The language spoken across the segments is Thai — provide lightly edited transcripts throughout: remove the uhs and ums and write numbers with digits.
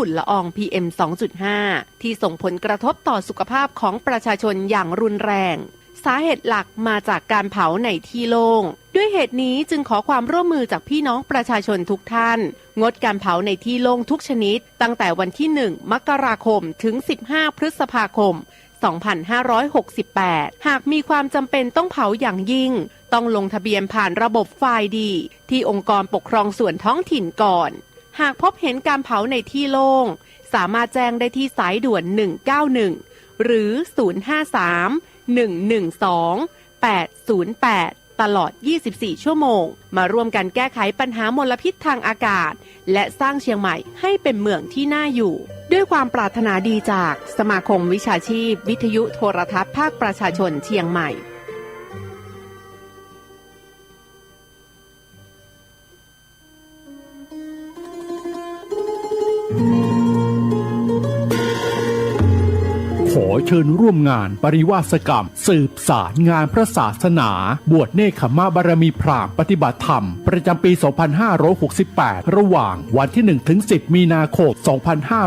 ฝุ่นละออง PM 2.5 ที่ส่งผลกระทบต่อสุขภาพของประชาชนอย่างรุนแรงสาเหตุหลักมาจากการเผาในที่โล่งด้วยเหตุนี้จึงขอความร่วมมือจากพี่น้องประชาชนทุกท่านงดการเผาในที่โล่งทุกชนิดตั้งแต่วันที่ 1 มกราคมถึง 15 พฤษภาคม 2568 หากมีความจำเป็นต้องเผาอย่างยิ่งต้องลงทะเบียนผ่านระบบไฟล์ดีที่องค์กรปกครองส่วนท้องถิ่นก่อนหากพบเห็นการเผาในที่โล่งสามารถแจ้งได้ที่สายด่วน 191 หรือ 053-112-808 ตลอด 24 ชั่วโมงมาร่วมกันแก้ไขปัญหามลพิษทางอากาศและสร้างเชียงใหม่ให้เป็นเมืองที่น่าอยู่ด้วยความปรารถนาดีจากสมาคมวิชาชีพวิทยุโทรทัศน์ภาคประชาชนเชียงใหม่ขอเชิญร่วมงานปริวาสกรรมสืบสารงานพระศาสนาบวชเนกขมาบารมีพราหมณ์ปฏิบัติธรรมประจำปี 2568 ระหว่างวันที่ 1-10 มีนาคม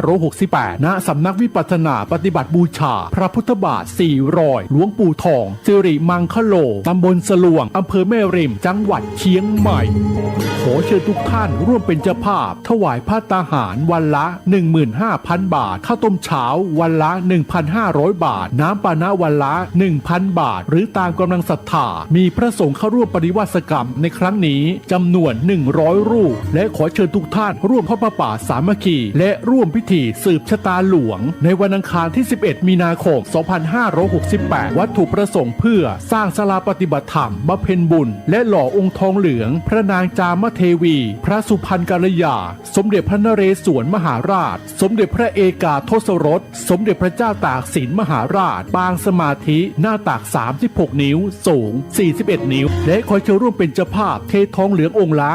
2568 ณ สำนักวิปัสสนาปฏิบัติบูชาพระพุทธบาท400หลวงปู่ทองสิริมังคโลตำบลสลวงอำเภอแม่ริมจังหวัดเชียงใหม่ขอเชิญทุกท่านร่วมเป็นเจ้าภาพถวายภัตตาหารวันละ 15,000 บาทข้าวต้มเช้าวันละ 1,500 บาทน้ำปานะวันละ 1,000 บาทหรือตามกำลังศรัทธามีพระสงฆ์เข้าร่วมปริวาสกรรมในครั้งนี้จำนวน100รูปและขอเชิญทุกท่านร่วมทอดผ้าป่าสามัคคีและร่วมพิธีสืบชะตาหลวงในวันอังคารที่ 11 มีนาคม 2568 วัตถุประสงค์เพื่อสร้างศาลาปฏิบัติธรรมบำเพ็ญบุญและหล่อองค์ทองเหลืองพระนางจามเทวีพระสุพรรณกัลยาสมเด็จพระนเรศวรมหาราชสมเด็จพระเอกาทศรสสมเด็จพระเจ้าตากสินมหาราชปางสมาธิหน้าตัก36 นิ้วสูง41 นิ้วและขอเชิญร่วมเป็นเจ้าภาพเททองเหลืององค์ละ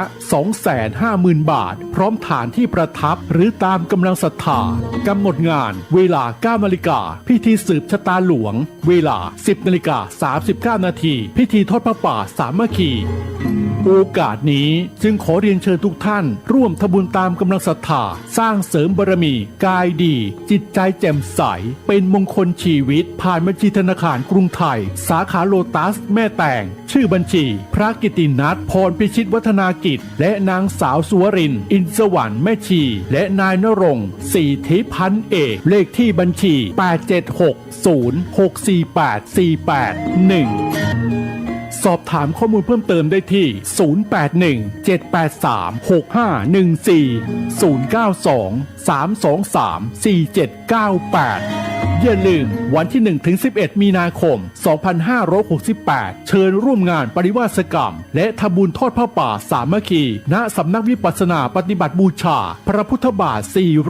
250,000 บาทพร้อมฐานที่ประทับหรือตามกำลังศรัทธากำหนดงานเวลา 9 นาฬิกาพิธีสืบชะตาหลวงเวลา 10 นาฬิกา 39 นาทีพิธีทอดผ้าป่าสามัคคีโอกาสนี้จึงขอเรียนเชิญทุกท่านร่วมทำบุญตามกำลังศรัทธาสร้างเสริมบารมีกายดีจิตใจแจ่มใสเป็นมงคลชีวิตผ่านบัญชีธนาคารกรุงไทยสาขาโลตัสแม่แตงชื่อบัญชีพระกิตินัทพรพิชิตวัฒนากิจและนางสาวสุวรินทร์อินสวรรค์แม่ชีและนายณรงค์ศรีทิพันธ์เอกเลขที่บัญชี 8760648481สอบถามข้อมูลเพิ่มเติมได้ที่ 081-783-6514-092-323-4798 อย่าลืมวันที่ 1-11 มีนาคม 2568 เชิญร่วมงานปริวาสกรรมและทำบุญทอดผ้าป่าสามัคคีณสำนักวิปัสสนาปฏิบัติบูชาพระพุทธบาท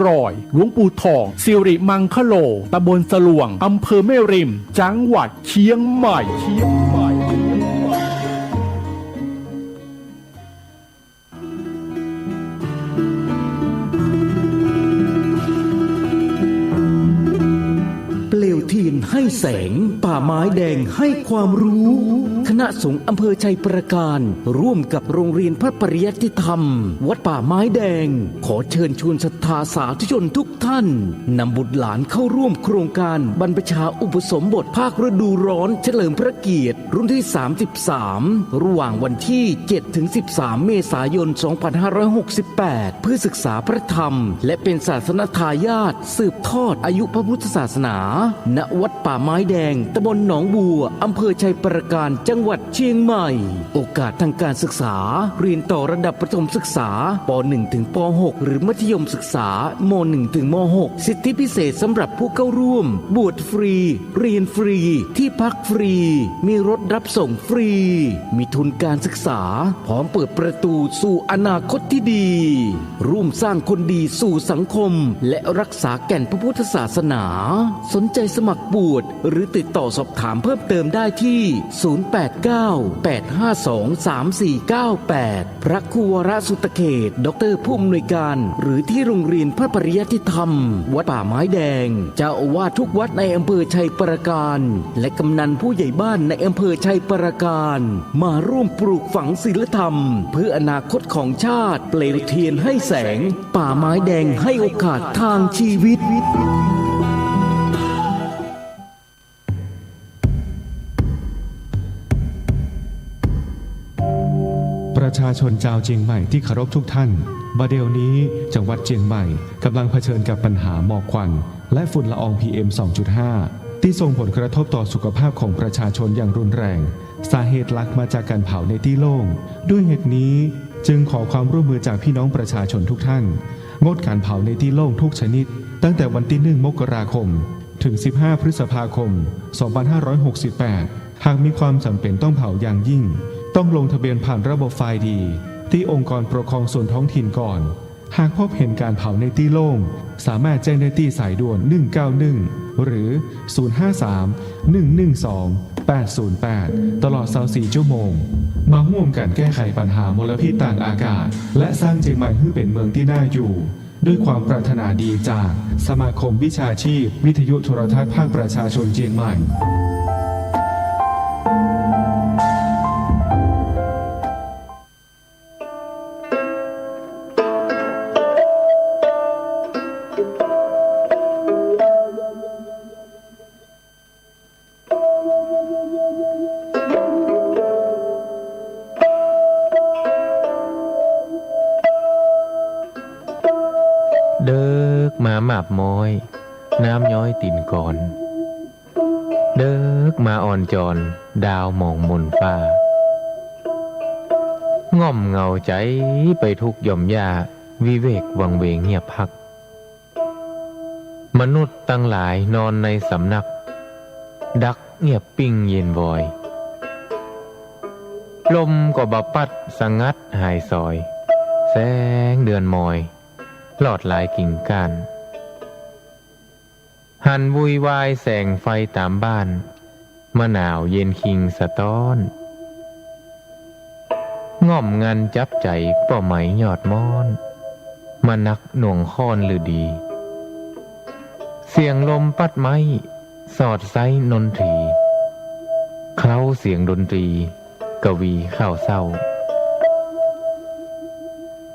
400หลวงปู่ทองสิริมังคโลตำบลสลวงอำเภอแม่ริมจังหวัดเชียงใหม่เปลวเทียนให้แสงป่าไม้แดงให้ความรู้คณะสงฆ์อำเภอชัยประการร่วมกับโรงเรียนพระปริยัติธรรมวัดป่าไม้แดงขอเชิญชวนศรัทธาสาธุชนทุกท่านนำบุตรหลานเข้าร่วมโครงการบรรพชาอุปสมบทภาคฤดูร้อนเฉลิมพระเกียรติรุ่นที่ 33 ระหว่างวันที่ 7-13 เมษายน 2568 เพื่อศึกษาพระธรรมและเป็นศาสนทายาทสืบทอดอายุพระพุทธศาสนาณวัดป่าไม้แดงตำบลหนองบัวอำเภอชัยประการจังหวัดเชียงใหม่โอกาสทางการศึกษาเรียนต่อระดับประถมศึกษาป .1 ถึงป .6 หรือมัธยมศึกษาม.1 ถึงม.6 สิทธิพิเศษสำหรับผู้เข้าร่วมบวชฟรีเรียนฟรีที่พักฟรีมีรถรับส่งฟรีมีทุนการศึกษาพร้อมเปิดประตูสู่อนาคตที่ดีร่วมสร้างคนดีสู่สังคมและรักษาแก่นพระพุทธศาสนาสนใจสมัครบวชหรือติดต่อสอบถามเพิ่มเติมได้ที่ 081 พระครูวรสุตเขตดร.ผู้อำนวยการหรือที่โรงเรียนพระปริยัติธรรมวัดป่าไม้แดงเจ้าอาวาสทุกวัดในอำเภอชัยประการและกำนันผู้ใหญ่บ้านในอำเภอชัยประการมาร่วมปลูกฝังศีลธรรมเพื่ออนาคตของชาติเปลวเทียนให้แสงป่าไม้แดงให้โอกาสทางชีวิตประชาชนชาวเชียงใหม่ที่เคารพทุกท่านบัดเดี๋ยวนี้จังหวัดเชียงใหม่กำลังเผชิญกับปัญหาหมอกควันและฝุ่นละออง PM 2.5 ที่ส่งผลกระทบต่อสุขภาพของประชาชนอย่างรุนแรงสาเหตุหลักมาจากการเผาในที่โล่งด้วยเหตุนี้จึงขอความร่วมมือจากพี่น้องประชาชนทุกท่านงดการเผาในที่โล่งทุกชนิดตั้งแต่วันที่ 1 มกราคมถึง 15 พฤษภาคม 2568 หากมีความจำเป็นต้องเผาอย่างยิ่งต้องลงทะเบียนผ่านระบบไฟล์ดีที่องค์กรปกครองส่วนท้องถิ่นก่อนหากพบเห็นการเผาในที่โล่งสามารถแจ้งได้ที่สายด่วน191หรือ053-112-808ตลอด24ชั่วโมงมาร่วมกันแก้ไขปัญหามลพิษทางอากาศและสร้างเชียงใหม่ให้เป็นเมืองที่น่าอยู่ด้วยความปรารถนาดีจากสมาคมวิชาชีพวิทยุโทรทัศน์ภาคประชาชนเชียงใหม่เดิกมาหมาบม้อยน้ำย้อยตินก่อนเดิกมาอ่อนจอนดาวมองมนฟ้าง่อมเงาใจไปทุกหย่อมหญ้าวิเวกวังเวงเงียบพักมนุษย์ตั้งหลายนอนในสำนักดักเงียบปิ้งเย็นวอยลมก็บปัดสงัดหายซอยแสงเดือนมอยลอดลายกิ่งก้านหันวุยวายแสงไฟตามบ้านมะนาวเย็นคิงสะต้อนง่อมงันจับใจป่อไหมยอดมอนมานักหน่วงค้อนหรือดีเสียงลมปัดไม้สอดไซนนทรีเคล้าเสียงดนตรีกวีข้าวเศร้า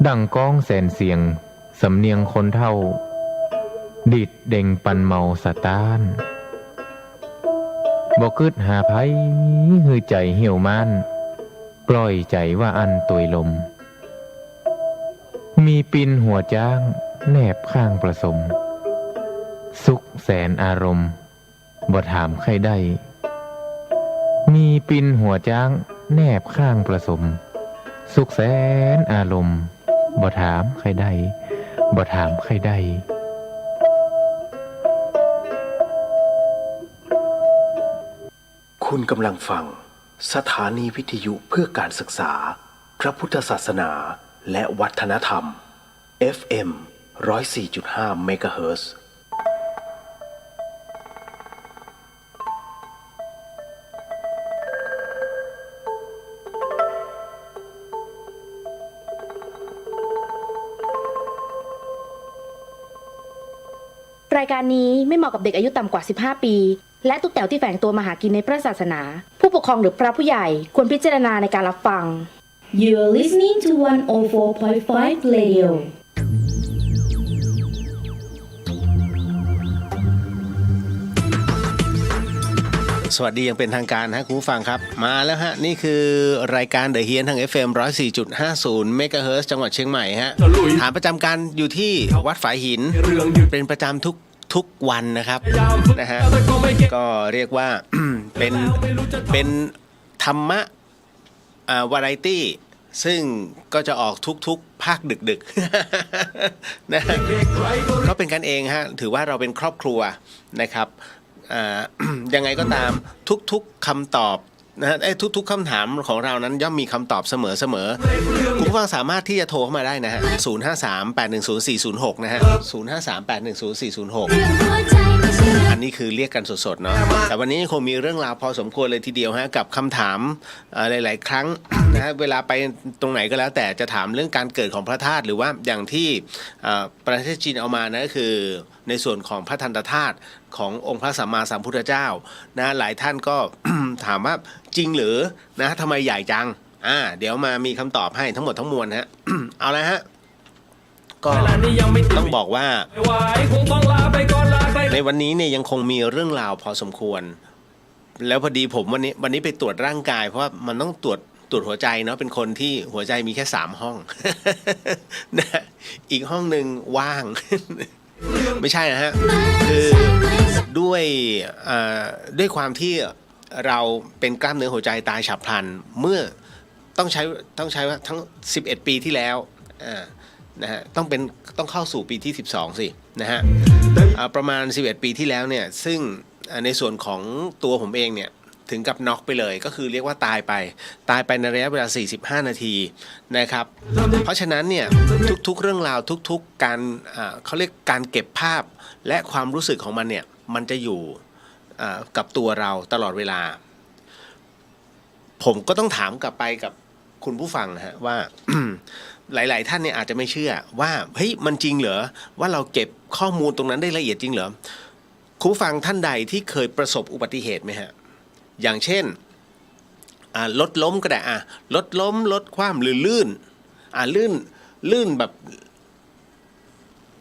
ดังก้องแสนเสียงสำเนียงคนเท่าดิดเด่งปันเมาสะต้านบ่กึดหาไผหือใจเหี่ยวม่านปล่อยใจว่าอันตุยลมมีปินหัวจ้างแนบข้างประสมสุขแสนอารมณ์บ่ถามใครได้มีปินหัวจ้างแนบข้างประสมสุขแสนอารมณ์บ่ถามใครได้บ่ถามใครได้คุณกำลังฟังสถานีวิทยุเพื่อการศึกษาพระพุทธศาสนาและวัฒนธรรม FM 104.5 เมกะเฮิรตซ์รายการนี้ไม่เหมาะกับเด็กอายุต่ำกว่า 15 ปีและทุกแถวที่แฝงตัวมาหากินในพระศาสนาผู้ปกครองหรือพระผู้ใหญ่ควรพิจารณาในการรับฟัง You are listening to 104.5 Radioสวัสดียังเป็นทางการฮะคุณผู้ฟังครับมาแล้วฮะนี่คือรายการเดอะเฮียนทาง FM 104.50 เมกะเฮิรตซ์จังหวัดเชียงใหม่ฮะฐานประจำการอยู่ที่วัดฝายหินเป็นประจำทุกวันนะครับนะฮะก็เรียกว่า เป็นธรรมะวาไรตี้ซึ่งก็จะออกทุกภาคดึกๆนะก็เป็นกันเองฮะถือว่าเราเป็นครอบครัวนะครับยังไงก็ตามทุกๆคำตอบ นะฮะทุกๆคำถามของเรานั้นย่อมมีคำตอบเสมอคุณผู้ฟังสามารถที่จะโทรเข้ามาได้นะฮะ053-810-406นะฮะ053-810-406อันนี้คือเรียกกันสดๆเนาะแต่วันนี้คงมีเรื่องราวพอสมควรเลยทีเดียวฮะกับคำถามหลายๆครั้งนะฮะเวลาไปตรงไหนก็แล้วแต่จะถามเรื่องการเกิดของพระธาตุหรือว่าอย่างที่ประเทศจีนเอามานะก็คือในส่วนของพระทันตธาตุขององค์พระสัมมาสัมพุทธเจ้านะหลายท่านก็ ถามว่าจริงหรือนะทำไมใหญ่จังเดี๋ยวมามีคำตอบให้ทั้งหมดทั้งมวลฮะ เอาละฮะก็ต้องบอกว่าในวันนี้เนี่ยยังคงมีเรื่องราวพอสมควรแล้วพอดีผมวันนี้ไปตรวจร่างกายเพราะว่ามันต้องตรวจหัวใจเนาะเป็นคนที่หัวใจมีแค่3ห้อง นะอีกห้องหนึ่งว่าง ไม่ใช่นะฮะคือด้วยความที่เราเป็นกล้ามเนื้อหัวใจตายฉับพลันเมื่อต้องใช้ว่าทั้ง11 ปีที่แล้วนะฮะต้องเข้าสู่ปีที่12สินะฮะประมาณ11 ปีที่แล้วเนี่ยซึ่งในส่วนของตัวผมเองเนี่ยถึงกับน็อกไปเลยก็คือเรียกว่าตายไปในระยะเวลา45 นาทีนะครับเพราะฉะนั้นเนี่ยทุกๆเรื่องราวทุกๆการเขาเรียกการเก็บภาพและความรู้สึกของมันเนี่ยมันจะอยู่กับตัวเราตลอดเวลาผมก็ต้องถามกลับไปกับคุณผู้ฟังนะฮะว่า หลายๆท่านเนี่ยอาจจะไม่เชื่อว่าเฮ้ยมันจริงเหรอว่าเราเก็บข้อมูลตรงนั้นได้ละเอียดจริงเหรอคุณผู้ฟังท่านใดที่เคยประสบอุบัติเหตุไหมฮะอย่างเช่นรถล้มก็ได้รถล้มรถคว่ำหรือลื่นแบบ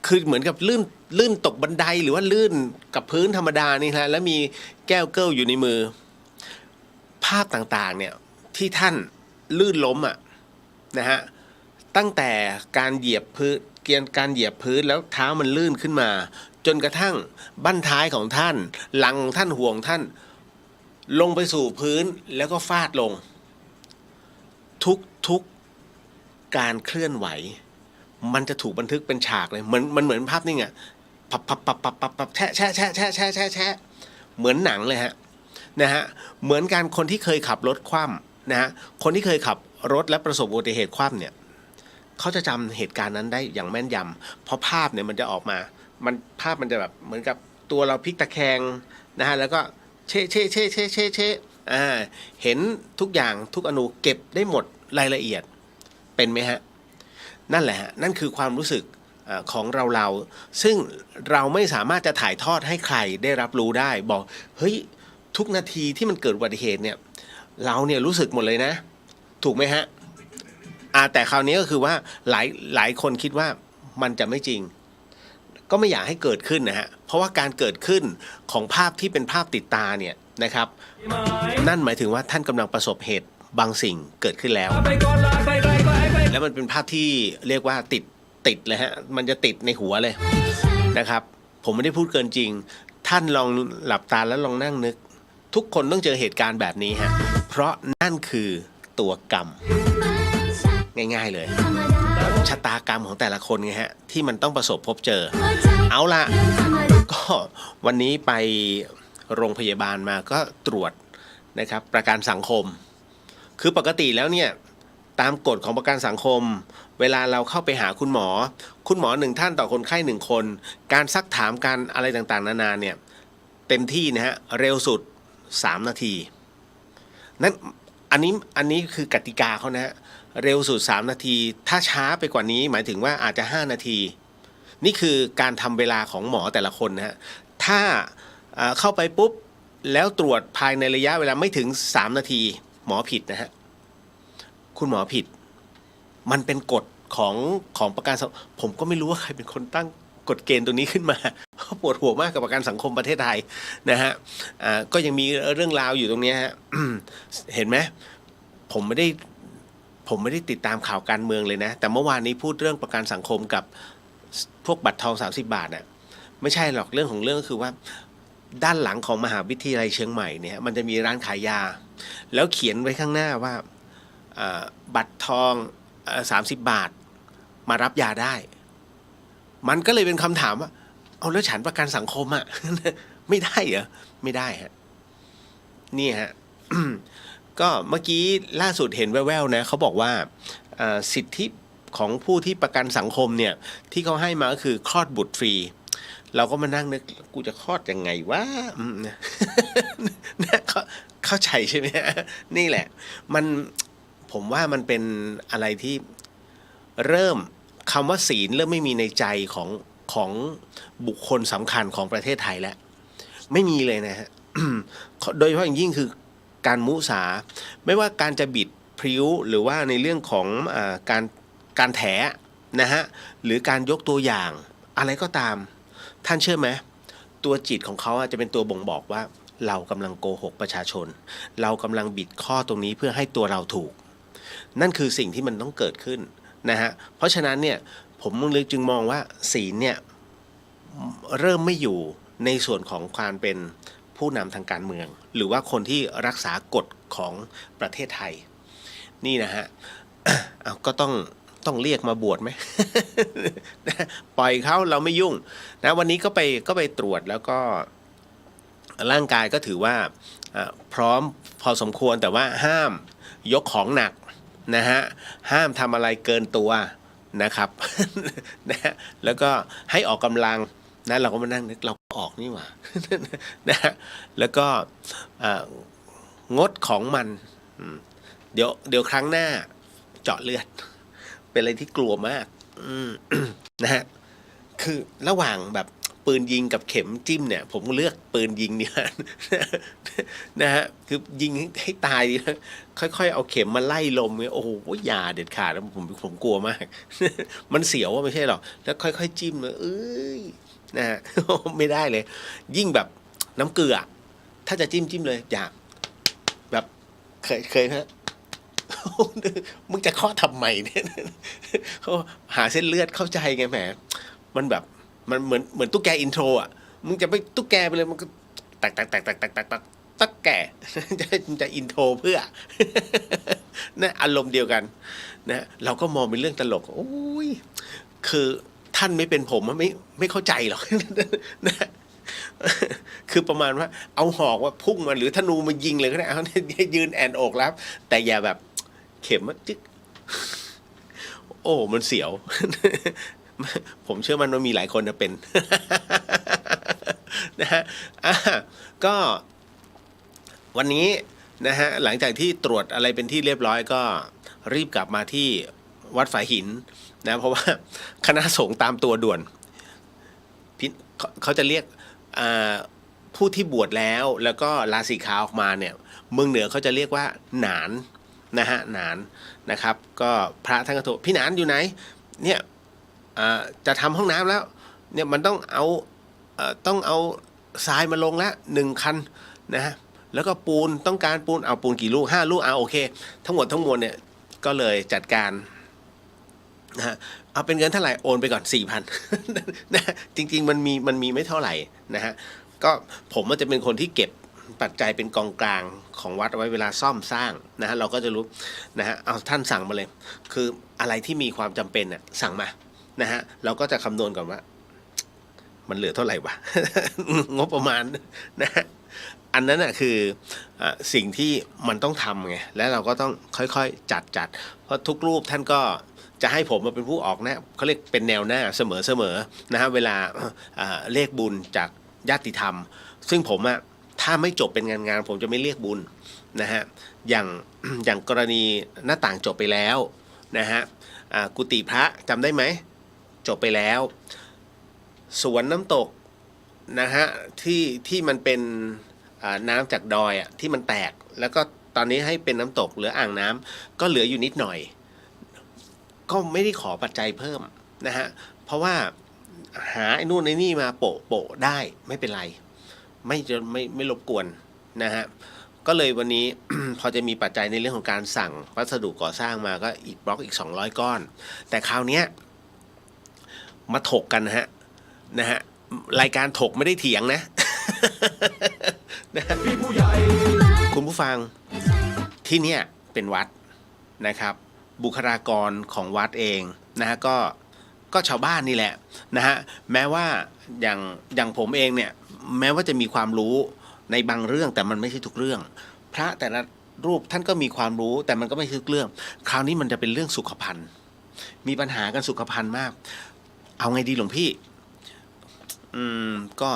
คือเหมือนกับลื่นตกบันไดหรือว่าลื่นกับพื้นธรรมดานี่นะแล้วมีแก้วเกิลอยู่ในมือภาพต่างๆเนี่ยที่ท่านลื่นล้มนะฮะตั้งแต่การเหยียบพื้นแล้วเท้ามันลื่นขึ้นมาจนกระทั่งบั้นท้ายของท่านหลังของท่านห่วงท่านลงไปสู่พื้นแล้วก็ฟาดลงทุกการเคลื่อนไหวมันจะถูกบันทึกเป็นฉากเลยเหมือนภาพนี่ไงปับแชะเหมือนหนังเลยฮะนะฮะเหมือนการคนที่เคยขับรถคว่ำนะฮะคนที่เคยขับรถและประสบอุบัติเหตุคว่ำเนี่ยเขาจะจำเหตุการณ์นั้นได้อย่างแม่นยำเพราะภาพเนี่ยมันจะออกมาภาพมันจะแบบเหมือนกับตัวเราพลิกตะแคงนะฮะแล้วก็เชะเห็นทุกอย่างทุกอนูเก็บได้หมดรายละเอียดเป็นไหมฮะนั่นแหละฮะนั่นคือความรู้สึกของเราซึ่งเราไม่สามารถจะถ่ายทอดให้ใครได้รับรู้ได้บอกเฮ้ยทุกนาทีที่มันเกิดอุบัติเหตุเนี่ยเราเนี่ยรู้สึกหมดเลยนะถูกไหมฮะแต่คราวนี้ก็คือว่าหลายคนคิดว่ามันจะไม่จริงก็ไม่อยากให้เกิดขึ้นนะฮะเพราะว่าการเกิดขึ้นของภาพที่เป็นภาพติดตาเนี่ยนะครับนั่นหมายถึงว่าท่านกำลังประสบเหตุบางสิ่งเกิดขึ้นแล้วแล้วมันเป็นภาพที่เรียกว่าติดเลยฮะมันจะติดในหัวเลยนะครับผมไม่ได้พูดเกินจริงท่านลองหลับตาแล้วลองนั่งนึกทุกคนต้องเจอเหตุการณ์แบบนี้ฮะเพราะนั่นคือตัวกรรมง่ายๆเลยชะตากรรมของแต่ละคนไงฮะที่มันต้องประสบพบเจอเอาล่ะก็วันนี้ไปโรงพยาบาลมาก็ตรวจนะครับประกันสังคมคือปกติแล้วเนี่ยตามกฎของประกันสังคมเวลาเราเข้าไปหาคุณหมอ1ท่านต่อคนไข้1คนการซักถามการอะไรต่างๆนานาเนี่ยเต็มที่นะฮะเร็วสุด3 นาทีนั่นอันนี้คือกติกาเขานะฮะเร็วสุด3 นาทีถ้าช้าไปกว่านี้หมายถึงว่าอาจจะ5 นาทีนี่คือการทำเวลาของหมอแต่ละคนนะฮะถ้าเข้าไปปุ๊บแล้วตรวจภายในระยะเวลาไม่ถึง3 นาทีหมอผิดนะฮะคุณหมอผิดมันเป็นกฎของประกันสังคมผมก็ไม่รู้ว่าใครเป็นคนตั้งกฎเกณฑ์ตรงนี้ขึ้นมาเขาปวดหัวมากกับประกันสังคมประเทศไทยนะฮะก็ยังมีเรื่องราวอยู่ตรงนี้ฮะ เห็นไหมผมไม่ได้ติดตามข่าวการเมืองเลยนะแต่เมื่อวานนี้พูดเรื่องประกันสังคมกับพวกบัตรทอง30 บาทน่ะไม่ใช่หรอกเรื่องของเรื่องคือว่าด้านหลังของมหาวิทยาลัยเชียงใหม่เนี่ยมันจะมีร้านขายยาแล้วเขียนไว้ข้างหน้าว่าบัตรทอง30 บาทมารับยาได้มันก็เลยเป็นคำถามว่าเอาแล้วฉันประกันสังคมไม่ได้เหรอไม่ได้ฮะนี่ฮะ ก็เมื่อกี้ล่าสุดเห็นแว่วๆนะเขาบอกว่าสิทธิของผู้ที่ประกันสังคมเนี่ยที่เขาให้มาก็คือคลอดบุตรฟรีเราก็มานั่งนึกกูจะคลอดยังไงวะนะเข้าใจใช่ไหมนี่แหละผมว่ามันเป็นอะไรที่เริ่มคำว่าศีลเริ่มไม่มีในใจของบุคคลสำคัญของประเทศไทยแล้วไม่มีเลยนะฮะ โดยเฉพาะอย่างยิ่งคือการมุสาไม่ว่าการจะบิดพริ้วหรือว่าในเรื่องของการแถนะฮะหรือการยกตัวอย่างอะไรก็ตามท่านเชื่อไหมตัวจิตของเขาจะเป็นตัวบ่งบอกว่าเรากำลังโกหกประชาชนเรากำลังบิดข้อตรงนี้เพื่อให้ตัวเราถูกนั่นคือสิ่งที่มันต้องเกิดขึ้นนะฮะเพราะฉะนั้นเนี่ยผมเลยจึงมองว่าศีลเนี่ยเริ่มไม่อยู่ในส่วนของการเป็นผู้นำทางการเมืองหรือว่าคนที่รักษากฎของประเทศไทยนี่นะฮะ ก็ต้องเรียกมาบวชไหม ปล่อยเขาเราไม่ยุ่งนะวันนี้ก็ไปตรวจแล้วก็ร่างกายก็ถือว่าพร้อมพอสมควรแต่ว่าห้ามยกของหนักนะฮะห้ามทำอะไรเกินตัวนะครับ นะฮะแล้วก็ให้ออกกำลังนะเราก็มานั่งนึกเราออกนี่หว่า นะฮะแล้วก็งดของมันเดี๋ยวครั้งหน้าเจาะเลือดเป็นอะไรที่กลัวมาก นะฮะคือระหว่างแบบปืนยิงกับเข็มจิ้มเนี่ยผมเลือกปืนยิงเนี่ย นะฮะคือยิงให้ตายดีนะค่อยๆเอาเข็มมาไล่ลมเนี่ยโอ้โหอย่าเด็ดขาดแล้วผมกลัวมาก มันเสียวว่าไม่ใช่หรอกแล้วค่อยๆจิ้มเลยเอ้ยนะฮะ ไม่ได้เลยยิ่งแบบน้ำเกลือถ้าจะจิ้มเลยอย่าแบบเคยฮะ มึงจะข้อทำไมเนี่ย เขาหาเส้นเลือดเข้าใจไงแหมมันแบบมันเหมือนตุ๊กแกอินโทรอ่ะมึงจะไปตุ๊กแกไปเลยมันก็ตักตักแก จะอินโทรเพื่อ นะอารมณ์เดียวกันนะเราก็มองเป็นเรื่องตลกโอ้ยคือท่านไม่เป็นผมไม่เข้าใจหรอก นะ คือประมาณว่าเอาหอกว่าพุ่งมาหรือธนูมายิงเลยก็ได้เอายืนแอนอกแล้วแต่อย่าแบบเข็มจึ๊กโอ้มันเสียว ผมเชื่อมันว่ามีหลายคนจะเป็น นะฮะก็วันนี้นะฮะหลังจากที่ตรวจอะไรเป็นที่เรียบร้อยก็รีบกลับมาที่วัดฝายหินนะเพราะว่าคณะสงฆ์ตามตัวด่วนเขาจะเรียกผู้ที่บวชแล้วก็ลาสีขาวออกมาเนี่ยเมืองเหนือเขาจะเรียกว่าหนานนะฮะหนานนะครับก็พระท่านก็โทรพี่หนานอยู่ไหนเนี่ยจะทำห้องน้ำแล้วเนี่ยมันต้องเอาทรายมาลงแล้ว1 คันนะฮะแล้วก็ปูนต้องการปูนเอาปูนกี่ลูก5 ลูกโอเคทั้งหมดทั้งมวลเนี่ยก็เลยจัดการนะฮะเอาเป็นเงินเท่าไหร่โอนไปก่อน 4,000 นะจริงๆมันมีไม่เท่าไหร่นะฮะก็ผมมันจะเป็นคนที่เก็บปัจจัยเป็นกองกลางของวัดเอาไว้เวลาซ่อมสร้างนะฮะเราก็จะรู้นะฮะเอาท่านสั่งมาเลยคืออะไรที่มีความจำเป็นน่ะสั่งมานะฮะเราก็จะคำนวณก่อนว่ามันเหลือเท่าไหร่วะ งบประมาณนะฮะอันนั้นน่ะคือสิ่งที่มันต้องทำไงและเราก็ต้องค่อยๆจัดเพราะทุกรูปท่านก็จะให้ผมมาเป็นผู้ออกนะเขาเรียกเป็นแนวหน้าเสมอนะฮะเวลาเรียกบุญจากญาติธรรมซึ่งผมอะถ้าไม่จบเป็นงานผมจะไม่เรียกบุญนะฮะอย่างกรณีหน้าต่างจบไปแล้วนะฮะกุฏิพระจำได้ไหมจบไปแล้วสวนน้ำตกนะฮะที่มันเป็นน้ำจากดอยอ่ะที่มันแตกแล้วก็ตอนนี้ให้เป็นน้ำตกเหลืออ่างน้ำก็เหลืออยู่นิดหน่อยก็ไม่ได้ขอปัจจัยเพิ่มนะฮะเพราะว่าหาไอ้นู่นไอ้นี่มาโปะได้ไม่เป็นไรไม่รบกวนนะฮะก็เลยวันนี้ พอจะมีปัจจัยในเรื่องของการสั่งวัสดุก่อสร้างมาก็อีกบล็อกอีก200 ก้อนแต่คราวนี้มาถกกันนะฮะรายการถกไม่ได้เถียงนะ นะคุณผู้ฟังที่เนี่ยเป็นวัดนะครับบุคลากรของวัดเองนะฮะก็ชาวบ้านนี่แหละนะฮะแม้ว่าอย่างผมเองเนี่ยแม้ว่าจะมีความรู้ในบางเรื่องแต่มันไม่ใช่ทุกเรื่องพระ รูปท่านก็มีความรู้แต่มันก็ไม่ทุกเรื่องคราวนี้มันจะเป็นเรื่องสุขภัณฑ์มีปัญหากันสุขภัณฑ์มากเอาไงดีหลวงพี่ก็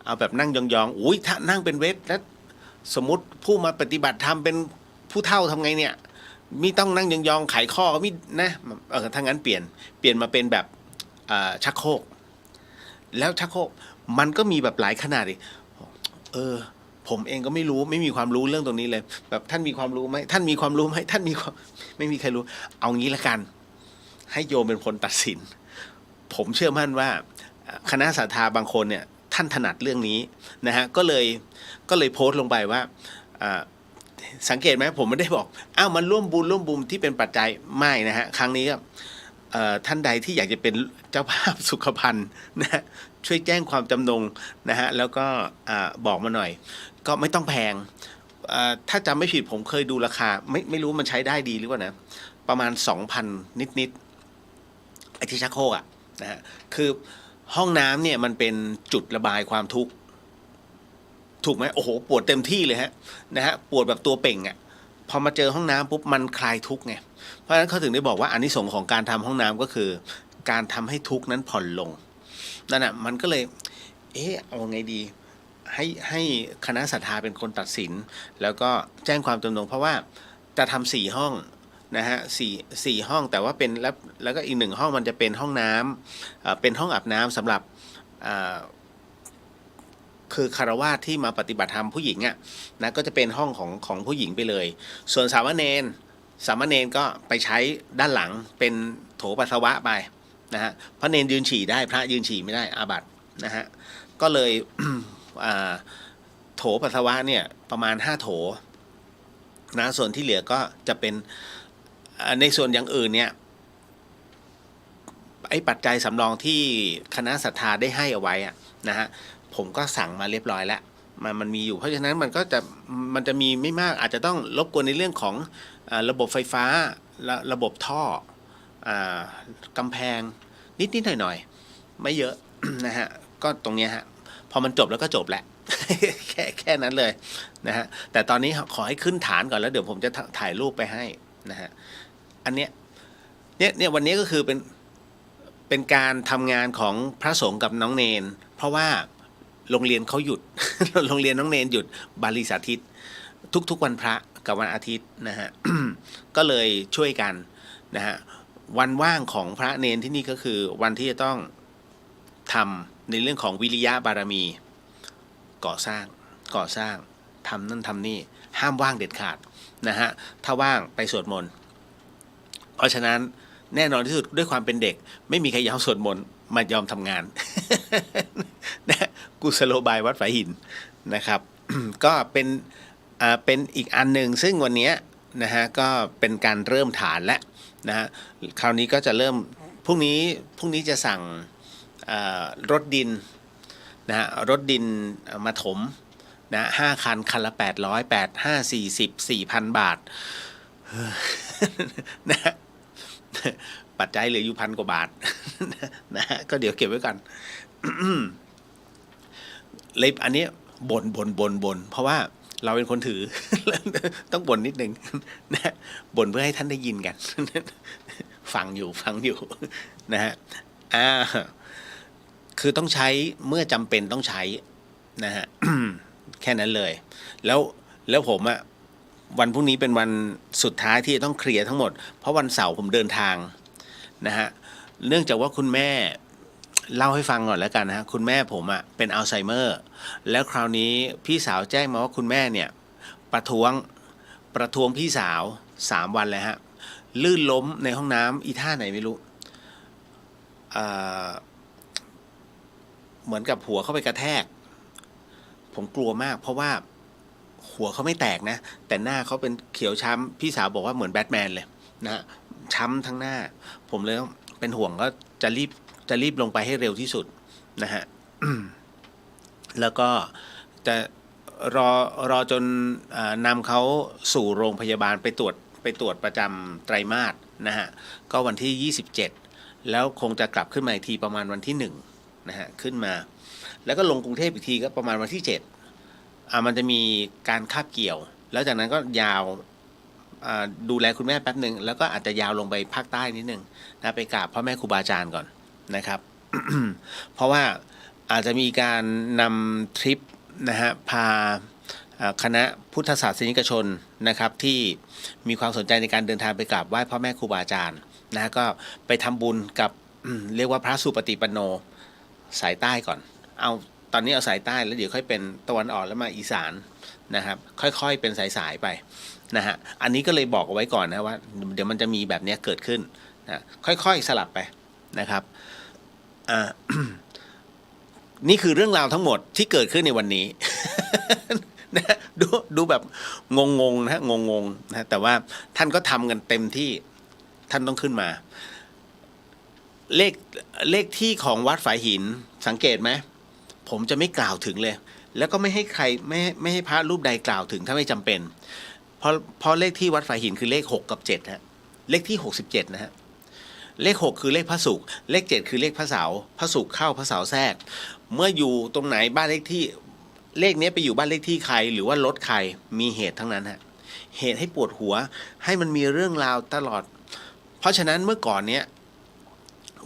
เอาแบบนั่งยองๆอุ้ยถ้านั่งเป็นเวทแล้วสมมติผู้มาปฏิบัติธรรมเป็นผู้เฒ่าทำไงเนี่ยมิต้องนั่งยองๆไขข้อก็มินะถ้างั้นเปลี่ยนมาเป็นแบบชักโครกแล้วชักโครกมันก็มีแบบหลายขนาดอีกผมเองก็ไม่มีความรู้เรื่องตรงนี้เลยแบบท่านมีความรู้ไหมท่านมีความรู้ไหมท่านมีความไม่มีใครรู้เอางี้ละกันให้โยมเป็นคนตัดสินผมเชื่อมั่นว่าคณะศรัทธาบางคนเนี่ยท่านถนัดเรื่องนี้นะฮะก็เลยโพสต์ลงไปว่าสังเกตไหมผมไม่ได้บอกมันร่วมบุญที่เป็นปัจจัยไม่นะฮะครั้งนี้ก็ท่านใดที่อยากจะเป็นเจ้าภาพสุขภัณฑ์นะฮะช่วยแจ้งความจำนงนะฮะแล้วก็บอกมาหน่อยก็ไม่ต้องแพงถ้าจำไม่ผิดผมเคยดูราคาไม่รู้มันใช้ได้ดีหรือเปล่านะประมาณ 2,000 นิดไอ้ที่ชักโครกนะฮะคือห้องน้ำเนี่ยมันเป็นจุดระบายความทุกข์ถูกไหมโอ้โหปวดเต็มที่เลยฮะนะฮะปวดแบบตัวเป่งพอมาเจอห้องน้ำปุ๊บมันคลายทุกข์ไงเพราะฉะนั้นเขาถึงได้บอกว่าอานิสงส์ของการทำห้องน้ำก็คือการทำให้ทุกข์นั้นผ่อนลงนั่นน่ะมันก็เลยเอาไงดีให้คณะศรัทธาเป็นคนตัดสินแล้วก็แจ้งความจำนงเพราะว่าจะทำ4 ห้องนะฮะสี่ห้องแต่ว่าเป็นแล้วก็อีก1 ห้องมันจะเป็นห้องน้ำเป็นห้องอาบน้ำสำหรับคือคฤหัสถ์ที่มาปฏิบัติธรรมผู้หญิงนะก็จะเป็นห้องของผู้หญิงไปเลยส่วนสามเณรก็ไปใช้ด้านหลังเป็นโถปัสสาวะไปนะฮะพระเนรยืนฉี่ได้พระยืนฉี่ไม่ได้อาบัตินะฮะก็เลย โถปัสสาวะเนี่ยประมาณ5 โถนะส่วนที่เหลือก็จะเป็นในส่วนอย่างอื่นเนี่ยไอ้ปัจจัยสำรองที่คณะศรัทธาได้ให้เอาไว้นะฮะผมก็สั่งมาเรียบร้อยแล้วมันมีอยู่เพราะฉะนั้นมันจะมีไม่มากอาจจะต้องรบกวนในเรื่องของระบบไฟฟ้าระบบท่อกำแพงนิดหน่อยไม่เยอะ นะฮะก็ตรงเนี้ยฮะพอมันจบแล้วก็จบแหละ แค่นั้นเลยนะฮะแต่ตอนนี้ขอให้ขึ้นฐานก่อนแล้วเดี๋ยวผมจะถ่ายรูปไปให้นะฮะอันเนี้ยวันนี้ก็คือเป็นการทำงานของพระสงฆ์กับน้องเนนเพราะว่าโรงเรียนเขาหยุด โรงเรียนน้องเนนหยุดบาลีสาธิตทุกวันพระกับวันอาทิตย์นะฮะ ก็เลยช่วยกันนะฮะวันว่างของพระเนนที่นี่ก็คือวันที่จะต้องทำในเรื่องของวิริยะบารมีก่อสร้างทำนั่นทำนี่ห้ามว่างเด็ดขาดนะฮะถ้าว่างไปสวดมนต์เพราะฉะนั้นแน่นอนที่สุดด้วยความเป็นเด็กไม่มีใครยอมสวดมนต์มายอมทำงาน นะกุศโลบายวัดฝายหินนะครับ ก็เป็นอีกอันหนึ่งซึ่งวันนี้นะฮะก็เป็นการเริ่มฐานแล้วนะฮะคราวนี้ก็จะเริ่มพรุ่งนี้จะสั่งรถดินนะฮะรถดินมาถมนะ5 คันคันละ800 8 5 40 4,000 บาท นะปัจจัยเหลืออยู่1,000 กว่าบาท นะฮะก็เดี๋ยวเก็บไว้กัน เลยอันนี้บ่นเพราะว่าเราเป็นคนถือ ต้องบ่นนิดนึงนะบ่นเพื่อให้ท่านได้ยินกัน ฟังอยู่นะฮะคือต้องใช้เมื่อจำเป็นต้องใช้นะฮะ แค่นั้นเลยแล้วผมวันพรุ่งนี้เป็นวันสุดท้ายที่จะต้องเคลียร์ทั้งหมดเพราะวันเสาร์ผมเดินทางนะฮะเนื่องจากว่าคุณแม่เล่าให้ฟังก่อนแล้วกันนะฮะคุณแม่ผมเป็นอัลไซเมอร์แล้วคราวนี้พี่สาวแจ้งมาว่าคุณแม่เนี่ยประท้วงพี่สาว3 วันเลยฮะลื่นล้มในห้องน้ำอีท่าไหนไม่รู้เหมือนกับหัวเข้าไปกระแทกผมกลัวมากเพราะว่าหัวเขาไม่แตกนะแต่หน้าเขาเป็นเขียวช้ำพี่สาวบอกว่าเหมือนแบทแมนเลยนะฮะช้ำทั้งหน้าผมเลยเป็นห่วงก็จะรีบลงไปให้เร็วที่สุดนะฮะ แล้วก็จะรอจนนำเขาสู่โรงพยาบาลไปตรวจประจำไตรมาสนะฮะก็วันที่27แล้วคงจะกลับขึ้นมาอีกทีประมาณวันที่1นะฮะขึ้นมาแล้วก็ลงกรุงเทพอีกทีก็ประมาณวันที่7มันจะมีการคาบเกี่ยว แล้วจากนั้นก็ยาวดูแลคุณแม่แป๊บหนึ่งแล้วก็อาจจะยาวลงไปภาคใต้นิดนึงนะไปกราบพ่อแม่ครูบาอาจารย์ก่อนนะครับ เพราะว่าอาจจะมีการนำทริปนะฮะพาคณะพุทธศาสนิกชนนะครับที่มีความสนใจในการเดินทางไปกราบไหว้พ่อแม่ครูบาอาจารย์นะก็ไปทำบุญกับเรียกว่าพระสุปฏิปันโนสายใต้ก่อนเอาตอนนี้เอาสายใต้แล้วเดี๋ยวค่อยเป็นตะวันออกแล้วมาอีสานนะครับค่อยๆเป็นสายๆไปนะฮะอันนี้ก็เลยบอกเอาไว้ก่อนนะว่าเดี๋ยวมันจะมีแบบนี้เกิดขึ้นนะค่อยๆสลับไปนะครับ นี่คือเรื่องราวทั้งหมดที่เกิดขึ้นในวันนี้ นะดูแบบงงๆนะงงๆนะแต่ว่าท่านก็ทำกันเต็มที่ท่านต้องขึ้นมาเลขที่ของวัดฝายหินสังเกตไหมผมจะไม่กล่าวถึงเลยแล้วก็ไม่ให้ใครไม่ให้พระรูปใดกล่าวถึงถ้าไม่จำเป็นเพราะเลขที่วัดฝายหินคือเลข6กับ7ฮะเลขที่67นะฮะเลข6คือเลขพระศุกร์เลข7คือเลขพระเสาร์พระศุกร์เข้าพระเสาร์แทรกเมื่ออยู่ตรงไหนบ้านเลขที่เลขนี้ไปอยู่บ้านเลขที่ใครหรือว่ารถใครมีเหตุทั้งนั้นฮะเหตุให้ปวดหัวให้มันมีเรื่องราวตลอดเพราะฉะนั้นเมื่อก่อนเนี้ย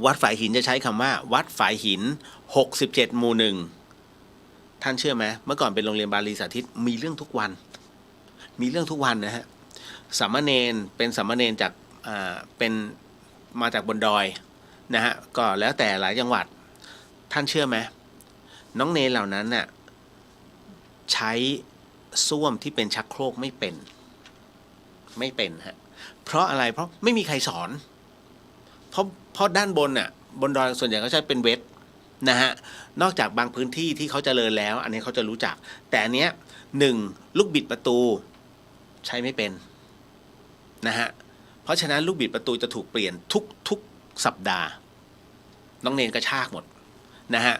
วัดฝายหินจะใช้คำว่าวัดฝายหิน67หมู่1ท่านเชื่อไหมเมื่อก่อนเป็นโรงเรียนบาลีสาธิตมีเรื่องทุกวันนะฮะสามเณรเป็นสามเณรจากเป็นมาจากบนดอยนะฮะก็แล้วแต่หลายจังหวัดท่านเชื่อไหมน้องเนรเหล่านั้นน่ะใช้ส้วมที่เป็นชักโครกไม่เป็นฮะเพราะอะไรเพราะไม่มีใครสอนเพราะด้านบนน่ะบนดอยส่วนใหญ่เขาใช้เป็นเวทนะฮะนอกจากบางพื้นที่ที่เขาเจริญแล้วอันนี้เขาจะรู้จักแต่อันเนี้ย1ลูกบิดประตูใช้ไม่เป็นนะฮะเพราะฉะนั้นลูกบิดประตูจะถูกเปลี่ยนทุกสัปดาห์น้องเนรกระชากหมดนะฮะ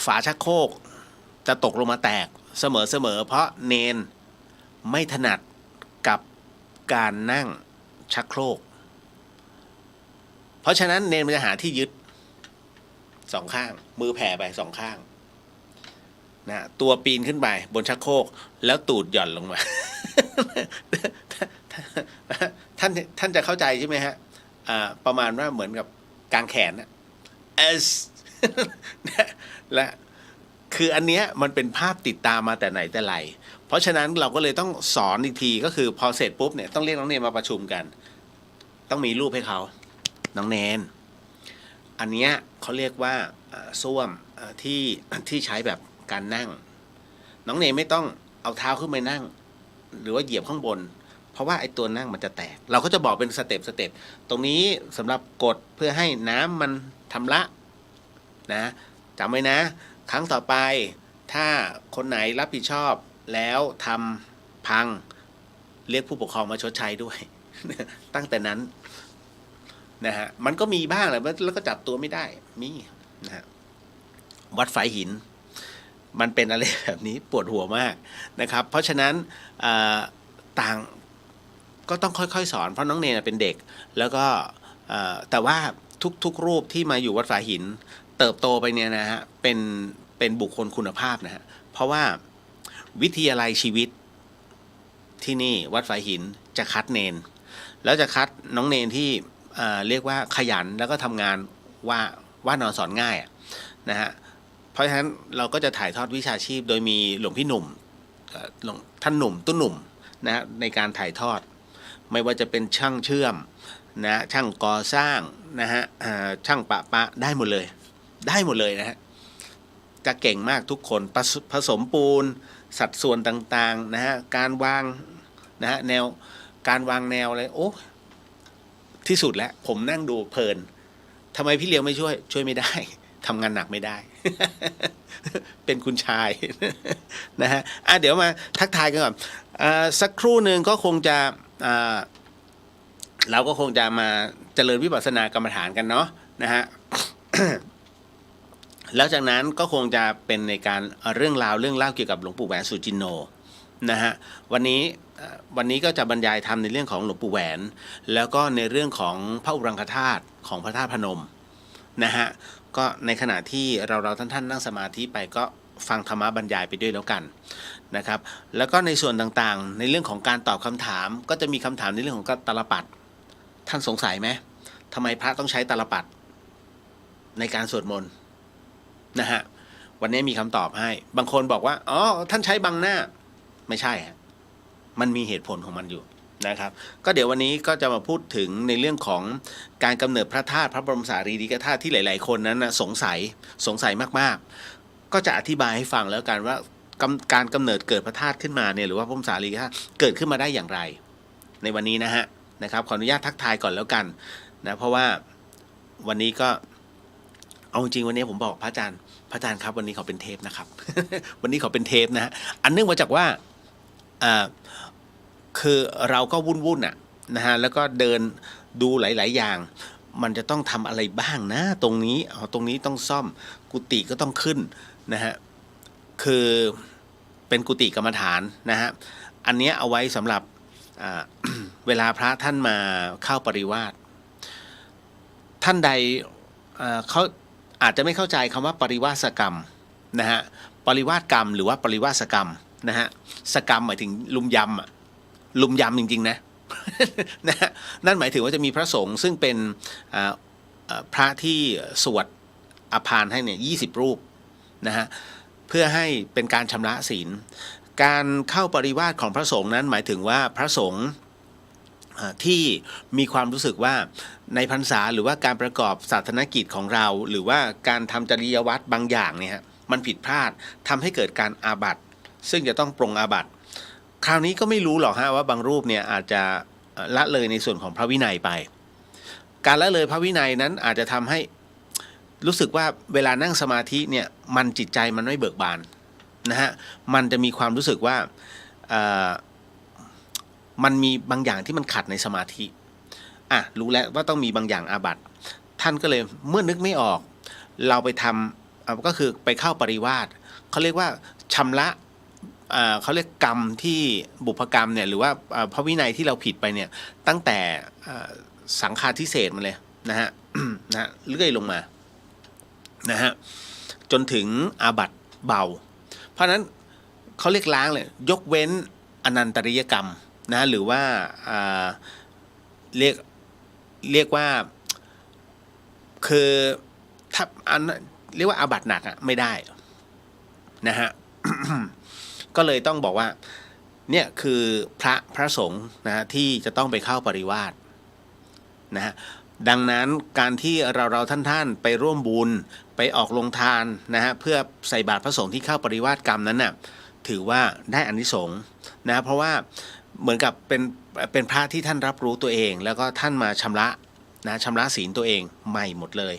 ฝาชักโครกจะตกลงมาแตกเสมอเพราะเนรไม่ถนัดกับการนั่งชักโครกเพราะฉะนั้นเนรมันจะหาที่ยึด2ข้างมือแผ่ไป2ข้างนะตัวปีนขึ้นไปบนชักโครกแล้วตูดหย่อนลงมา ท่านจะเข้าใจใช่ไหมฮะประมาณว่าเหมือนกับกางแขนนะและคืออันเนี้ยมันเป็นภาพติดตามมาแต่ไหนแต่ไรเพราะฉะนั้นเราก็เลยต้องสอนอีกทีก็คือพอเสร็จปุ๊บเนี่ยต้องเรียกน้องเนรมาประชุมกันต้องมีรูปให้เขาน้องเนรอันเนี้ยเขาเรียกว่าส้วมที่ใช้แบบการนั่งน้องเนรไม่ต้องเอาเท้าขึ้นไปนั่งหรือว่าเหยียบข้างบนเพราะว่าไอ้ตัวนั่งมันจะแตกเราก็จะบอกเป็นสเต็ปตรงนี้สำหรับกดเพื่อให้น้ำมันทำละนะจำไว้นะครั้งต่อไปถ้าคนไหนรับผิดชอบแล้วทำพังเรียกผู้ปกครองมาชดใช้ด้วย ตั้งแต่นั้นนะฮะมันก็มีบ้างแหละแล้วก็จับตัวไม่ได้มีนะฮะวัดฝายหินมันเป็นอะไรแบบนี้ปวดหัวมากนะครับเพราะฉะนั้นต่างก็ต้องค่อยๆสอนเพราะน้องเนรเป็นเด็กแล้วก็แต่ว่าทุกรูปที่มาอยู่วัดฝายหินเติบโตไปเนี่ยนะฮะเป็นบุคคลคุณภาพนะฮะเพราะว่าวิทยาลัยชีวิตที่นี่วัดฝายหินจะคัดเนรแล้วจะคัดน้องเนรที่เรียกว่าขยันแล้วก็ทำงานว่านอนสอนง่ายนะฮะเพราะฉะนั้นเราก็จะถ่ายทอดวิชาชีพโดยมีหลวงพี่หนุ่มท่านหนุ่มตุ้นหนุ่มนะฮะในการถ่ายทอดไม่ว่าจะเป็นช่างเชื่อมนะช่างก่อสร้างนะฮะช่างปะได้หมดเลยนะฮะจะเก่งมากทุกคนผสมปูนสัดส่วนต่างๆนะฮะการวางนะฮะการวางแนวอะไรโอ้ที่สุดแล้วผมนั่งดูเพลินทำไมพี่เลี้ยวไม่ช่วยไม่ได้ทำงานหนักไม่ได้ เป็นคุณชาย นะฮะเดี๋ยวมาทักทายกันก่อนสักครู่หนึ่งก็คงจะเราก็คงจะมาเจริญวิปัสสนากรรมฐานกันเนาะนะฮะ แล้วจากนั้นก็คงจะเป็นในการเรื่องเล่าเกี่ยวกับหลวงปู่แหวนสุจินโนนะฮะวันนี้ก็จะบรรยายธรรมในเรื่องของหลวงปู่แหวนแล้วก็ในเรื่องของพระอุรังคธาตุของพระธาตุพนมนะฮะก็ในขณะที่เราท่านนั่งสมาธิไปก็ ฟังธรรมะบรรยายไปด้วยแล้วกันนะครับแล้วก็ในส่วนต่างๆในเรื่องของการตอบคำถามก็จะมีคำถามในเรื่องของตาลปัตรท่านสงสัยไหมทำไมพระต้องใช้ตาลปัตรในการสวดมนต์นะฮะวันนี้มีคำตอบให้บางคนบอกว่าอ๋อท่านใช้บังหน้าไม่ใช่ฮะมันมีเหตุผลของมันอยู่นะครับก็เดี๋ยววันนี้ก็จะมาพูดถึงในเรื่องของการกำเนิดพระธาตุพระบรมสารีริกธาตุที่หลายๆคนนั้นนะสงสัยมากๆก็จะอธิบายให้ฟังแล้วกันว่าการกำเนิดเกิดพระธาตุขึ้นมาเนี่ยหรือว่าพระบรมสารีริกธาตุเกิดขึ้นมาได้อย่างไรในวันนี้นะครับขออนุญาตทักทายก่อนแล้วกันนะเพราะว่าวันนี้ก็เอาจริงวันนี้ผมบอกพระอาจารย์ครับวันนี้ขอเป็นเทปนะครับ วันนี้ขอเป็นเทปนะฮะอันเนื่องมาจากว่าคือเราก็วุ่นนะฮะแล้วก็เดินดูหลายๆอย่างมันจะต้องทำอะไรบ้างนะตรงนี้ต้องซ่อมกุฏิก็ต้องขึ้นนะฮะคือเป็นกุฏิกรรมฐานนะฮะอันนี้เอาไว้สำหรับ เวลาพระท่านมาเข้าปริวาสท่านใดเขาอาจจะไม่เข้าใจคำว่าปริวาสกรรมนะฮะปริวาสกรรมหรือว่าปริวาสกรรมนะฮะสกรรมหมายถึงลุมยำจริงๆนะ นะฮะนั่นหมายถึงว่าจะมีพระสงฆ์ซึ่งเป็นพระที่สวดอภานให้เนี่ย20 รูปนะฮะเพื่อให้เป็นการชำระศีลการเข้าปริวาสของพระสงฆ์นั้นหมายถึงว่าพระสงฆ์ที่มีความรู้สึกว่าในพรรษาหรือว่าการประกอบศาสนกิจของเราหรือว่าการทำจริยวัตรบางอย่างเนี่ยมันผิดพลาดทำให้เกิดการอาบัติซึ่งจะต้องปรงอาบัติคราวนี้ก็ไม่รู้หรอกฮะว่าบางรูปเนี่ยอาจจะละเลยในส่วนของพระวินัยไปการละเลยพระวินัยนั้นอาจจะทำให้รู้สึกว่าเวลานั่งสมาธิเนี่ยมันจิตใจมันไม่เบิกบานนะฮะมันจะมีความรู้สึกว่ามันมีบางอย่างที่มันขัดในสมาธิรู้แล้วว่าต้องมีบางอย่างอาบัติท่านก็เลยเมื่อนึกไม่ออกเราไปทำก็คือไปเข้าปริวาสเขาเรียกว่าชำระเขาเรียกกรรมที่บุพกรรมเนี่ยหรือว่าพระวินัยที่เราผิดไปเนี่ยตั้งแต่สังฆาทิเศษมาเลยนะฮะ นะเลื่อยลงมานะฮะจนถึงอาบัติเบาเพราะนั้นเขาเรียกล้างเลยยกเว้นอนันตริยกรรมนะหรือว่าเรียกว่าคือถ้าเรียกว่าอาบัติหนักไม่ได้นะฮะ ก็เลยต้องบอกว่าเนี่ยคือพระสงฆ์นะที่จะต้องไปเข้าปริวาสนะฮะดังนั้นการที่เราท่านไปร่วมบุญไปออกโรงทานนะฮะเพื่อใส่บาตรพระสงฆ์ที่เข้าปริวาสกรรมนั้นน่ะถือว่าได้อานิสงส์นะเพราะว่าเหมือนกับเป็นพระที่ท่านรับรู้ตัวเองแล้วก็ท่านมาชำระศีลตัวเองใหม่หมดเลย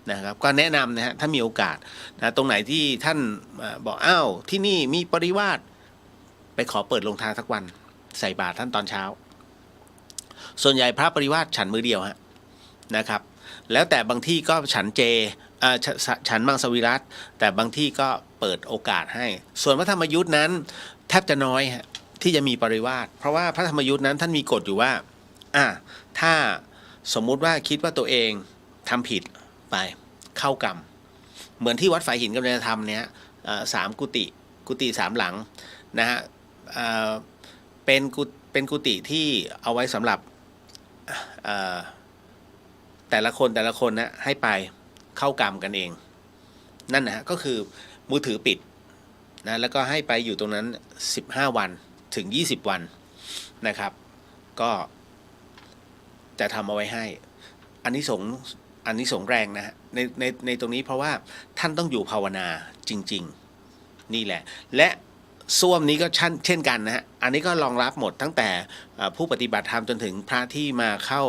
นะครับก็แนะนำนะฮะถ้ามีโอกาสนะตรงไหนที่ท่านบอกอ้าวที่นี่มีปริวาสไปขอเปิดโรงทานสักวันใส่บาตรท่านตอนเช้าส่วนใหญ่พระปริวาสฉันมื้อเดียวฮะนะครับแล้วแต่บางที่ก็ฉันเจฉันมังสวิรัติแต่บางที่ก็เปิดโอกาสให้ส่วนพระธรรมยุทธ์นั้นแทบจะน้อยฮะที่จะมีปริวาสเพราะว่าพระธรรมยุทธ์นั้นท่านมีกฎอยู่ว่าถ้าสมมุติว่าคิดว่าตัวเองทำผิดไปเข้ากรรมเหมือนที่วัดฝายหินกำลังจะทำเนี่ย3 กุฏิ3 หลังนะฮะเป็นกุฏิที่เอาไว้สำหรับแต่ละคนนะให้ไปเข้ากรรมกันเองนั่นนะฮะก็คือมือถือปิดนะแล้วก็ให้ไปอยู่ตรงนั้น15 วันถึง20 วันนะครับก็จะทำเอาไว้ให้อานิสงส์แรงนะฮะในตรงนี้เพราะว่าท่านต้องอยู่ภาวนาจริงๆนี่แหละและส้วมนี้ก็เช่นกันนะฮะอันนี้ก็รองรับหมดตั้งแต่ผู้ปฏิบัติธรรมจนถึงพระที่มาเข้า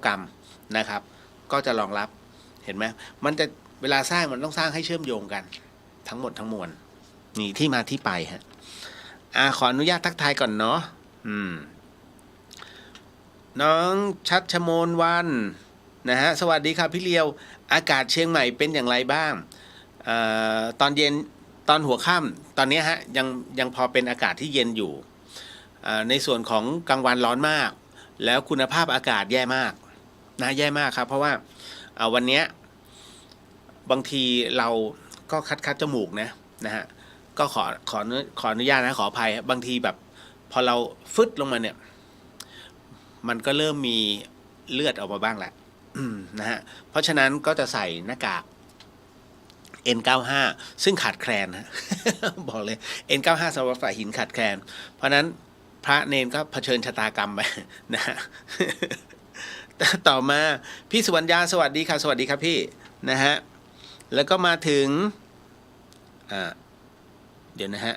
กรรมนะครับก็จะรองรับเห็นไหมมันจะเวลาสร้างมันต้องสร้างให้เชื่อมโยงกันทั้งหมดทั้งมวลนี่ที่มาที่ไปฮะขออนุญาตทักทายก่อนเนาะน้องชัชโมนวันนะฮะสวัสดีครับพี่เลียวอากาศเชียงใหม่เป็นอย่างไรบ้างตอนเย็นตอนหัวค่ำตอนนี้ฮะยังพอเป็นอากาศที่เย็นอยู่ในส่วนของกลางวันร้อนมากแล้วคุณภาพอากาศแย่มากนะแย่มากครับเพราะว่าวันนี้บางทีเรา ก็คัดจมูกนะฮะก็ขออนุญาตนะขออภัยบางทีแบบพอเราฟึดลงมาเนี่ยมันก็เริ่มมีเลือดออกมาบ้างแหละนะฮะเพราะฉะนั้นก็จะใส่หน้ากาก N95 ซึ่งขาดแคลนนะ บอกเลย N95 สำหรับฝ่ายหินขาดแคลนเพราะนั้นพระเนนก็เผชิญชะตากรรมไป นะฮะ ต่อมาพี่สุวรรณยาสวัสดีค่ะสวัสดีครับพี่นะฮะแล้วก็มาถึงเดี๋ยวนะฮะ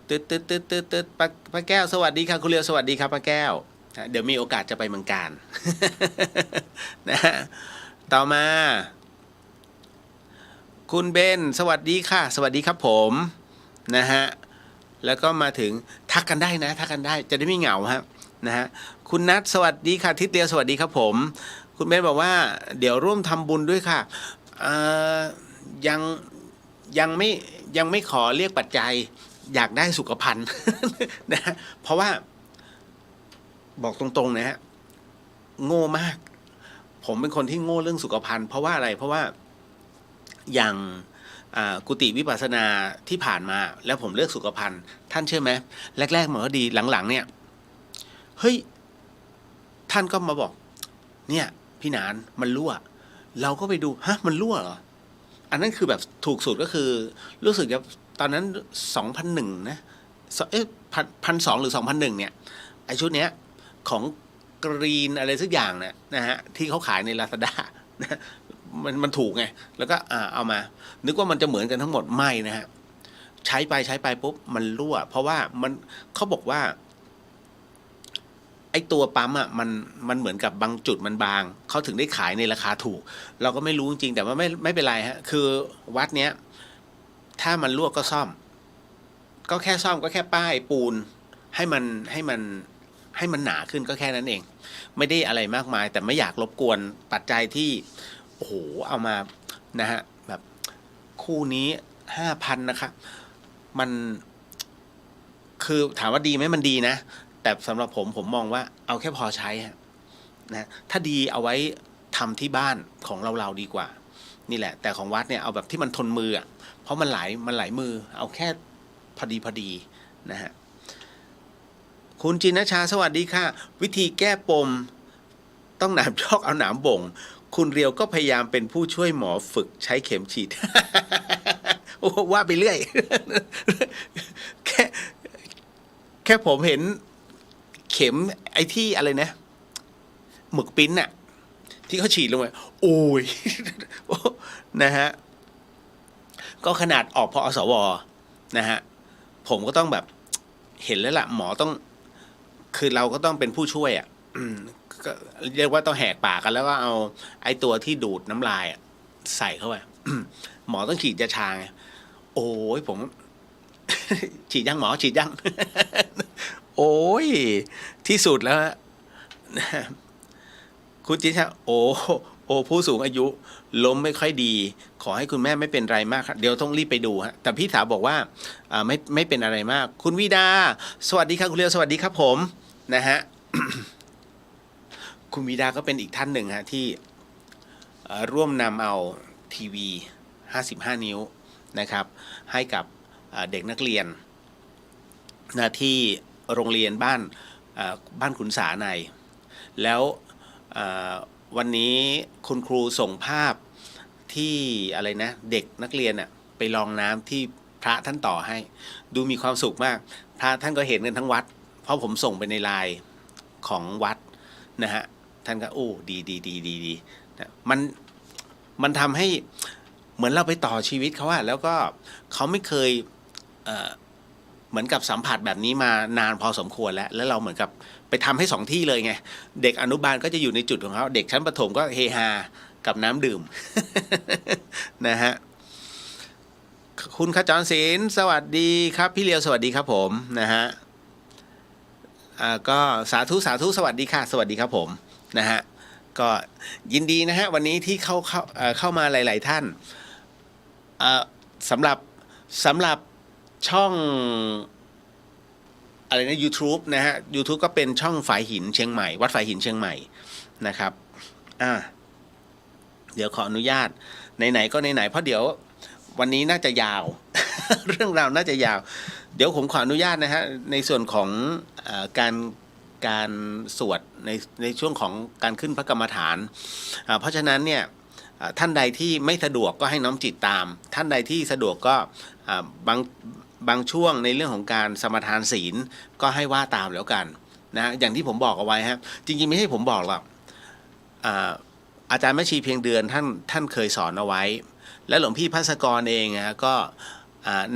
ตึ๊ดป้าแก้วสวัสดีค่ะคุณเลียวสวัสดีครับป้าแก้วเดี๋ยวมีโอกาสจะไปเมืองการ นะฮะต่อมาคุณเบนสวัสดีค่ะสวัสดีครับผมนะฮะแล้วก็มาถึงทักกันได้นะทักกันได้จะได้ไม่เหงาครับนะฮะคุณนัทสวัสดีค่ะทิศเดียวสวัสดีครับผมคุณเบนบอกว่าเดี๋ยวร่วมทำบุญด้วยค่ะยังไม่ขอเรียกปัจจัยอยากได้สุขภัณฑ์ นะฮะเพราะว่าบอกตรงๆนะฮะโง่มากผมเป็นคนที่โง่เรื่องสุขภัณฑ์เพราะว่าอะไรเพราะว่าอย่างกุฏิวิปัสสนาที่ผ่านมาแล้วผมเลือกสุขภัณฑ์ท่านเชื่อไหมแรกๆมันก็ดีหลังๆเนี่ยเฮ้ยท่านก็มาบอกเนี่ยพี่หนานมันรั่วเราก็ไปดูฮะมันรั่วเหรออันนั้นคือแบบถูกสุดก็คือรู้สึกจะตอนนั้น2001นะ1,200หรือ2001เนี่ยไอชุดเนี้ยของกรีนอะไรสักอย่างนะฮะที่เขาขายใน Lazada นะมันถูกไงแล้วก็เอามานึกว่ามันจะเหมือนกันทั้งหมดไม่นะฮะใช้ไปปุ๊บมันรั่วเพราะว่าเขาบอกว่าไอตัวปั๊มมันเหมือนกับบางจุดมันบางเขาถึงได้ขายในราคาถูกเราก็ไม่รู้จริงแต่ว่าไม่เป็นไรฮะคือวัดเนี้ยถ้ามันรั่วก็ซ่อมก็แค่ซ่อมก็แค่ป้ายปูนให้มันหนาขึ้นก็แค่นั้นเองไม่ได้อะไรมากมายแต่ไม่อยากรบกวนปัจจัยที่โอ้โหเอามานะฮะแบบคู่นี้ 5,000 นะครับมันคือถามว่าดีไหมมันดีนะแต่สำหรับผมมองว่าเอาแค่พอใช้นะถ้าดีเอาไว้ทำที่บ้านของเราดีกว่านี่แหละแต่ของวัดเนี่ยเอาแบบที่มันทนมือเพราะมันหลายมือเอาแค่พอดีนะฮะคุณจินชาสวัสดีค่ะวิธีแก้ปมต้องหนามชอกเอาหนามบ่งคุณเรียวก็พยายามเป็นผู้ช่วยหมอฝึกใช้เข็มฉีด โอ้ว่าไปเรื่อย แค่ผมเห็นเข็มไอ้ที่อะไรนะหมึกปิ้นน่ะที่เขาฉีดลงไปโอ้ย นะฮะก็ขนาดออกพอสวนะฮะผมก็ต้องแบบเห็นแล้วล่ะหมอต้องคือเราก็ต้องเป็นผู้ช่วยก็เรียกว่าต้องแหกปากกันแล้วก็เอาไอ้ตัวที่ดูดน้ำลายใส่เข้าไป หมอต้องฉีดยาชาไงโอ้ยผม ฉีดยังหมอฉีดยัง โอ้ยที่สุดแล้วฮะ คุณจิชาโอ้ผู้สูงอายุล้มไม่ค่อยดีขอให้คุณแม่ไม่เป็นไรมากครับเดี๋ยวต้องรีบไปดูฮะแต่พี่สาวบอกว่าไม่เป็นอะไรมากคุณวิดาสวัสดีครับคุณเลียวสวัสดีครับผมนะฮะ คุณวิดาก็เป็นอีกท่านหนึ่งฮะที่ร่วมนำเอาทีวี55 นิ้วนะครับให้กับเด็กนักเรียนที่โรงเรียนบ้านขุนสาในแล้ววันนี้คุณครูส่งภาพที่อะไรนะเด็กนักเรียนไปลองน้ำที่พระท่านต่อให้ดูมีความสุขมากพระท่านก็เห็นกันทั้งวัดเพราะผมส่งไปในไลน์ของวัดนะฮะท่านก็โอ้ดีนะมันทำให้เหมือนเราไปต่อชีวิตเขาแล้วก็เขาไม่เคยเหมือนกับสัมผัสแบบนี้มานานพอสมควรแล้วเราเหมือนกับไปทำให้2 ที่เลยไงเด็กอนุบาลก็จะอยู่ในจุดของเขาเด็กชั้นประถมก็เฮฮากับน้ำดื่ม นะฮะคุณขจรศิลป์สวัสดีครับพี่เลียวสวัสดีครับผมนะฮะก็สาธุสวัสดีค่ะสวัสดีครับผมนะฮะก็ยินดีนะฮะวันนี้ที่เข้ามาหลายๆท่านสำหรับช่องอะไรนะ YouTube นะฮะ YouTube ก็เป็นช่องฝายหินเชียงใหม่วัดฝายหินเชียงใหม่นะครับเดี๋ยวขออนุญาตไหนๆก็ไหนๆเพราะเดี๋ยว วันนี้น่าจะยาว เรื่องราวน่าจะยาว เดี๋ยวผมขออนุญาตนะฮะในส่วนของการสวดในช่วงของการขึ้นพระกรรมฐานเพราะฉะนั้นเนี่ยท่านใดที่ไม่สะดวกก็ให้น้อมจิตตาม ท่านใดที่สะดวกก็บางช่วงในเรื่องของการสมทานศีลก็ให้ว่าตามแล้วกันนะอย่างที่ผมบอกเอาไว้ครับจริงๆไม่ใช่ผมบอกหรอกอาจารย์แม่ชีเพียงเดือนท่านเคยสอนเอาไว้ และหลวงพี่ภัสกรเองก็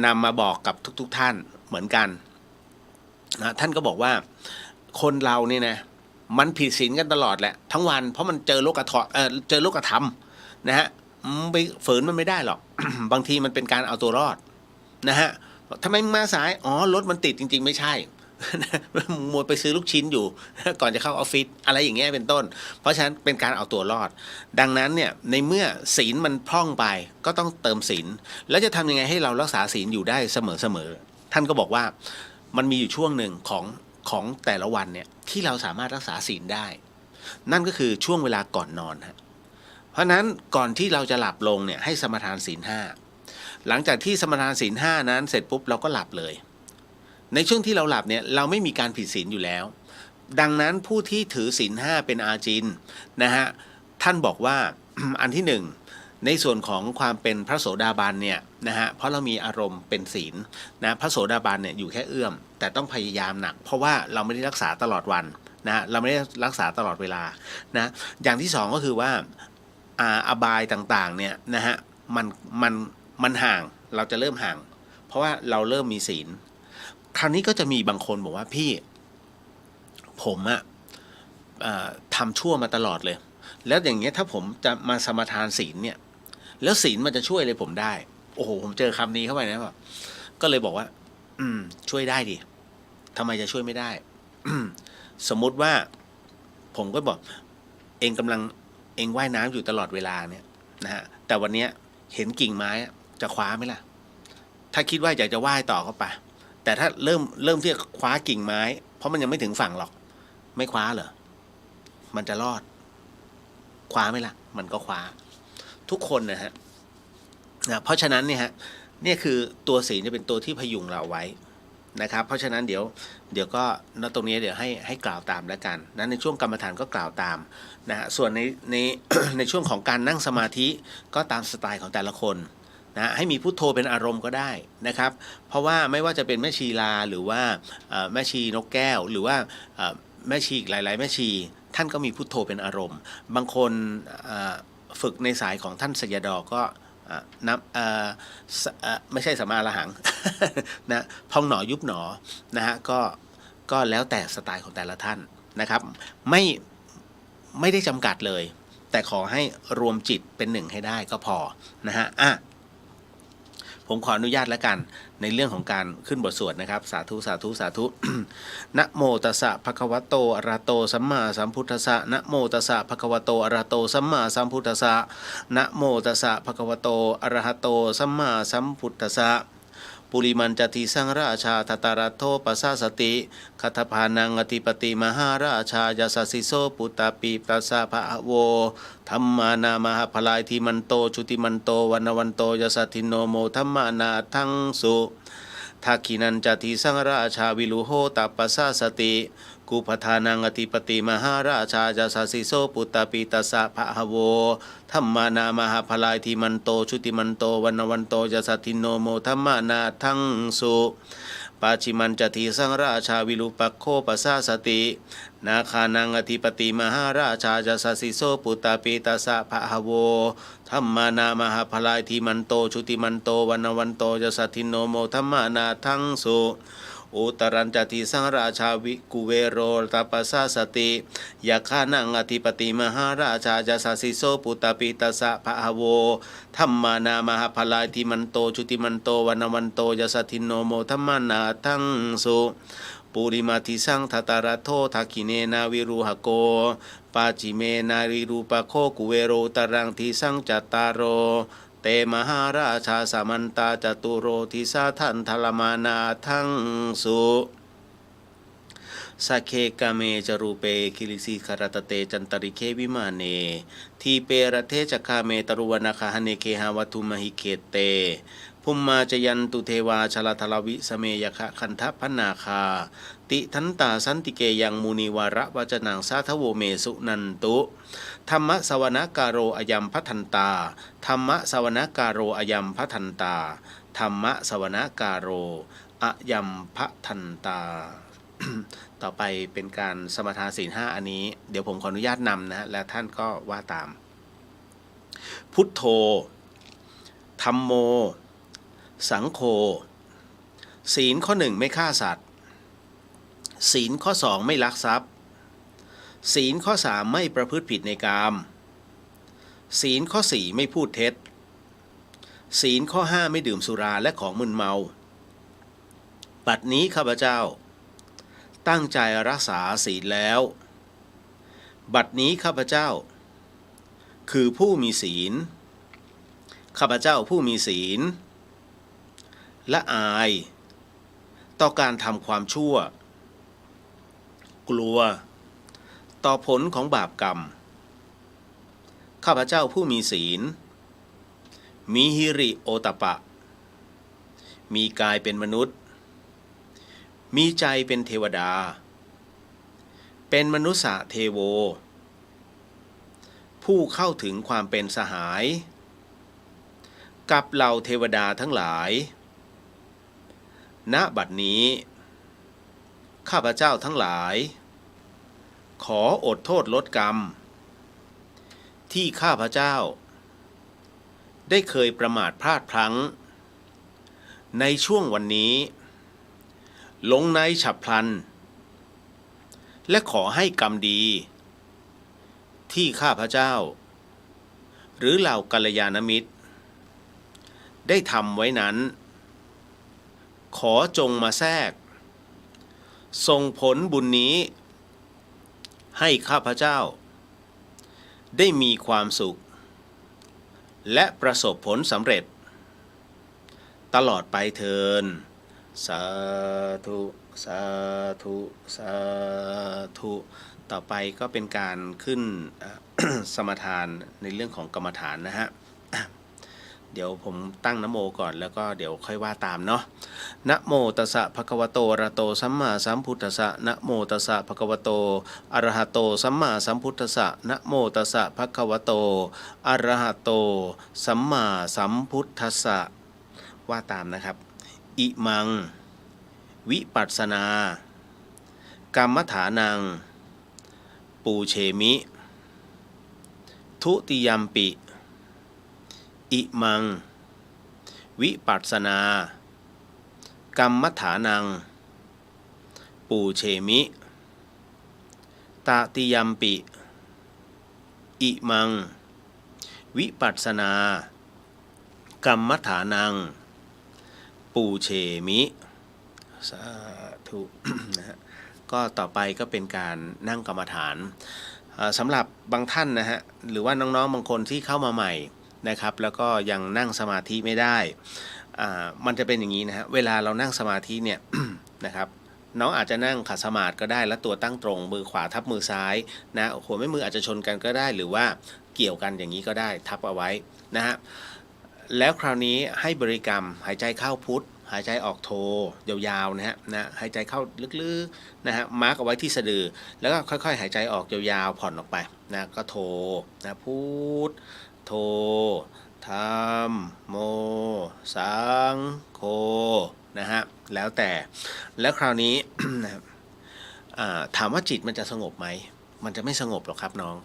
นำมาบอกกับทุกท่านเหมือนกันนะท่านก็บอกว่าคนเราเนี่ยนะมันผิดศีลกันตลอดแหละทั้งวันเพราะมันเจอโลกธรรมนะฮะไปฝืนมันไม่ได้หรอก บางทีมันเป็นการเอาตัวรอดนะฮะทำไมมาสายอ๋อรถมันติดจริงๆไม่ใช่ มัวไปซื้อลูกชิ้นอยู่ ก่อนจะเข้าออฟฟิศอะไรอย่างเงี้ยเป็นต้นเพราะฉะนั้นเป็นการเอาตัวรอดดังนั้นเนี่ยในเมื่อศีลมันพร่องไปก็ต้องเติมศีลแล้วจะทำยังไงให้เรารักษาศีลอยู่ได้เสมอท่านก็บอกว่ามันมีอยู่ช่วงหนึ่งของแต่ละวันเนี่ยที่เราสามารถรักษาศีลได้นั่นก็คือช่วงเวลาก่อนนอนฮะเพราะนั้นก่อนที่เราจะหลับลงเนี่ยให้สมทานศีล 5หลังจากที่สมทานศีล 5นั้นเสร็จปุ๊บเราก็หลับเลยในช่วงที่เราหลับเนี่ยเราไม่มีการผิดศีลอยู่แล้วดังนั้นผู้ที่ถือศีล 5เป็นอาจินนะฮะท่านบอกว่า อันที่หนึ่งในส่วนของความเป็นพระโสดาบันเนี่ยนะฮะเพราะเรามีอารมณ์เป็นศีลนะพระโสดาบันเนี่ยอยู่แค่เอื้อมแต่ต้องพยายามหนักเพราะว่าเราไม่ได้รักษาตลอดวันนะเราไม่ได้รักษาตลอดเวลานะอย่างที่สองก็คือว่าอบายต่างๆเนี่ยนะฮะมันห่างเราจะเริ่มห่างเพราะว่าเราเริ่มมีศีลคราวนี้ก็จะมีบางคนบอกว่าพี่ผมทำชั่วมาตลอดเลยแล้วอย่างเงี้ยถ้าผมจะมาสมทานศีลเนี่ยแล้วศีลมันจะช่วยอะไรผมได้โอ้โหผมเจอคำนี้เข้าไปนะแบบก็เลยบอกว่าช่วยได้ดิทำไมจะช่วยไม่ได้ สมมุติว่าผมก็บอกเองว่ายน้ำอยู่ตลอดเวลาเนี่ยนะฮะแต่วันเนี้ยเห็นกิ่งไม้จะคว้าไหมล่ะถ้าคิดว่าอยากจะว่ายต่อก็ไปแต่ถ้าเริ่มที่จะคว้ากิ่งไม้เพราะมันยังไม่ถึงฝั่งหรอกไม่คว้าเหรอมันจะรอดคว้าไหมล่ะมันก็คว้าทุกคนนะฮะเพราะฉะนั้นเนี่ยฮะนี่คือตัวศีลจะเป็นตัวที่พยุงเราไว้นะครับเพราะฉะนั้นเดี๋ยวก็ตรงนี้เดี๋ยวให้กล่าวตามแล้วกันนะในช่วงกรรมฐานก็กล่าวตามนะฮะส่วนใน ในช่วงของการนั่งสมาธิก็ตามสไตล์ของแต่ละคนนะให้มีพุทโธเป็นอารมณ์ก็ได้นะครับเพราะว่าไม่ว่าจะเป็นแม่ชีลาหรือว่าแม่ชีนกแก้วหรือว่าแม่ชีหลายๆแม่ชีท่านก็มีพุทโธเป็นอารมณ์บางคนฝึกในสายของท่านสยดก็นับไม่ใช่สัมมาอรหัง นะพองหนอยุบหนอนะฮะก็แล้วแต่สไตล์ของแต่ละท่านนะครับไม่ได้จำกัดเลยแต่ขอให้รวมจิตเป็นหนึ่งให้ได้ก็พอนะฮะผมขออนุญาตแล้วกันในเรื่องของการขึ้นบทสวดนะครับสาธุสาธุสาธุ นะโมตัสสะภะคะวะโตอะระหะโตสัมมาสัมพุทธัสสะนะโมตัสสะภะคะวะโตอะระหะโตสัมมาสัมพุทธัสสะนะโมตัสสะภะคะวะโตอะระหะโตสัมมาสัมพุทธัสสะปุริมันจติสังราชาทัตตารัตโธปัสสะสติคัตภานังอธิปติมหาราชายาสสิโสปุตตาปีปัสสะภะโวธัมมานามาหพลายทิมันโตชุติมันโตวันวันโตยสัทธิโนโมธัมมานาทังสุทักขินันจติสังราชาวิลุโหตัปปัสสะสติกุปทานังอธิปติมหาราชายาสสิโสปุตตาปีตัสสะภะโวธัมมานามาหพลายทิมันโตชุติมันโตวันวันโตยสัทธิโนโมธัมมานาทังสุปาชิมันจติสังราชาวิลุปัคโคปัสสะสตินาคานังอธิปติมหาราชายาสสิโสปุตตาปีตัสสะภะโวธัมมานามาหพลายทิมันโตชุติมันโตวันวันโตยสัทธิโนโมธัมมานาทังสุอุตรัญจติสังราชาวิกุเวโรตัปปัสสะสติยาคานังอธิปติมหาราชายาสสิโสปุตตาปีตัสสะภะโวธัมมานามาหพลายทิมันโตชุติมันโตวันวันโตยสัทธิโนโมธัมมานาทังสุปุริมาทิสังทัตตารัตโธทักขิเนนาวิรุหโกปาจิเมนาริรูปโคกุเวโรตรังทิสังจัตตารโรเตมหาราชาสามันตาจตุโรทิสาทันทลมานาทังสุ สักเคกาเมจรูเปคิริสีคารตเตจันตริเควิมาเนทีเปรเทจคาเมตรุวนาคาหเนเคหาวัตุมหิเคเตภุมมาจยันตุเทวาชลทลวิสเมยคะคันทพนาคาติทันตาสันติเกยังมุนีวาระวจนังสาทโวเมสุนันตุธรรมสวนกาโรอยัมพัทันตาธรรมสวนกาโรอยัมพัทันตาธรรมสวนกาโรอยัมพัทันตา ต่อไปเป็นการสมทานศีล 5อันนี้เดี๋ยวผมขออนุญาตนำนะและท่านก็ว่าตามพุทโธธัมโมสังโฆศีลข้อ 1ไม่ฆ่าสัตว์ศีลข้อ 2ไม่ลักทรัพย์ศีลข้อ 3ไม่ประพฤติผิดในกามศีลข้อ 4ไม่พูดเท็จศีลข้อ 5ไม่ดื่มสุราและของมึนเมาบัดนี้ข้าพเจ้าตั้งใจรักษาศีลแล้วบัดนี้ข้าพเจ้าคือผู้มีศีลข้าพเจ้าผู้มีศีลละอายต่อการทำความชั่วกลัวต่อผลของบาปกรรมข้าพเจ้าผู้มีศีลมีหิริโอตปะมีกายเป็นมนุษย์มีใจเป็นเทวดาเป็นมนุษย์เทโวผู้เข้าถึงความเป็นสหายกับเหล่าเทวดาทั้งหลายณบัดนี้ข้าพเจ้าทั้งหลายขออดโทษลดกรรมที่ข้าพเจ้าได้เคยประมาทพลาดพลั้งในช่วงวันนี้ลงในฉับพลันและขอให้กรรมดีที่ข้าพเจ้าหรือเหล่ากัลยาณมิตรได้ทำไว้นั้นขอจงมาแทรกส่งผลบุญนี้ให้ข้าพเจ้าได้มีความสุขและประสบผลสำเร็จตลอดไปเทินสาธุสาธุสาธุต่อไปก็เป็นการขึ้น สมทานในเรื่องของกรรมฐานนะฮะ เดี๋ยวผมตั้งนะโมก่อนแล้วก็เดี๋ยวค่อยว่าตามเนาะนะโมตัสสะภะคะวะโตอะระหะโตสัมมาสัมพุทธัสสะนะโมตัสสะภะคะวะโตอะระหะโตสัมมาสัมพุทธัสสะนะโมตัสสะภะคะวะโตอะระหะโตสัมมาสัมพุทธัสสะว่าตามนะครับอิมังวิปัสสนากรรมฐานังปูเชมิทุติยัมปิอิมังวิปัสสนากรรมฐานังปูเชมิตติยัมปิอิมังวิปัสสนากรรมฐานังปูเชมิสาธุ นะฮะก็ต่อไปก็เป็นการนั่งกรรมฐานสำหรับบางท่านนะฮะหรือว่าน้องๆบางคนที่เข้ามาใหม่นะครับแล้วก็ยังนั่งสมาธิไม่ได้มันจะเป็นอย่างนี้นะฮะเวลาเรานั่งสมาธิเนี่ย นะครับน้องอาจจะนั่งขัดสมาธิก็ได้แล้วตัวตั้งตรงมือขวาทับมือซ้ายนะหัวแม่มืออาจจะชนกันก็ได้หรือว่าเกี่ยวกันอย่างนี้ก็ได้ทับเอาไว้นะฮะแล้วคราวนี้ให้บริกรรมหายใจเข้าพุทธหายใจออกโทยาวๆนะฮะหายใจเข้าลึกๆนะฮะมาร์กเอาไว้ที่สะดือแล้วก็ค่อยๆหายใจออกยาวๆผ่อนออกไปนะก็โทนะพุทธโทธัมโมสังโฆนะฮะแล้วแต่แล้วคราวนี้ นะครับถามว่าจิตมันจะสงบไหมมันจะไม่สงบหรอกครับน้อง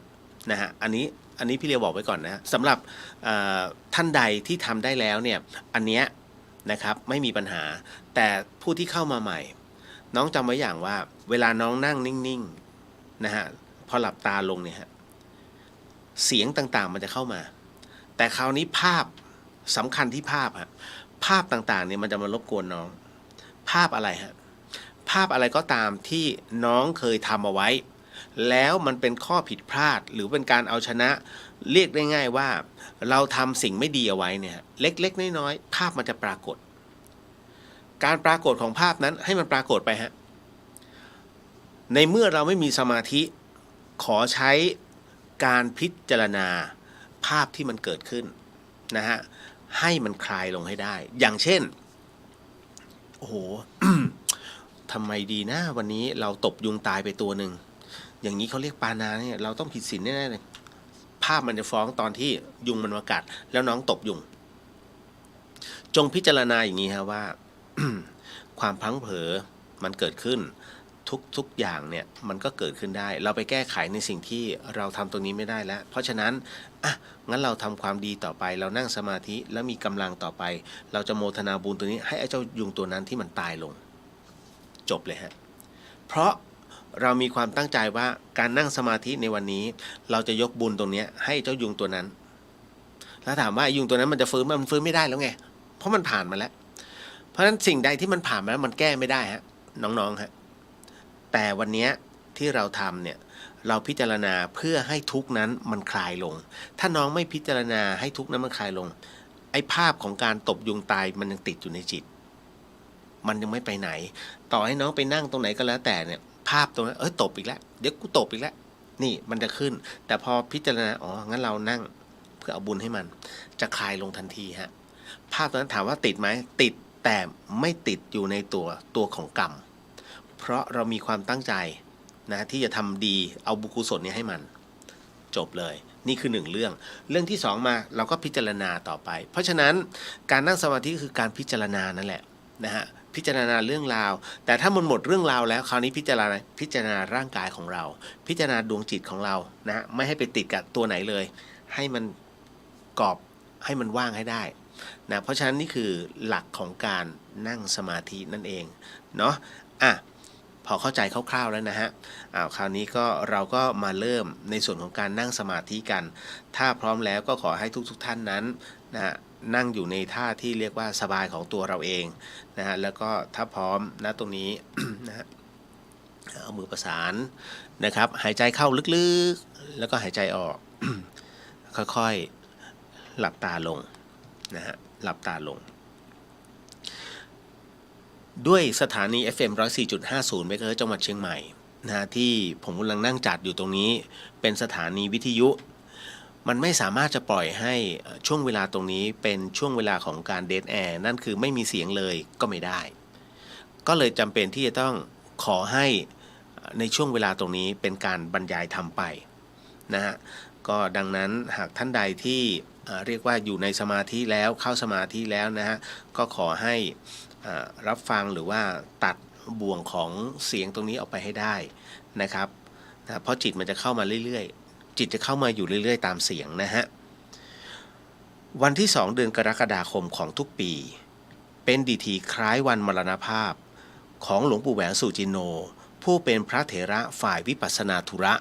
นะฮะอันนี้พี่เลียวบอกไว้ก่อนนะสำหรับท่านใดที่ทำได้แล้วเนี่ยอันเนี้ยนะครับไม่มีปัญหาแต่ผู้ที่เข้ามาใหม่น้องจำไว้อย่างว่าเวลาน้องนั่งนิ่งๆนะฮะพอหลับตาลงเนี่ยฮะเสียงต่างๆมันจะเข้ามาแต่คราวนี้ภาพสำคัญที่ภาพฮะภาพต่างๆเนี่ยมันจะมารบกวนน้องภาพอะไรฮะภาพอะไรก็ตามที่น้องเคยทำเอาไว้แล้วมันเป็นข้อผิดพลาดหรือเป็นการเอาชนะเรียกได้ง่ายว่าเราทำสิ่งไม่ดีเอาไว้เนี่ยเล็กๆน้อยๆภาพมันจะปรากฏการปรากฏของภาพนั้นให้มันปรากฏไปฮะ ในเมื่อเราไม่มีสมาธิขอใช้การพิจารณาภาพที่มันเกิดขึ้นนะฮะให้มันคลายลงให้ได้อย่างเช่นโอ้โห ทำไมดีนะวันนี้เราตบยุงตายไปตัวหนึ่งอย่างนี้เขาเรียกปานาเนี่ยเราต้องผิดศีลแน่ๆเลยภาพมันจะฟ้องตอนที่ยุงมันมากัดแล้วน้องตบยุงจงพิจารณาอย่างนี้ฮะว่า ความพลั้งเผลอมันเกิดขึ้นทุกอย่างเนี่ยมันก็เกิดขึ้นได้เราไปแก้ไขในสิ่งที่เราทำตรงนี้ไม่ได้แล้วเพราะฉะนั้นงั้นเราทำความดีต่อไปเรานั่งสมาธิแล้วมีกำลังต่อไปเราจะโมทนาบุญตัวนี้ให้ไอ้เจ้ายุงตัวนั้นที่มันตายลงจบเลยฮะเพราะเรามีความตั้งใจว่าการนั่งสมาธิในวันนี้เราจะยกบุญตรงนี้ให้เจ้ายุงตัวนั้นแล้วถามว่ายุงตัวนั้นมันจะฟื้นมันฟื้นไม่ได้แล้วไงเพราะมันผ่านมาแล้วเพราะฉะนั้นสิ่งใดที่มันผ่านมาแล้วมันแก้ไม่ได้ฮะน้องๆฮะแต่วันนี้ที่เราทำเนี่ยเราพิจารณาเพื่อให้ทุกข์นั้นมันคลายลงถ้าน้องไม่พิจารณาให้ทุกข์นั้นมันคลายลงไอ้ภาพของการตบยุงตายมันยังติดอยู่ในจิตมันยังไม่ไปไหนต่อให้น้องไปนั่งตรงไหนก็แล้วแต่เนี่ยภาพตรงนั้นตบอีกแล้วเดี๋ยวกูตบอีกแล้วนี่มันจะขึ้นแต่พอพิจารณางั้นเรานั่งเพื่อเอาบุญให้มันจะคลายลงทันทีฮะภาพตรงนั้นถามว่าติดไหมติดแต่ไม่ติดอยู่ในตัวของกรรมเพราะเรามีความตั้งใจนะที่จะทำดีเอาบุญกุศลนี้ให้มันจบเลยนี่คือ1เรื่องที่2มาเราก็พิจารณาต่อไปเพราะฉะนั้นการนั่งสมาธิคือการพิจารณานั่นแหละนะฮะพิจารณาเรื่องราวแต่ถ้ามันหมดเรื่องราวแล้วคราวนี้พิจารณาร่างกายของเราพิจารณาดวงจิตของเรานะไม่ให้ไปติดกับตัวไหนเลยให้มันกรอบให้มันว่างให้ได้นะเพราะฉะนั้นนี่คือหลักของการนั่งสมาธินั่นเองเนาะพอเข้าใจคร่าวๆแล้วนะฮะคราวนี้ก็เราก็มาเริ่มในส่วนของการนั่งสมาธิกันถ้าพร้อมแล้วก็ขอให้ทุกท่านนั้นนะนั่งอยู่ในท่าที่เรียกว่าสบายของตัวเราเองนะฮะแล้วก็ถ้าพร้อมนะตรงนี้ นะฮะเอามือประสานนะครับหายใจเข้าลึกๆแล้วก็หายใจออก ค่อยๆหลับตาลงนะฮะหลับตาลงด้วยสถานี FM 104.50 เมกะเฮิรตซ์จังหวัดเชียงใหม่นะที่ผมกำลังนั่งจัดอยู่ตรงนี้เป็นสถานีวิทยุมันไม่สามารถจะปล่อยให้ช่วงเวลาตรงนี้เป็นช่วงเวลาของการเดดแอร์นั่นคือไม่มีเสียงเลยก็ไม่ได้ก็เลยจำเป็นที่จะต้องขอให้ในช่วงเวลาตรงนี้เป็นการบรรยายธรรมไปนะฮะก็ดังนั้นหากท่านใดที่เรียกว่าอยู่ในสมาธิแล้วเข้าสมาธิแล้วนะฮะก็ขอให้รับฟังหรือว่าตัดบ่วงของเสียงตรงนี้ออกไปให้ได้นะครับเพราะจิตมันจะเข้ามาเรื่อยๆจิตจะเข้ามาอยู่เรื่อยๆตามเสียงนะฮะวันที่2เดือนกรกฎาคมของทุกปีเป็นดิถีคล้ายวันมรณภาพของหลวงปู่แหวนสุจินโนผู้เป็นพระเถระฝ่ายวิปัสสนาธุระ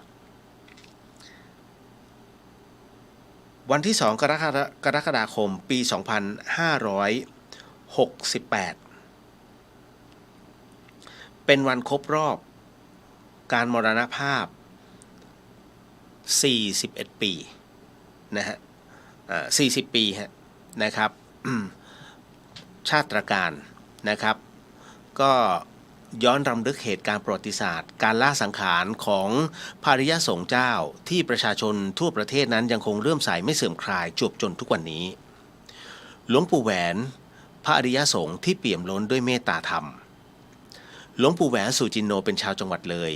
วันที่2กรกฎาคมปี 2568เป็นวันครบรอบการมรณภาพ41ปีนะฮะ40ปีฮะนะครับชาติตระการนะครับก็ย้อนรำลึกเหตุการณ์ประวัติศาสตร์การล่าสังขารของพระอริยสงฆ์เจ้าที่ประชาชนทั่วประเทศนั้นยังคงเลื่อมใสไม่เสื่อมคลายจวบจนทุกวันนี้หลวงปู่แหวนพระอริยสงฆ์ที่เปี่ยมล้นด้วยเมตตาธรรมหลวงปู่แหวนสุจินโนเป็นชาวจังหวัดเลย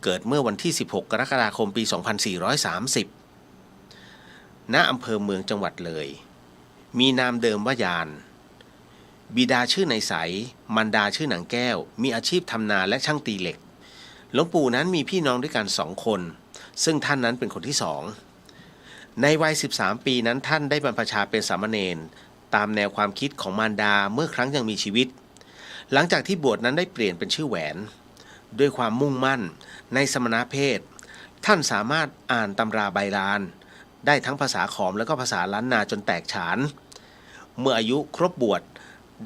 เกิดเมื่อวันที่16กรกฎาคมปี2430ณอำเภอเมืองจังหวัดเลยมีนามเดิมว่ายานบิดาชื่อนายใสมารดาชื่อนางแก้วมีอาชีพทำนาและช่างตีเหล็กหลวงปู่นั้นมีพี่น้องด้วยกัน2 คนซึ่งท่านนั้นเป็นคนที่2ในวัย13ปีนั้นท่านได้บรรพชาเป็นสามเณรตามแนวความคิดของมารดาเมื่อครั้งยังมีชีวิตหลังจากที่บวชนั้นได้เปลี่ยนเป็นชื่อแหวนด้วยความมุ่งมั่นในสมณเพศท่านสามารถอ่านตำราใบลานได้ทั้งภาษาขอมและก็ภาษาล้านนาจนแตกฉานเมื่ออายุครบบวช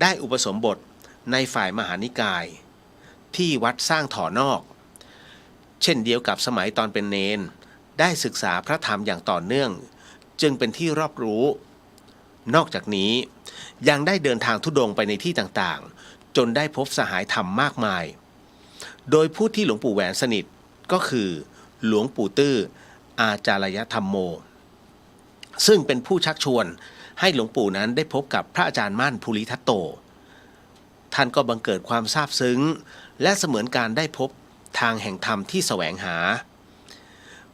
ได้อุปสมบทในฝ่ายมหานิกายที่วัดสร้างถอนอกเช่นเดียวกับสมัยตอนเป็นเณรได้ศึกษาพระธรรมอย่างต่อเนื่องจึงเป็นที่รอบรู้นอกจากนี้ยังได้เดินทางธุดงค์ไปในที่ต่างๆจนได้พบสหายธรรมมากมาย โดยผู้ที่หลวงปู่แหวนสนิทก็คือหลวงปู่ตื้ออาจารยธรรมโมซึ่งเป็นผู้ชักชวนให้หลวงปู่นั้นได้พบกับพระอาจารย์มั่นภูริทัตโตท่านก็บังเกิดความซาบซึ้งและเสมือนการได้พบทางแห่งธรรมที่แสวงหา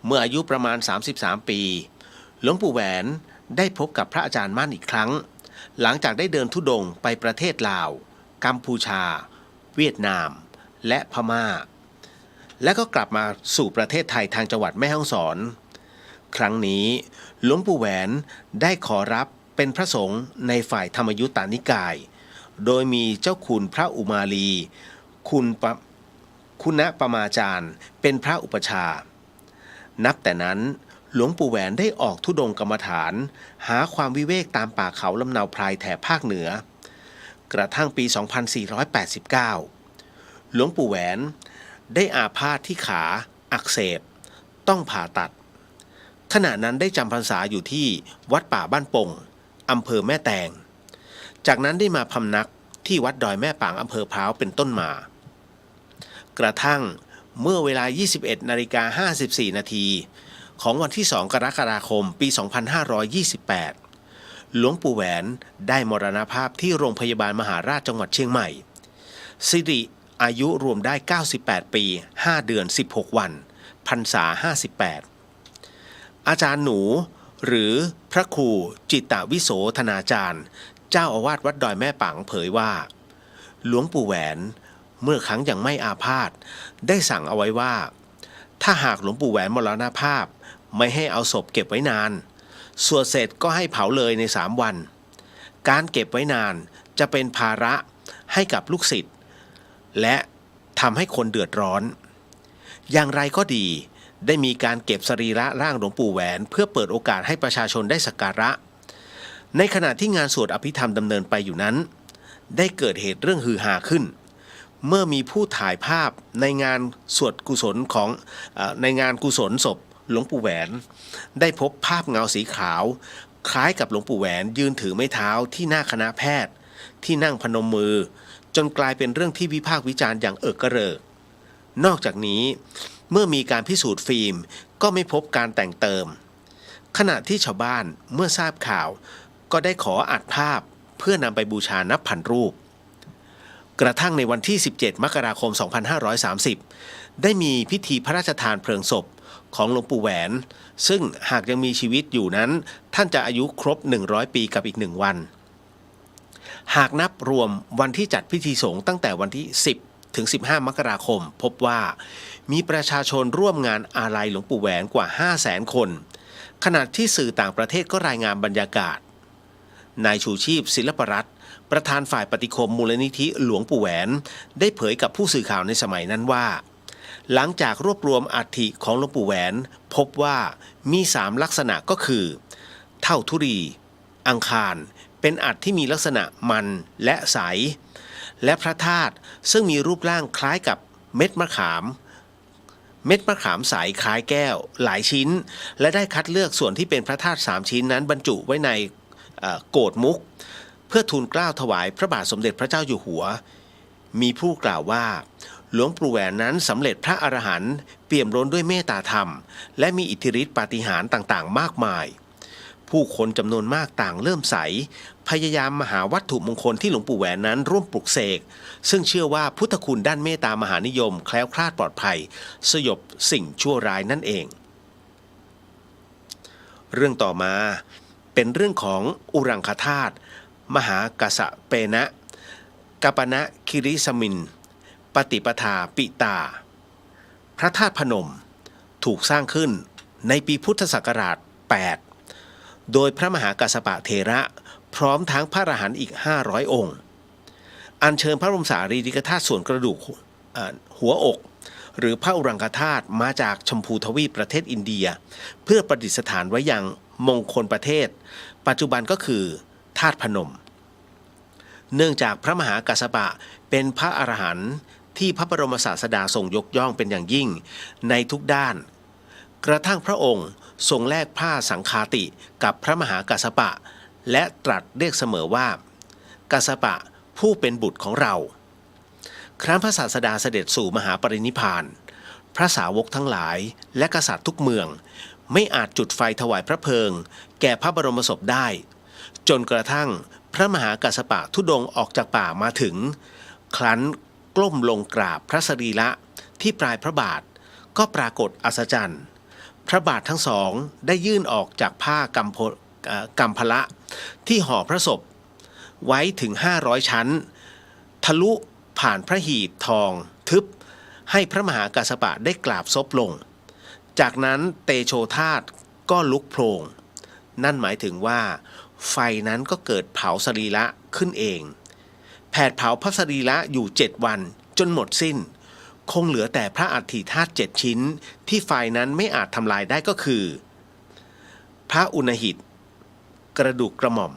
เมื่ออายุประมาณ33ปีหลวงปู่แหวนได้พบกับพระอาจารย์มั่นอีกครั้งหลังจากได้เดินธุดงค์ไปประเทศลาวกัมพูชาเวียดนามและพม่าและก็กลับมาสู่ประเทศไทยทางจังหวัดแม่ฮ่องสอนครั้งนี้หลวงปู่แหวนได้ขอรับเป็นพระสงฆ์ในฝ่ายธรรมยุตตานิกายโดยมีเจ้าคุณพระอุมาลีคุณปมาจารย์เป็นพระอุปชานับแต่นั้นหลวงปู่แหวนได้ออกธุดงค์กรรมฐานหาความวิเวกตามป่าเขาลำเนาไพรแถบภาคเหนือกระทั่งปี 2489 หลวงปู่แหวนได้อาพาธที่ขาอักเสบต้องผ่าตัดขณะนั้นได้จำพรรษาอยู่ที่วัดป่าบ้านปงอำเภอแม่แตงจากนั้นได้มาพำนักที่วัดดอยแม่ปางอำเภอพร้าวเป็นต้นมากระทั่งเมื่อเวลา 21:54 นาทีของวันที่ 2 กรกฎาคม ปี 2528 หลวงปู่แหวนได้มรณภาพที่โรงพยาบาลมหาราชจังหวัดเชียงใหม่สิริอายุรวมได้ 98 ปี 5 เดือน 16 วันพรรษา 58 อาจารย์หนูหรือพระครูจิตตวิโสธนาจารย์เจ้าอาวาสวัดดอยแม่ปังเผยว่าหลวงปู่แหวนเมื่อครั้งยังไม่อาพาธได้สั่งเอาไว้ว่าถ้าหากหลวงปู่แหวนมรณภาพไม่ให้เอาศพเก็บไว้นานสวดเสร็จก็ให้เผาเลยใน3 วันการเก็บไว้นานจะเป็นภาระให้กับลูกศิษย์และทำให้คนเดือดร้อนอย่างไรก็ดีได้มีการเก็บสรีระร่างหลวงปู่แหวนเพื่อเปิดโอกาสให้ประชาชนได้สักการะในขณะที่งานสวดอภิธรรมดำเนินไปอยู่นั้นได้เกิดเหตุเรื่องฮือฮาขึ้นเมื่อมีผู้ถ่ายภาพในงานสวดกุศลของในงานกุศลศพหลวงปู่แหวนได้พบภาพเงาสีขาวคล้ายกับหลวงปู่แหวนยืนถือไม้เท้าที่หน้าคณะแพทย์ที่นั่งพนมมือจนกลายเป็นเรื่องที่วิพากษ์วิจารณ์อย่างเอิกกระเริกนอกจากนี้เมื่อมีการพิสูจน์ฟิล์มก็ไม่พบการแต่งเติมขณะที่ชาวบ้านเมื่อทราบข่าวก็ได้ขออัดภาพเพื่อนำไปบูชานับพันรูปกระทั่งในวันที่ 17 มกราคม 2530 ได้มีพิธีพระราชทานเพลิงศพของหลวงปู่แหวนซึ่งหากยังมีชีวิตอยู่นั้นท่านจะอายุครบ100 ปีกับอีก1 วันหากนับรวมวันที่จัดพิธีสงฆ์ตั้งแต่วันที่ 10 ถึง 15 มกราคมพบว่ามีประชาชนร่วมงานอาลัยหลวงปู่แหวนกว่า 500,000 คนขณะที่สื่อต่างประเทศก็รายงานบรรยากาศนายชูชีพศิลปรัตน์ประธานฝ่ายปฏิคมมูลนิธิหลวงปู่แหวนได้เผยกับผู้สื่อข่าวในสมัยนั้นว่าหลังจากรวบรวมอัฐิของหลวงปู่แหวนพบว่ามี3 ลักษณะก็คือเท่าธุรีอังคารเป็นอัฐที่มีลักษณะมันและใสและพระธาตุซึ่งมีรูปร่างคล้ายกับเม็ดมะขามใสคล้ายแก้วหลายชิ้นและได้คัดเลือกส่วนที่เป็นพระธาตุ3 ชิ้นนั้นบรรจุไว้ในโกฐมุกเพื่อทูลเกล้าถวายพระบาทสมเด็จพระเจ้าอยู่หัวมีผู้กล่าวว่าหลวงปู่แหวนนั้นสำเร็จพระอรหันต์เปี่ยมล้นด้วยเมตตาธรรมและมีอิทธิฤทธิปาฏิหาริย์ต่างๆมากมายผู้คนจำนวนมากต่างเริ่มใสพยายามมาหาวัตถุมงคลที่หลวงปู่แหวนนั้นร่วมปลุกเสกซึ่งเชื่อว่าพุทธคุณด้านเมตตามหานิยมแคล้วคลาดปลอดภัยสยบสิ่งชั่วร้ายนั่นเองเรื่องต่อมาเป็นเรื่องของอุรังคธาตุมหากสเปนะกัปนะคิริสมินปฏิปทาปิตาพระธาตุพนมถูกสร้างขึ้นในปีพุทธศักราช 8โดยพระมหากัสสปะเถระพร้อมทั้งพระอรหันต์อีก500 องค์อัญเชิญพระบรมสารีริกธาตุส่วนกระดูกหัวอกหรือพระอุรังคธาตุมาจากชมพูทวีปประเทศอินเดียเพื่อประดิษฐานไว้ยังมงคลประเทศปัจจุบันก็คือธาตุพนมเนื่องจากพระมหากัสสปะเป็นพระอรหันต์ที่พระบรมศาสดาทรงยกย่องเป็นอย่างยิ่งในทุกด้านกระทั่งพระองค์ทรงแลกผ้าสังฆาติกับพระมหากัสสปะและตรัสเรียกเสมอว่ากัสสปะผู้เป็นบุตรของเรา ครั้นพระศาสดาเสด็จสู่มหาปรินิพพานพระสาวกทั้งหลายและกษัตริย์ทุกเมืองไม่อาจจุดไฟถวายพระเพลิงแก่พระบรมศพได้จนกระทั่งพระมหากัสสปะธุดงค์ออกจากป่ามาถึงครั้นกล้มลงกราบพระสรีระที่ปลายพระบาทก็ปรากฏอัศจรรย์พระบาททั้งสองได้ยื่นออกจากผ้ากำพละที่ห่อพระศพไว้ถึง500 ชั้นทะลุผ่านพระหีบทองทึบให้พระมหากัสสปะได้กราบซบลงจากนั้นเตโชธาตุก็ลุกโพลงนั่นหมายถึงว่าไฟนั้นก็เกิดเผาสรีระขึ้นเองแผดเผาพระสรีระอยู่7 วันจนหมดสิ้นคงเหลือแต่พระอัฐิธาตุ7 ชิ้นที่ไฟนั้นไม่อาจทำลายได้ก็คือพระอุณหิตกระดูกกระหม่อม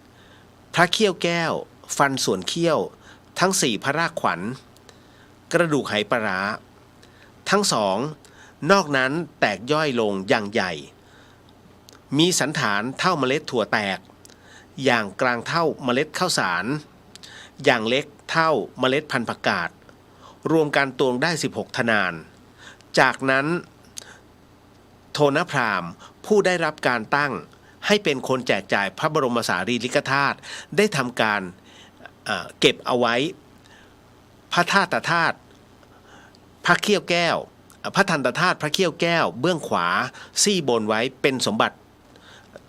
1. พระเขี้ยวแก้วฟันส่วนเขี้ยวทั้ง4พระรากขวัญกระดูกไหปลาร้าทั้งสองนอกนั้นแตกย่อยลงอย่างใหญ่มีสันฐานเท่าเมล็ดถั่วแตกอย่างกลางเท่าเมล็ดข้าวสารอย่างเล็กเท่าเมล็ดพันธุ์ผักกาดรวมกันตวงได้16 ธนานจากนั้นโทนพราหมณ์ผู้ได้รับการตั้งให้เป็นคนแจกจ่ายพระบรมสารีริกธาตุได้ทำการเก็บเอาไว้พระธาตุธาตุพระเขี้ยวแก้วพระทันตธาตุพระเขี้ยวแก้วเบื้องขวาซี่บนไว้เป็นสมบัติ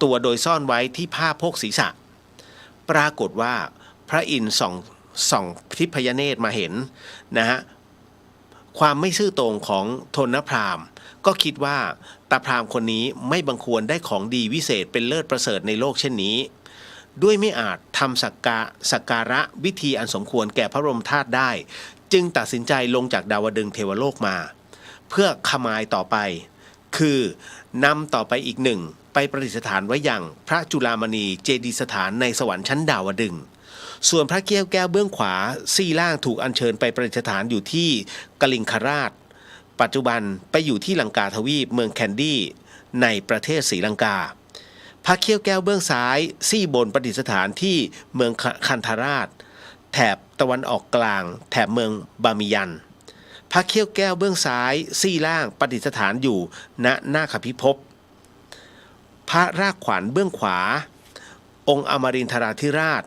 ตัวโดยซ่อนไว้ที่ผ้าโพกศีรษะปรากฏว่าพระอินทร์ส่องทิพยเนตรมาเห็นนะฮะความไม่ซื่อตรงของโทนพราหมณ์ก็คิดว่าตาพราหมณ์คนนี้ไม่บังควรได้ของดีวิเศษเป็นเลิศประเสริฐในโลกเช่นนี้ด้วยไม่อาจทำสักการะวิธีอันสมควรแก่พระบรมธาตุได้จึงตัดสินใจลงจากดาวดึงส์เทวโลกมาเพื่อขมายต่อไปคือนำต่อไปอีกหนึ่งไปประดิษฐานไว้อย่างพระจุฬามณีเจดีย์สถานในสวรรค์ชั้นดาวดึงส์ส่วนพระเกี้ยวแก้วเบื้องขวาซี่ล่างถูกอัญเชิญไปประดิษฐานอยู่ที่กลิงคราชปัจจุบันไปอยู่ที่ลังกาทวีปเมืองแคนดี้ในประเทศศรีลังกาพระเขี้ยวแก้วเบื้องซ้ายซี่บนประดิษฐานที่เมืองคันธาราชแถบตะวันออกกลางแถบเมืองบามิยันพระเขี้ยวแก้วเบื้องซ้ายซี่ล่างประดิษฐานอยู่ณนาคพิภพพระรากขวัญเบื้องขวาองค์อมรินทราธิราช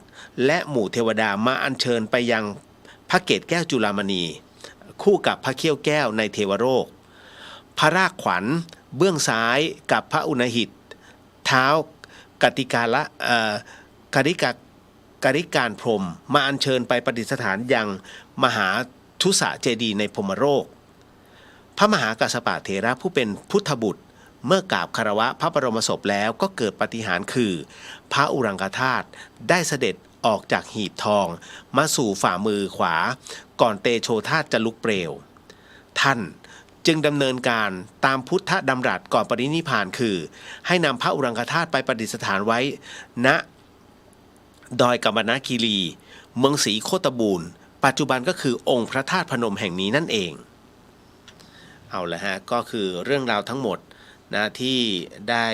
และหมู่เทวดามาอัญเชิญไปยังพระเกศแก้วจุฬามณีคู่กับพระเขี้ยวแก้วในเทวโลกพระรากขวัญเบื้องซ้ายกับพระอุณหิตเท้ากติกาละการิการพรหมมาอัญเชิญไปประดิษฐานยังมหาทุสะเจดีย์ในพรหมโลกพระมหากัสสปะเถระผู้เป็นพุทธบุตรเมื่อกราบคารวะพระบรมศพแล้วก็เกิดปาฏิหาริย์คือพระอุรังคธาตุได้เสด็จออกจากหีบทองมาสู่ฝ่ามือขวาก่อนเตโชธาตุจะลุกเปลวท่านจึงดำเนินการตามพุทธดำรัสก่อนปรินิพพานคือให้นำพระอุรังคธาตุไปประดิษฐานไว้ณดอยกัมปนาคีรีเมืองศรีโคตบูรณ์ปัจจุบันก็คือองค์พระธาตุพนมแห่งนี้นั่นเองเอาละฮะก็คือเรื่องราวทั้งหมดนะที่ได้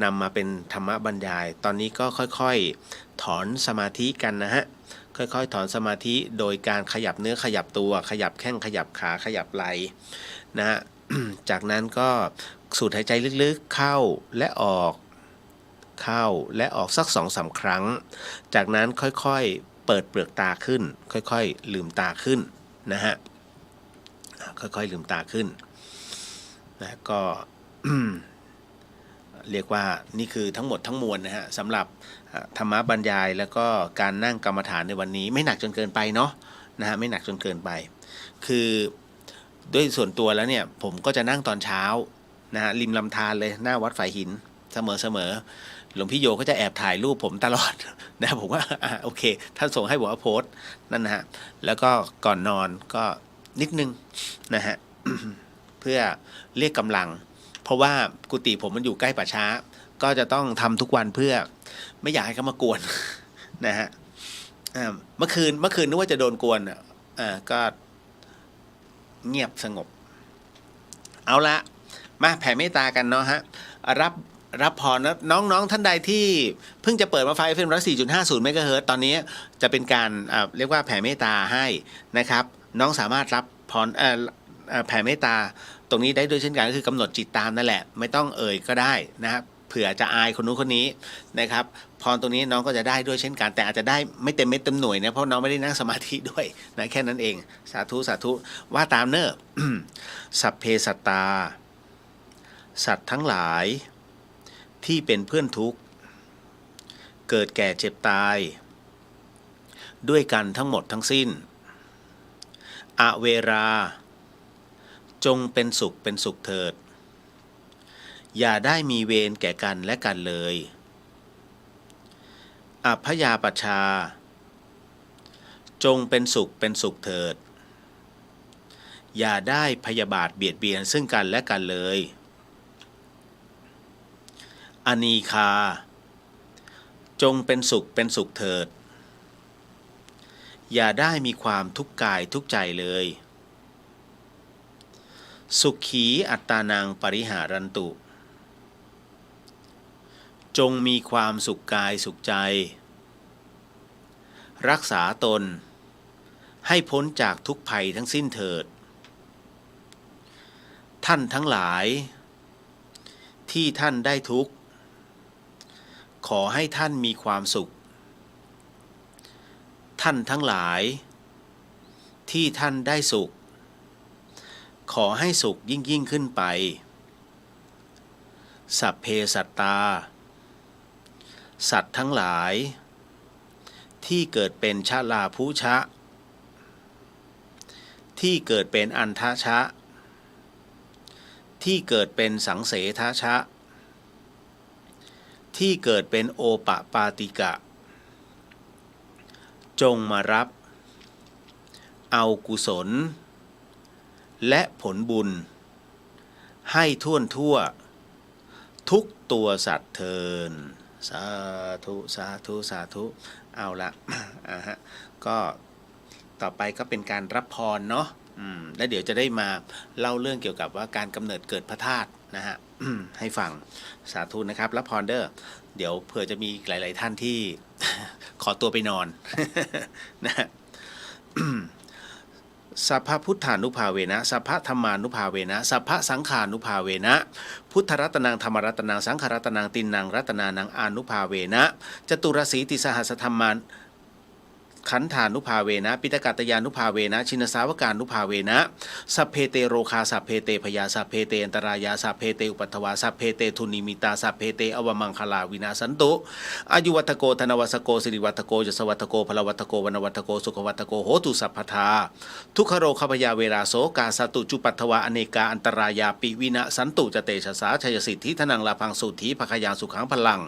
นำมาเป็นธรรมบรรยายตอนนี้ก็ค่อยๆถอนสมาธิกันนะฮะค่อยๆถอนสมาธิโดยการขยับเนื้อขยับตัวขยับแข้งขยับขาขยับไหล่นะฮะ จากนั้นก็สูดหายใจลึกๆเข้าและออกสัก 2-3 ครั้งจากนั้นค่อยๆเปิดเปลือกตาขึ้นค่อยๆลืมตาขึ้นนะฮะค่อยๆลืมตาขึ้นนะก็ เรียกว่านี่คือทั้งหมดทั้งมวลนะฮะสำหรับธรรมบรรยายแล้วก็การนั่งกรรมฐานในวันนี้ไม่หนักจนเกินไปเนาะนะฮะไม่หนักจนเกินไปคือด้วยส่วนตัวแล้วเนี่ยผมก็จะนั่งตอนเช้านะฮะริมลำธารเลยหน้าวัดฝายหินเสมอหลวงพี่โยก็จะแอบถ่ายรูปผมตลอดนะผมว่าโอเคท่านส่งให้ผมว่าโพสต์นั่นนะฮะแล้วก็ก่อนนอนก็นิดนึงนะฮะ เพื่อเรียกกำลังเพราะว่ากุฏิผมมันอยู่ใกล้ป่าช้าก็จะต้องทำทุกวันเพื่อไม่อยากให้เขามากวนนะฮะเมื่อคืนนึกว่าจะโดนกวนก็เงียบสงบเอาละมาแผ่เมตตากันเนาะฮะรับ รับพรนะน้องๆท่านใดที่เพิ่งจะเปิดมาไฟ FM 104.50 เมกะเฮิรตซ์ตอนนี้จะเป็นการเรียกว่าแผ่เมตตาให้นะครับน้องสามารถรับพรแผ่เมตตาตรงนี้ได้ด้วยเช่นกันก็คือกำหนดจิตตามนั่นแหละไม่ต้องเอ่ยก็ได้นะครับเผื่อจะอายคนนู้นคนนี้นะครับพรตรงนี้น้องก็จะได้ด้วยเช่นกันแต่อาจจะได้ไม่เต็มเม็ดเต็มหน่วยนะเพราะน้องไม่ได้นั่งสมาธิด้วยนะแค่นั้นเองสาธุสาธุว่าตามเนอะ สัพเพสัตตาสัตว์ทั้งหลายที่เป็นเพื่อนทุกข์เกิดแก่เจ็บตายด้วยกันทั้งหมดทั้งสิ้นอเวราจงเป็นสุขเป็นสุขเถิดอย่าได้มีเวรแก่กันและกันเลยอัพยาปชาจงเป็นสุขเป็นสุขเถิดอย่าได้พยาบาทเบียดเบียนซึ่งกันและกันเลยอนีคาจงเป็นสุขเป็นสุขเถิดอย่าได้มีความทุกข์กายทุกข์ใจเลยสุขีอัตตานังปริหารันตุจงมีความสุขกายสุขใจรักษาตนให้พ้นจากทุกภัยทั้งสิ้นเถิดท่านทั้งหลายที่ท่านได้ทุกข์ขอให้ท่านมีความสุขท่านทั้งหลายที่ท่านได้สุขขอให้สุขยิ่งขึ้นไปสัพเพสัตตาสัตว์ทั้งหลายที่เกิดเป็นชะลาภูชะที่เกิดเป็นอันทชะที่เกิดเป็นสังเสทชะที่เกิดเป็นโอปปาติกะจงมารับเอากุศลและผลบุญให้ทั่วทุกตัวสัตว์เทินสาธุสาธุสาธุเอาละก็ต่อไปก็เป็นการรับพรเนาะแล้วเดี๋ยวจะได้มาเล่าเรื่องเกี่ยวกับว่าการกำเนิดเกิดพระธาตุนะฮะ ให้ฟังสาธุนะครับรับพรเด้อเดี๋ยวเผื่อจะมีหลายๆท่านที่ ขอตัวไปนอน นะฮะ สัพพพุทธานุภาเวนะสัพพธรรมานุภาเวนะสัพพสังขานุภาเวนะพุทธรัตนังธรรมรัตนังสังขรัตนังตินนังรัตนานังอานุภาเวนะจตุรสีติสหัสธรรมานขันธานุภาเวนะปิตกัตยานุภาเวนะชินสาวกานุภาเวนะสัพเพเตโรคาสัพเพเตพยาสัพเพเตอันตรายาสัพเพเตอุปัฏฐวาสัพเพเตทุนิมิตาสัพเพเตอวมังคลาวินาสันตุอายุวัตโกธนวัสโกสิริวัตโกยศวัตโกพลวัตโกวนวัตโกสุขวัตโกโหตุสัพพทาทุกขโรคพยาเวราโสกาสตุจุปัฏฐวาอเนกาอันตรายาปิวินะสันตุจเตชะสาชัยสิทธิธนังลาพังสุทธิภคยังสุขังพลัง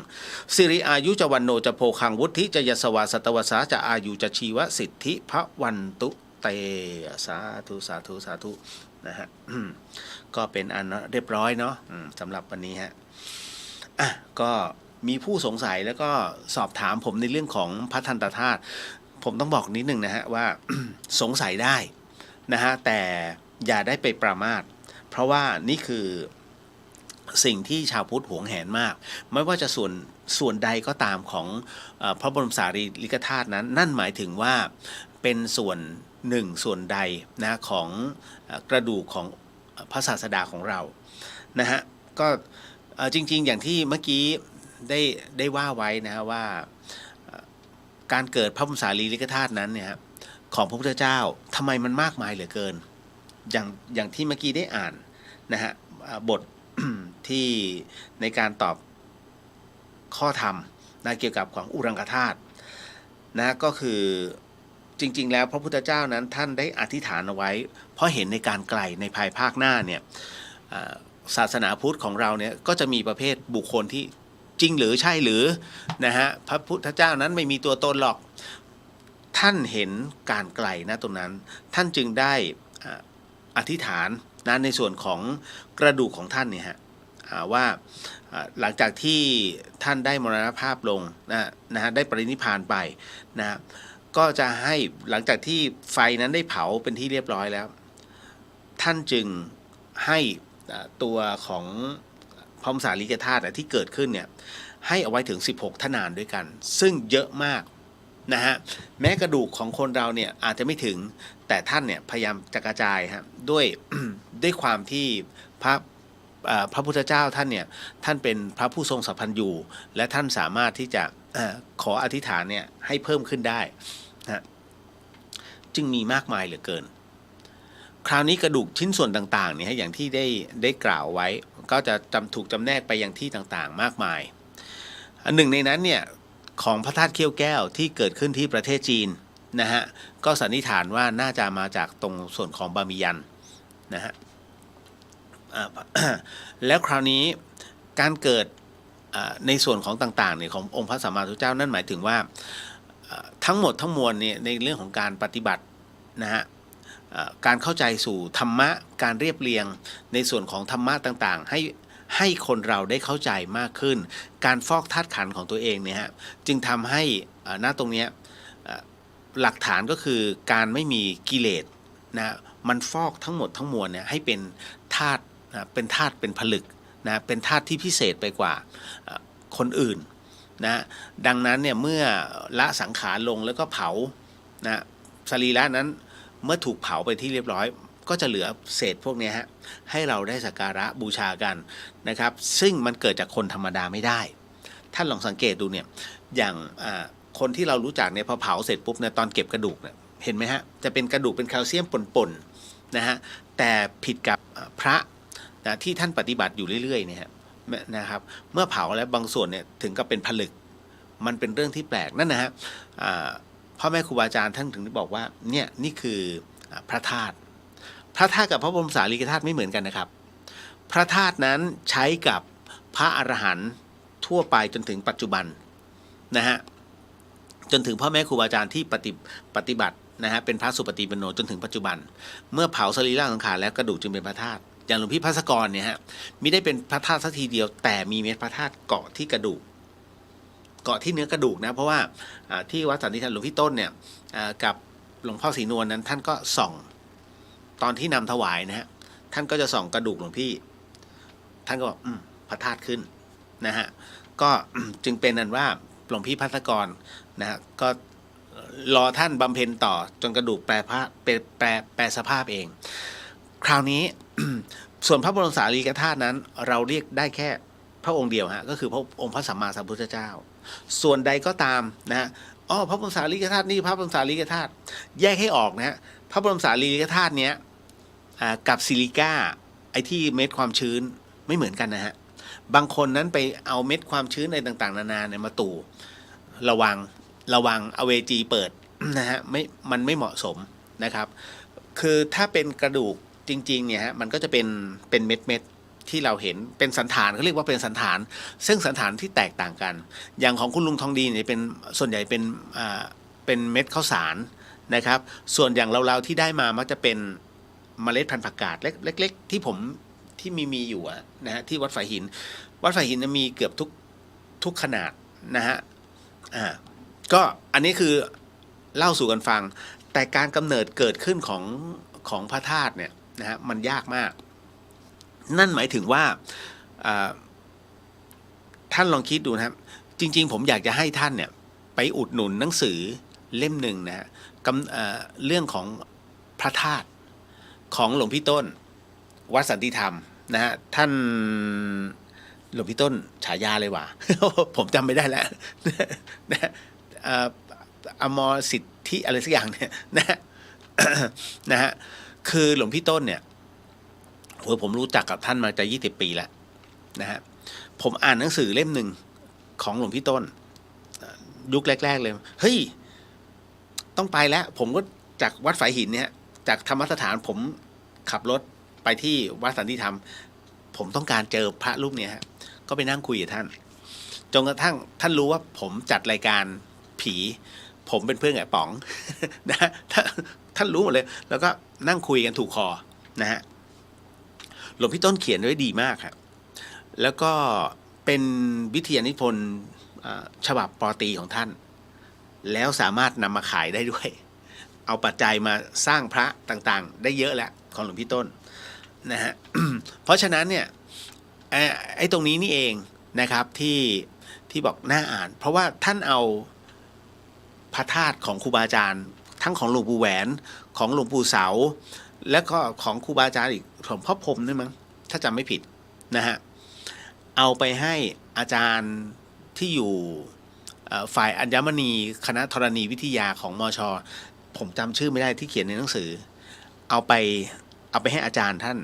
สิริอายุจวันโนจะโพคังวุฒิจะยสวาสตวสาจะอายุจะชีวสิทธิพระวันตุเตสาธุสาธุสาธุนะฮะ ก็เป็นอันเรียบร้อยเนาะสำหรับวันนี้ฮะก็มีผู้สงสัยแล้วก็สอบถามผมในเรื่องของพระทันตธาตุผมต้องบอกนิดนึงนะฮะว่า สงสัยได้นะฮะแต่อย่าได้ไปประมาทเพราะว่านี่คือสิ่งที่ชาวพุทธหวงแหนมากไม่ว่าจะส่วนใดก็ตามของพระบรมสารีริกธาตุนั้นนั่นหมายถึงว่าเป็นส่วนหนึ่งส่วนใดนะของกระดูกของพระศาสดาของเรานะฮะก็จริงๆอย่างที่เมื่อกี้ได้ว่าไว้นะว่าการเกิดพระบรมสารีริกธาตุนั้นเนี่ยของพระพุทธเจ้าทำไมมันมากมายเหลือเกินอย่างที่เมื่อกี้ได้อ่านนะฮะบท ที่ในการตอบข้อธรรมนะเกี่ยวกับของอุรังคธาตุนะก็คือจริงๆแล้วพระพุทธเจ้านั้นท่านได้อธิษฐานเอาไว้เพราะเห็นในการไกลในภายภาคหน้าเนี่ยศาสนาพุทธของเราเนี่ยก็จะมีประเภทบุคคลที่จริงหรือใช่หรือนะฮะพระพุทธเจ้านั้นไม่มีตัวตนหรอกท่านเห็นการไกลนะตรงนั้นท่านจึงได้อธิษฐานนะในส่วนของกระดูกของท่านเนี่ยฮะว่าหลังจากที่ท่านได้มรณภาพลงนะฮะได้ปรินิพพานไปนะก็จะให้หลังจากที่ไฟนั้นได้เผาเป็นที่เรียบร้อยแล้วท่านจึงให้ตัวของ พระบรมสารีริกธาตุที่เกิดขึ้นเนี่ยให้เอาไว้ถึง16ทนานด้วยกันซึ่งเยอะมากนะฮะแม้กระดูกของคนเราเนี่ยอาจจะไม่ถึงแต่ท่านเนี่ยพยายามจะกระจายฮะด้วย ด้วยความที่พระพุทธเจ้าท่านเนี่ยท่านเป็นพระผู้ทรงสัพพัญญูและท่านสามารถที่จะขออธิษฐานเนี่ยให้เพิ่มขึ้นได้นะจึงมีมากมายเหลือเกินคราวนี้กระดูกชิ้นส่วนต่างๆเนี่ยอย่างที่ได้กล่าวไว้ก็จะถูกจำแนกไปยังที่ต่างๆมากมายอันหนึ่งในนั้นเนี่ยของพระธาตุเขี้ยวแก้วที่เกิดขึ้นที่ประเทศจีนนะฮะก็สันนิษฐานว่าน่าจะมาจากตรงส่วนของบามิยันนะฮะแล้วคราวนี้การเกิดในส่วนของต่างๆเนี่ยขององค์พระสัมมาสัมพุทธเจ้านั่นหมายถึงว่าทั้งหมดทั้งมวลเนี่ยในเรื่องของการปฏิบัตินะฮะการเข้าใจสู่ธรรมะการเรียบเรียงในส่วนของธรรมะต่างๆให้คนเราได้เข้าใจมากขึ้นการฟอกธาตุขันธ์ของตัวเองเนี่ยฮะจึงทำให้ณตรงนี้หลักฐานก็คือการไม่มีกิเลสนะมันฟอกทั้งหมดทั้งมวลเนี่ยให้เป็นธาตุเป็นผลึกนะเป็นธาตุที่พิเศษไปกว่าคนอื่นนะดังนั้นเนี่ยเมื่อละสังขารลงแล้วก็เผานะสรีระนั้นเมื่อถูกเผาไปที่เรียบร้อยก็จะเหลือเศษพวกนี้ฮะให้เราได้สักการะบูชากันนะครับซึ่งมันเกิดจากคนธรรมดาไม่ได้ท่านลองสังเกตดูเนี่ยอย่างคนที่เรารู้จักเนี่ยพอเผาเสร็จปุ๊บเนี่ยตอนเก็บกระดูกเนี่ยเห็นไหมฮะจะเป็นกระดูกเป็นแคลเซียมป่นๆนะฮะแต่ผิดกับพระนะที่ท่านปฏิบัติอยู่เรื่อยๆเนี่ยนะครับเมื่อเผาแล้วบางส่วนเนี่ยถึงกับเป็นผลึกมันเป็นเรื่องที่แปลกนั่นนะฮะพ่อแม่ครูบาอาจารย์ท่านถึงได้บอกว่าเนี่ยนี่คือพระธาตุกับพระบรมสารีริกธาตุไม่เหมือนกันนะครับพระธาตุนั้นใช้กับพระอรหันต์ทั่วไปจนถึงปัจจุบันนะฮะจนถึงพ่อแม่ครูบาอาจารย์ที่ปฏิบัตินะฮะเป็นพระสุปฏิปันโนจนถึงปัจจุบันเมื่อเผาสรีระสังขารแล้วกระดูกจึงเป็นพระธาตุอย่างหลวงพี่ภัสกรเนี่ยฮะมิได้เป็นพระธาตุสักทีเดียวแต่มีเม็ดพระธาตุเกาะที่กระดูกเกาะที่เนื้อกระดูกนะเพราะว่าที่วัดสันติธรรมหลวงพี่ต้นเนี่ยกับหลวงพ่อศรีนวลนั้นท่านก็ส่องตอนที่นำถวายนะฮะท่านก็จะส่องกระดูกหลวงพี่ท่านก็บอกพระธาตุขึ้นนะฮะก็จึงเป็นนั้นว่าหลวงพี่ภัสกรนะฮะก็รอท่านบำเพ็ญต่อจนกระดูกแปรสภาพเองคราวนี้ ส่วนพระบรมสารีริกธาตุนั้นเราเรียกได้แค่พระองค์เดียวฮะก็คือพระองค์พระสัมมาสัมพุทธเจ้าส่วนใดก็ตามนะฮะพระบรมสารีริกธาตุนี่พระบรมสารีริกธาตุแยกให้ออกนะฮะพระบรมสารีริกธาตุเนี้ยกับซิลิก้าไอ้ที่เม็ดความชื้นไม่เหมือนกันนะฮะบางคนนั้นไปเอาเม็ดความชื้นอะไรต่างๆนานาเนี่ยมาตู่ระวังอเวจีเปิด นะฮะมันไม่เหมาะสมนะครับคือถ้าเป็นกระดูกจริงๆเนี่ยฮะมันก็จะเป็นเม็ดที่เราเห็นเป็นสันฐานเขาเรียกว่าเป็นสันฐานซึ่งสันฐานที่แตกต่างกันอย่างของคุณลุงทองดีเนี่ยเป็นส่วนใหญ่เป็นเม็ดข้าวสารนะครับส่วนอย่างเราที่ได้มามักจะเป็นเมล็ดพันธุ์ผักกาดเล็กๆที่มีอยู่นะฮะที่วัดฝายหินมีเกือบทุกขนาดนะฮะก็อันนี้คือเล่าสู่กันฟังแต่การกำเนิดเกิดขึ้นของพระธาตุเนี่ยนะฮะมันยากมากนั่นหมายถึงว่าท่านลองคิดดูนะครับจริงๆผมอยากจะให้ท่านเนี่ยไปอุดหนุนหนังสือเล่มหนึ่งนะฮะเรื่องของพระธาตุของหลวงพี่ต้นวัดสันติธรรมนะฮะท่านหลวงพี่ต้นฉายาเลยว่ะ ผมจำไม่ได้แล้ว นะอมรสิทธิอะไรสักอย่างเนี่ยนะ นะฮะคือหลวงพี่ต้นเนี่ยผมรู้จักกับท่านมาจะ20 ปีแล้วนะฮะผมอ่านหนังสือเล่มหนึ่งของหลวงพี่ต้นยุคแรกๆเลยเฮ้ยต้องไปแล้วผมก็จากวัดฝายหินเนี่ยจากธรรมสถานผมขับรถไปที่วัดสันติธรรมผมต้องการเจอพระรูปเนี่ยฮะก็ไปนั่งคุยกับท่านจนกระทั่งท่านรู้ว่าผมจัดรายการผีผมเป็นเพื่อนกับป๋อง นะท่านรู้หมดเลยแล้วก็นั่งคุยกันถูกคอนะฮะหลวงพี่ต้นเขียนไว้ดีมากครับแล้วก็เป็นวิทยานิพนธ์ฉบับป.ตรีของท่านแล้วสามารถนำมาขายได้ด้วยเอาปัจจัยมาสร้างพระต่างๆได้เยอะแล้วของหลวงพี่ต้นนะฮะ เพราะฉะนั้นเนี่ย ไอ้ตรงนี้นี่เองนะครับที่บอกน่าอ่าน เพราะว่าท่านเอาพระธาตุของครูบาอาจารย์ทั้งของหลวงปู่แหวนของหลวงปู่เสาและก็ของครูบาอาจารย์อีกของพ่อพรหมด้วยมั้งถ้าจำไม่ผิดนะฮะเอาไปให้อาจารย์ที่อยู่ฝ่ายอัญมณีคณะธรณีวิทยาของมช.ผมจำชื่อไม่ได้ที่เขียนในหนังสือเอาไปให้อาจารย์ท่าน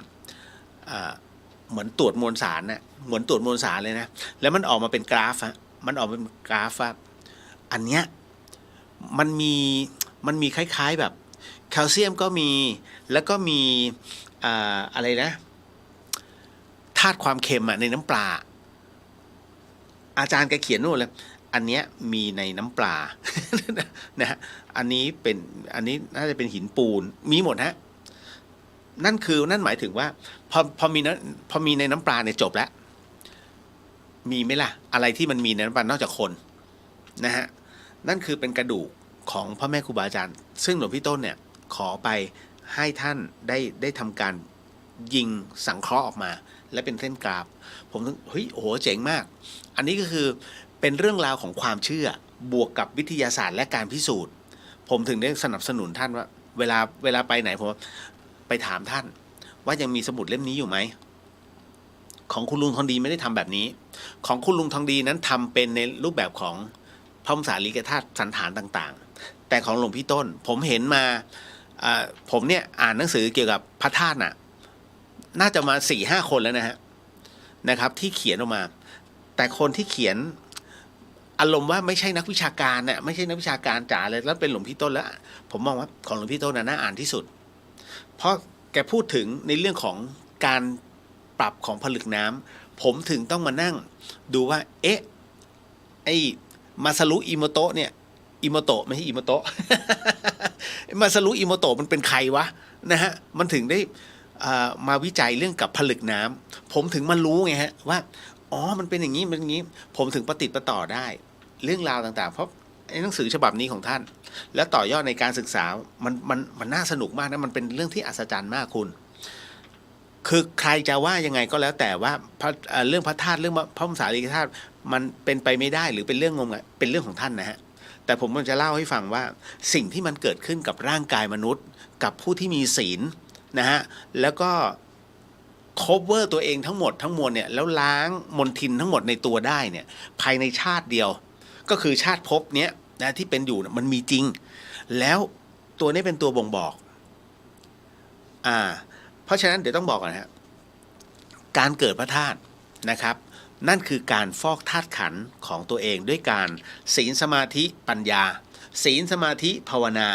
เหมือนตรวจมวลสารน่ะเหมือนตรวจมวลสารเลยนะแล้วมันออกมาเป็นกราฟมันออกเป็นกราฟว่าอันเนี้ยมันมีคล้ายๆแบบแคลเซียมก็มีแล้วก็มีอะไรนะธาตุความเค็มในน้ำปลาอาจารย์แกเขียนนู่นเลยอันเนี้ยมีในน้ำปลา นะฮะอันนี้น่าจะเป็นหินปูนมีหมดฮะนั่นหมายถึงว่าพอมีในน้ำปลาเนี่ยจบแล้วมีไหมล่ะอะไรที่มันมีในน้ำปลานอกจากคนนะฮะนั่นคือเป็นกระดูกของพ่อแม่ครูบาอาจารย์ซึ่งหลวงพี่ต้นเนี่ยขอไปให้ท่านได้ทำการยิงสังเคราะห์ออกมาและเป็นเส้นกราฟผมถึงเฮ้ยโอ้โหเจ๋งมากอันนี้ก็คือเป็นเรื่องราวของความเชื่อบวกกับวิทยาศาสตร์และการพิสูจน์ผมถึงได้สนับสนุนท่านว่าเวลาไปไหนผมไปถามท่านว่ายังมีสมุดเล่มนี้อยู่ไหมของคุณลุงทองดีไม่ได้ทำแบบนี้ของคุณลุงทองดีนั้นทำเป็นในรูปแบบของพระบรมสารีริกธาตุสันฐานต่างๆแต่ของหลวงพี่ต้นผมเห็นมาผมเนี่ยอ่านหนังสือเกี่ยวกับพระธาตุน่าจะมา 4-5 คนแล้วนะครับที่เขียนออกมาแต่คนที่เขียนอารมณ์ว่าไม่ใช่นักวิชาการไม่ใช่นักวิชาการจ๋าเลยแล้วเป็นหลวงพี่ต้นแล้วผมมองว่าของหลวงพี่ต้นน่าอ่านที่สุดเพราะแกพูดถึงในเรื่องของการปรับของผลึกน้ำผมถึงต้องมานั่งดูว่าไอ้มาซารุอิโมโตะเนี่ยอิโมโตะไม่ใช่อิโมโตะ มาซารุอิโมโตะมันเป็นใครวะนะฮะมันถึงได้มาวิจัยเรื่องกับผลึกน้ำผมถึงมารู้ไงฮะว่าอ๋อมันเป็นอย่างนี้มันอย่างนี้ผมถึงประติดประต่อได้เรื่องราวต่างๆเพราะไอ้หนังสือฉบับนี้ของท่านแล้วต่อยอดในการศึกษามันน่าสนุกมากนะมันเป็นเรื่องที่อัศจรรย์มากคุณคือใครจะว่ายังไงก็แล้วแต่ว่าเรื่องพระธาตุเรื่องพระบรมสารีริกธาตุมันเป็นไปไม่ได้หรือเป็นเรื่องงมงายเป็นเรื่องของท่านนะฮะแต่ผมจะเล่าให้ฟังว่าสิ่งที่มันเกิดขึ้นกับร่างกายมนุษย์กับผู้ที่มีศีลนะฮะแล้วก็cover ตัวเองทั้งหมดทั้งมวลเนี่ยแล้วล้างมลทินทั้งหมดในตัวได้เนี่ยภายในชาติเดียวก็คือชาติภพเนี้ยนะที่เป็นอยู่มันมีจริงแล้วตัวนี้เป็นตัวบ่งบอกเพราะฉะนั้นเดี๋ยวต้องบอกก่อนนะฮะการเกิดพระธาตุนะครับนั่นคือการฟอกธาตุขันธ์ของตัวเองด้วยการศีลสมาธิปัญญาศีลสมาธิภาวนา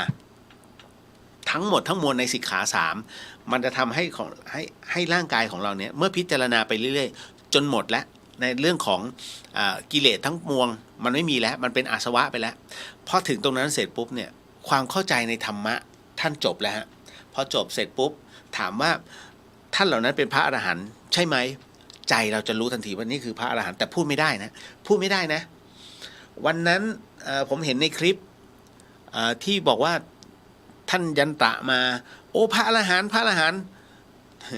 ทั้งหมดทั้งมวลในสิกขา3มันจะทำให้ร่างกายของเราเนี่ยเมื่อพิจารณาไปเรื่อยๆจนหมดแล้วในเรื่องของกิเลสทั้งมวลมันไม่มีแล้วมันเป็นอาสวะไปแล้วพอถึงตรงนั้นเสร็จปุ๊บเนี่ยความเข้าใจในธรรมะท่านจบแล้วฮะพอจบเสร็จปุ๊บถามว่าท่านเหล่านั้นเป็นพระอรหันต์ใช่ไหมใจเราจะรู้ทันทีว่านี่คือพระอรหันต์แต่พูดไม่ได้นะวันนั้นผมเห็นในคลิปที่บอกว่าท่านยันตะมาโอ้พระอรหันต์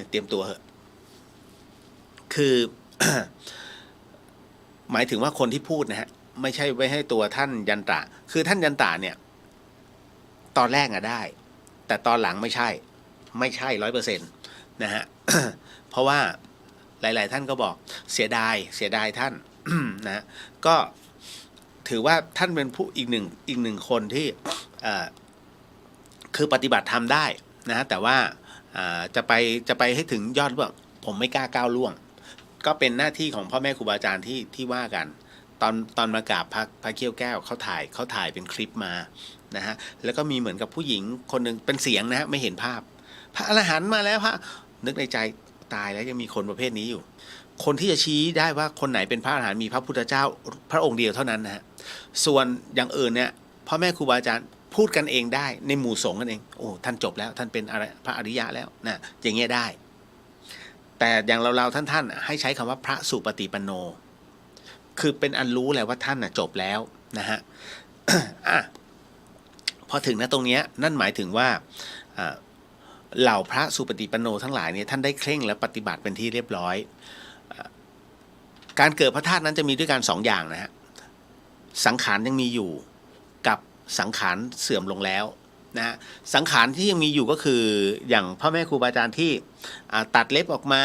เตรียมตัวเหอะคือ หมายถึงว่าคนที่พูดนะฮะไม่ใช่ไว้ให้ตัวท่านยันตะคือท่านยันตะเนี่ยตอนแรกได้แต่ตอนหลังไม่ใช่ 100% นะฮะ เพราะว่าหลายๆท่านก็บอกเสียดายท่าน นะก็ถือว่าท่านเป็นผู้อีกหนึ่งคนที่คือปฏิบัติธรรมได้นะฮะแต่ว่าจะไปให้ถึงยอดหรือเปล่าผมไม่กล้าก้าวล่วงก็เป็นหน้าที่ของพ่อแม่ครูบาอาจารย์ที่ว่ากันตอนมากราบพระเขี้ยวแก้วเขาถ่ายเป็นคลิปมานะฮะแล้วก็มีเหมือนกับผู้หญิงคนหนึ่งเป็นเสียงนะฮะไม่เห็นภาพพระอรหันต์มาแล้วพระนึกในใจตายแล้วยังมีคนประเภทนี้อยู่คนที่จะชี้ได้ว่าคนไหนเป็นพระอรหันต์มีพระพุทธเจ้าพระองค์เดียวเท่านั้นนะฮะส่วนอย่างอื่นเนี่ยพ่อแม่ครูบาอาจารย์พูดกันเองได้ในหมู่สงฆ์กันเองโอ้ท่านจบแล้วท่านเป็นอะไรพระอริยะแล้วนะอย่างเงี้ยได้แต่อย่างเราท่านให้ใช้คำว่าพระสุปฏิปันโนคือเป็นอันรู้แหละว่าท่านจบแล้วนะฮะ พอถึงตรงนี้นั่นหมายถึงว่าเหล่าพระสุปฏิปันโนทั้งหลายเนี่ยท่านได้เคร่งและปฏิบัติเป็นที่เรียบร้อย การเกิดพระธาตุนั้นจะมีด้วยกัน2 อย่างนะฮะสังขารยังมีอยู่กับสังขารเสื่อมลงแล้วนะฮะสังขารที่ยังมีอยู่ก็คืออย่างพ่อแม่ครูบาอาจารย์ที่ตัดเล็บออกมา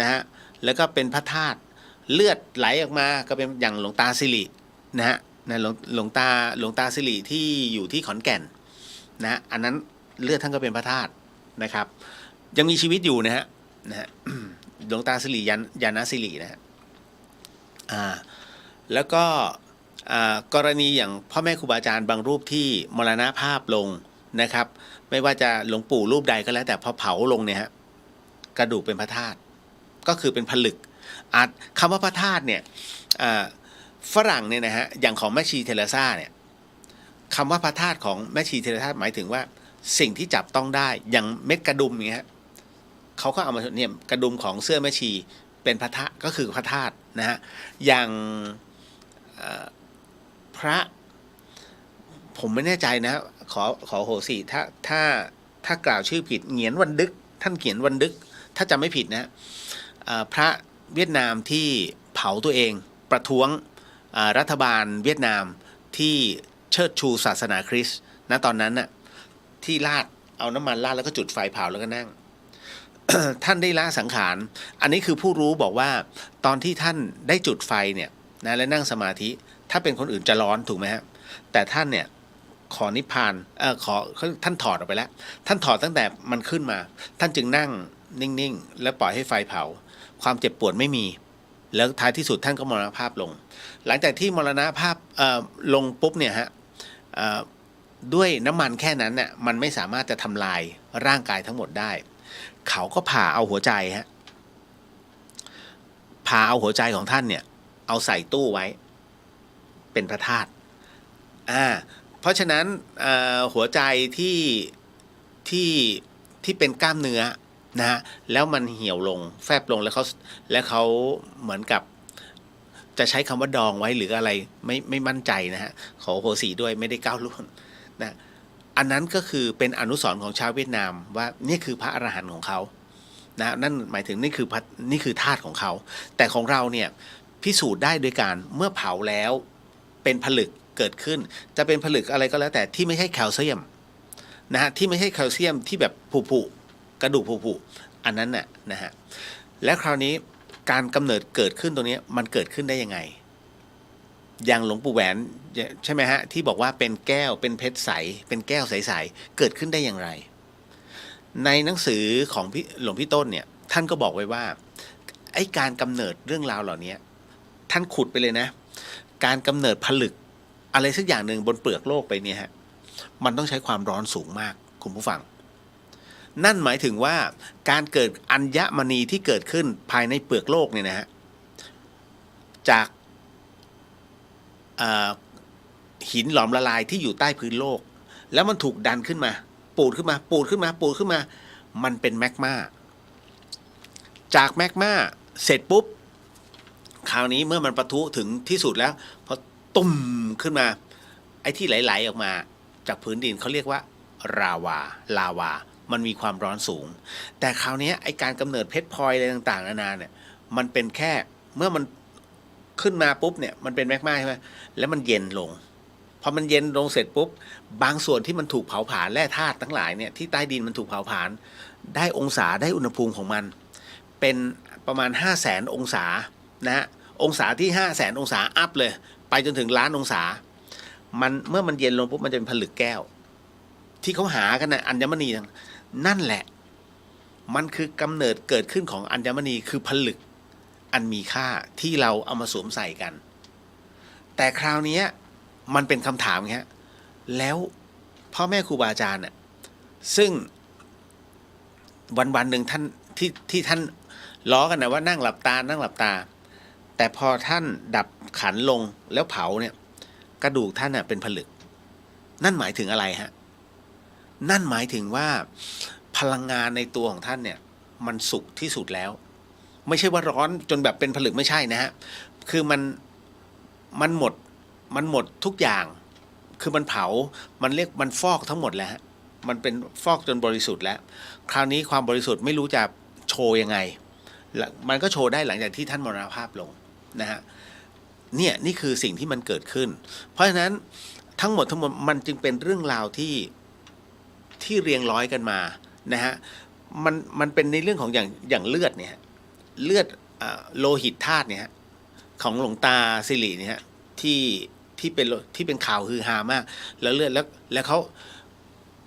นะฮะแล้วก็เป็นพระธาตุเลือดไหลออกมาก็เป็นอย่างหลวงตาสิรินะฮะหลวงตาสิริที่อยู่ที่ขอนแก่นนะอันนั้นเลือดท่านก็เป็นพระธาตุนะครับยังมีชีวิตอยู่นะฮะหลวงตาสิริยานะสิรินะฮะแล้วก็กรณีอย่างพ่อแม่ครูบาอาจารย์บางรูปที่มรณภาพลงนะครับไม่ว่าจะหลวงปู่รูปใดก็แล้วแต่พอเผาลงเนี่ยฮะกระดูกเป็นพระธาตุก็คือเป็นผลึกคำว่าพระธาตุเนี่ยฝรั่งเนี่ยนะฮะอย่างของแม่ชีเทเรซ่าเนี่ยคำว่าพระธาตุของแม่ชีเทเรซ่าหมายถึงว่าสิ่งที่จับต้องได้อย่างเม็ดกระดุมอย่างเงี้ยเขาก็เอามาเนี่ยกระดุมของเสื้อแม่ชีเป็นพระธาตุก็คือพระธาตุนะฮะอย่างพระผมไม่แน่ใจนะขอโหสิถ้ากล่าวชื่อผิดเหงียนวันดึกท่านเขียนวันดึกถ้าจำไม่ผิดนะพระเวียดนามที่เผาตัวเองประท้วงรัฐบาลเวียดนามที่เชิดชูศาสนาคริสต์นะตอนนั้นน่ะที่เอาน้ำมันราดแล้วก็จุดไฟเผาแล้วก็นั่ง ท่านได้ละสังขารอันนี้คือผู้รู้บอกว่าตอนที่ท่านได้จุดไฟเนี่ยนะและนั่งสมาธิถ้าเป็นคนอื่นจะร้อนถูกไหมฮะแต่ท่านเนี่ยขอนิพพานท่านถอดออกไปแล้วท่านถอดตั้งแต่มันขึ้นมาท่านจึงนั่งนิ่งๆและปล่อยให้ไฟเผาความเจ็บปวดไม่มีแล้วท้ายที่สุดท่านก็มรณภาพลงหลังจากที่มรณภาพลงปุ๊บเนี่ยฮะด้วยน้ำมันแค่นั้นเนี่ยมันไม่สามารถจะทำลายร่างกายทั้งหมดได้เขาก็ผ่าเอาหัวใจฮะผ่าเอาหัวใจของท่านเนี่ยเอาใส่ตู้ไว้เป็นพระธาตุเพราะฉะนั้นหัวใจที่เป็นกล้ามเนื้อนะฮะแล้วมันเหี่ยวลงแฟบลงแล้วเขาเหมือนกับจะใช้คำว่าดองไว้หรืออะไรไม่มั่นใจนะฮะขอโหสีด้วยไม่ได้ก้าวล่วงนะอันนั้นก็คือเป็นอนุสรณ์ของชาวเวียดนามว่านี่คือพระอรหันต์ของเขานะนั่นหมายถึงนี่คือธาตุของเขาแต่ของเราเนี่ยพิสูจน์ได้โดยการเมื่อเผาแล้วเป็นผลึกเกิดขึ้นจะเป็นผลึกอะไรก็แล้วแต่ที่ไม่ใช่แคลเซียมนะฮะที่ไม่ใช่แคลเซียมที่แบบผุกระดูกผุอันนั้นน่ะนะฮะและคราวนี้การกำเนิดเกิดขึ้นตรงนี้มันเกิดขึ้นได้ยังไงอย่างหลวงปู่แหวนใช่ไหมฮะที่บอกว่าเป็นแก้วเป็นเพชรใสเป็นแก้วใสๆเกิดขึ้นได้อย่างไรในหนังสือของหลวงพี่ต้นเนี่ยท่านก็บอกไว้ว่าไอ้การกำเนิดเรื่องราวเหล่านี้ท่านขุดไปเลยนะการกำเนิดผลึกอะไรสักอย่างหนึ่งบนเปลือกโลกไปเนี่ยฮะมันต้องใช้ความร้อนสูงมากคุณผู้ฟังนั่นหมายถึงว่าการเกิดอัญมณีที่เกิดขึ้นภายในเปลือกโลกเนี่ยนะฮะจากหินหลอมละลายที่อยู่ใต้พื้นโลกแล้วมันถูกดันขึ้นมาปูดขึ้นมามันเป็นแมกมาจากแมกมาเสร็จปุ๊บคราวนี้เมื่อมันปะทุถึงที่สุดแล้วพอตุ่มขึ้นมาไอ้ที่ไหลๆออกมาจากพื้นดินเขาเรียกว่าลาวามันมีความร้อนสูงแต่คราวนี้ไอ้การกำเนิดเพชรพลอยอะไรต่างๆนานาเนี่ยมันเป็นแค่เมื่อมันขึ้นมาปุ๊บเนี่ยมันเป็นแมกมาใช่ไหมแล้วมันเย็นลงพอมันเย็นลงเสร็จปุ๊บบางส่วนที่มันถูกเผาผลาญแร่ธาตุทั้งหลายเนี่ยที่ใต้ดินมันถูกเผาผลาญได้องศาได้อุณหภูมิของมันเป็นประมาณ 500,000 องศานะฮะองศาที่ 500,000 องศาอัพเลยไปจนถึง1,000,000 องศามันเมื่อมันเย็นลงปุ๊บมันจะเป็นผลึกแก้วที่เขาหากันนะอัญมณีนั่นแหละมันคือกำเนิดเกิดขึ้นของอัญมณีคือผลึกอันมีค่าที่เราเอามาสวมใส่กันแต่คราวนี้มันเป็นคำถามครับแล้วพ่อแม่ครูบาอาจารย์น่ะซึ่งวันหนึ่งท่านที่ท่านล้อกันนะว่านั่งหลับตาแต่พอท่านดับขันลงแล้วเผาเนี่ยกระดูกท่านน่ะเป็นผลึกนั่นหมายถึงอะไรฮะนั่นหมายถึงว่าพลังงานในตัวของท่านเนี่ยมันสุกที่สุดแล้วไม่ใช่ว่าร้อนจนแบบเป็นผลึกไม่ใช่นะฮะคือมันหมดทุกอย่างคือมันเผามันเรียกมันฟอกทั้งหมดแล้วฮะมันเป็นฟอกจนบริสุทธิ์แล้วคราวนี้ความบริสุทธิ์ไม่รู้จะโชว์ยังไงมันก็โชว์ได้หลังจากที่ท่านมรณภาพลง นะฮะเนี่ยนี่คือสิ่งที่มันเกิดขึ้นเพราะฉะนั้นทั้งหมดมันจึงเป็นเรื่องราวที่เรียงร้อยกันมานะฮะมันเป็นในเรื่องของอย่างเลือดเนี่ยเลือดโลหิตธาตุเนี่ยของหลวงตาสิริเนี่ยที่เป็นข่าวฮือฮามากแล้วเลือดแล้วเขา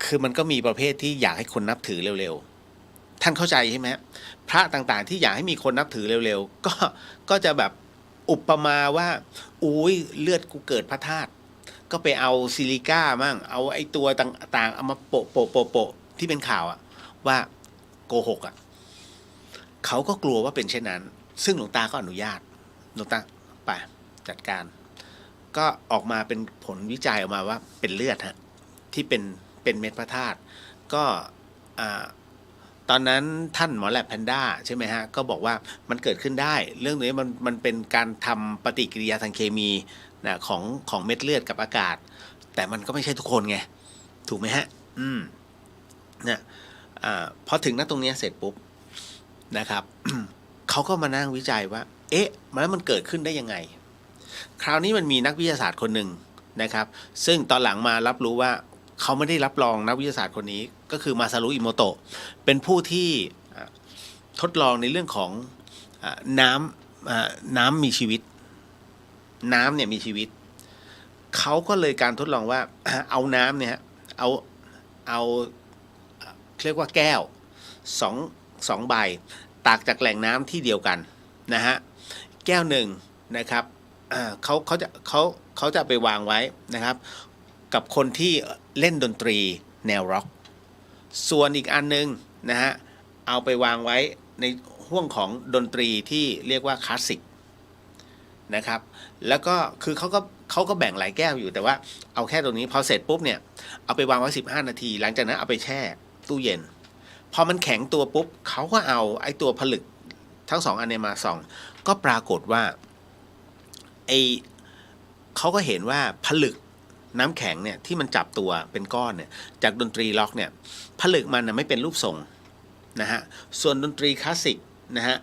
คือมันก็มีประเภทที่อยากให้คนนับถือเร็วๆท่านเข้าใจใช่ไหมพระต่างๆที่อยากให้มีคนนับถือเร็วๆก็จะแบบอุปมาว่าอุ้ยเลือดกูเกิดพระธาตุก็ไปเอาซิลิก้ามั่งเอาไอ้ตัวต่างๆเอามาโปะที่เป็นข่าวอะว่าโกหกอะเขาก็กลัวว่าเป็นเช่นนั้นซึ่งหลวงตาก็อนุญาตหลวงตาไปจัดการก็ออกมาเป็นผลวิจัยออกมาว่าเป็นเลือดฮะที่เป็นเม็ดพระธาตุก็ตอนนั้นท่านหมอแลบแพนด้าใช่ไหมฮะก็บอกว่ามันเกิดขึ้นได้เรื่องนี้มันเป็นการทำปฏิกิริยาทางเคมีนะของเม็ดเลือดกับอากาศแต่มันก็ไม่ใช่ทุกคนไงถูกไหมฮะเนี่ยพอถึงณตรงนี้เสร็จปุ๊บนะครับ เขาก็มานั่งวิจัยว่าเอ๊ะแล้วมันเกิดขึ้นได้ยังไงคราวนี้มันมีนักวิทยาศาสตร์คนหนึ่งนะครับซึ่งตอนหลังมารับรู้ว่าเขาไม่ได้รับรองนักวิทยาศาสตร์คนนี้ก็คือมาซารุอิโมโตะเป็นผู้ที่ทดลองในเรื่องของน้ำมีชีวิตน้ำเนี่ยมีชีวิตเขาก็เลยการทดลองว่าเอาน้ำเนี่ยเอาเรียกว่าแก้วสองใบตากจากแหล่งน้ำที่เดียวกันนะฮะแก้วหนึ่งนะครับเขาจะไปวางไว้นะครับกับคนที่เล่นดนตรีแนวร็อกส่วนอีกอันนึงนะฮะเอาไปวางไว้ในห่วงของดนตรีที่เรียกว่าคลาสสิกนะครับแล้วก็คือเขาก็แบ่งหลายแก้วอยู่แต่ว่าเอาแค่ตรงนี้พอเสร็จปุ๊บเนี่ยเอาไปวางไว้15 นาทีหลังจากนั้นเอาไปแช่ตู้เย็นพอมันแข็งตัวปุ๊บเขาก็เอาไอ้ตัวผลึกทั้ง2อันนี้มาส่องก็ปรากฏว่าเขาก็เห็นว่าผลึกน้ำแข็งเนี่ยที่มันจับตัวเป็นก้อนเนี่ยจากดนตรีล็อกเนี่ยผลึกมันไม่เป็นรูปทรงนะฮะส่วนดนตรีคลาสสิกนะฮะ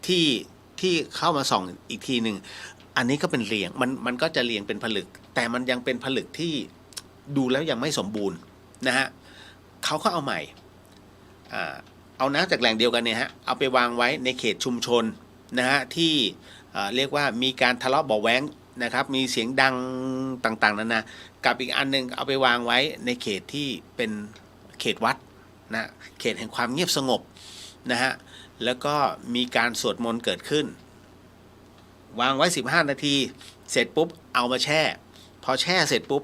ที่เข้ามาส่องอีกทีหนึ่งอันนี้ก็เป็นเรียงมันก็จะเรียงเป็นผลึกแต่มันยังเป็นผลึกที่ดูแล้วยังไม่สมบูรณ์นะฮะเขาก็เอาใหม่เอาน้ำจากแหล่งเดียวกันเนี่ยฮะเอาไปวางไว้ในเขตชุมชนนะฮะที่เรียกว่ามีการทะเลาะเบาะแว้งนะครับมีเสียงดังต่างๆนานากับอีกอันนึงเอาไปวางไว้ในเขตที่เป็นเขตวัดนะเขตแห่งความเงียบสงบนะฮะแล้วก็มีการสวดมนต์เกิดขึ้นวางไว้15 นาทีเสร็จปุ๊บเอามาแช่พอแช่เสร็จปุ๊บ